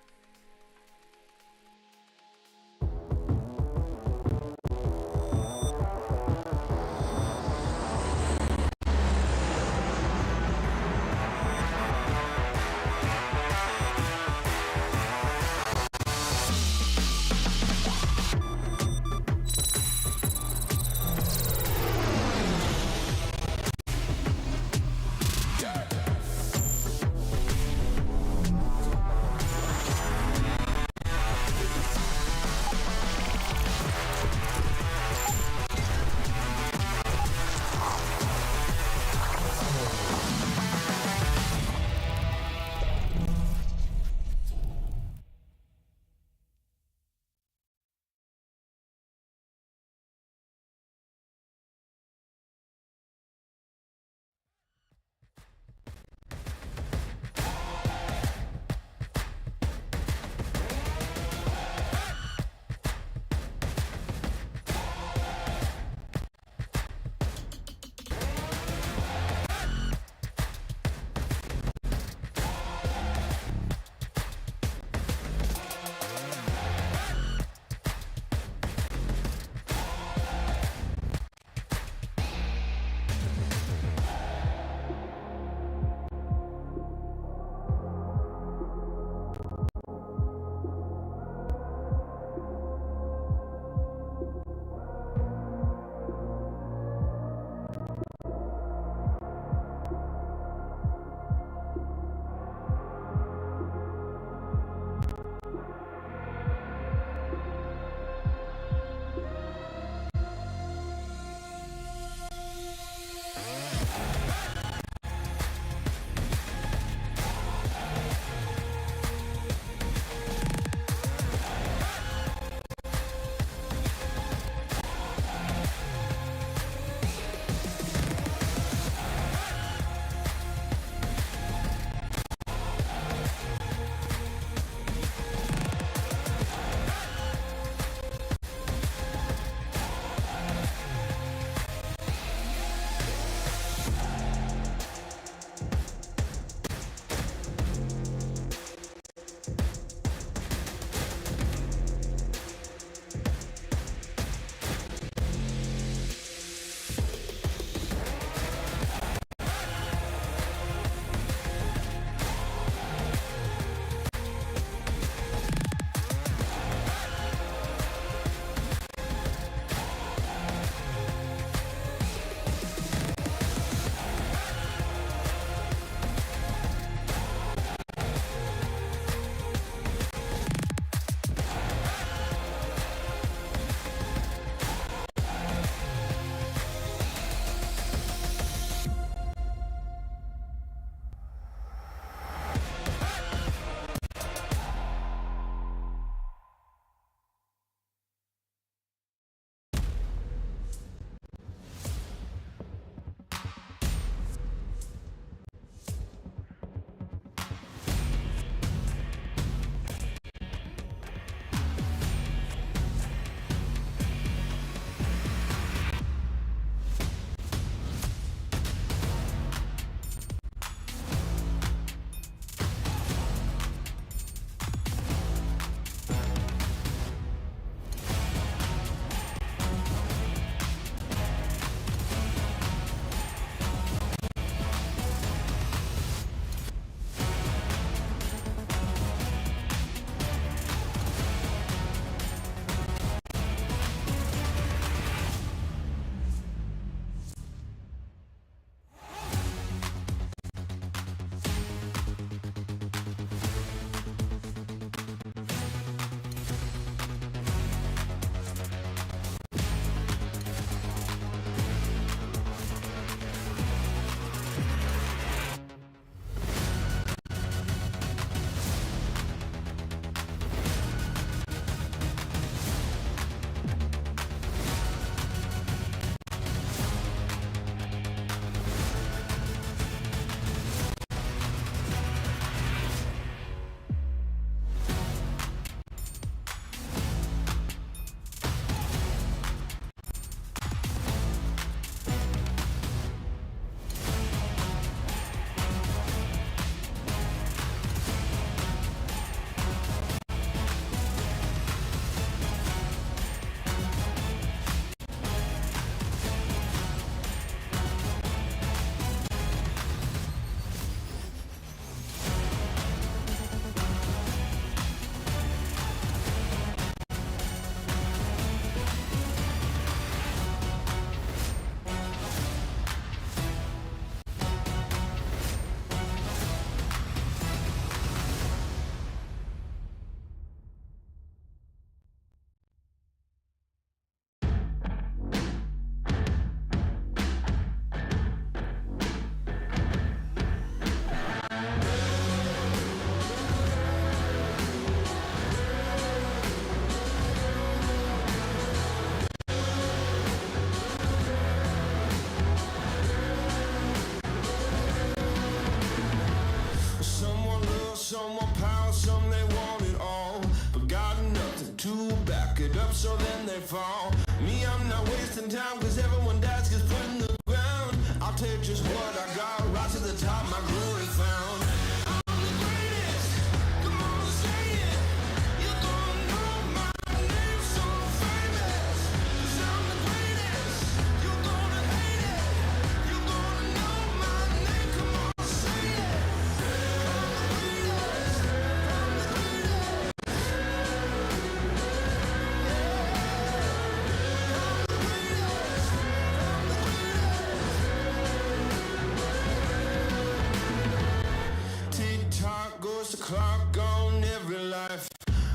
S1: clock on every life.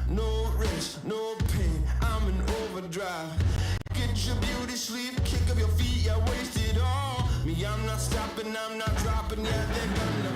S1: No rest, no pain, I'm in overdrive. Get your beauty sleep, kick up your feet, yeah, waste it all. Me, I'm not stopping, I'm not dropping, yeah, they're gonna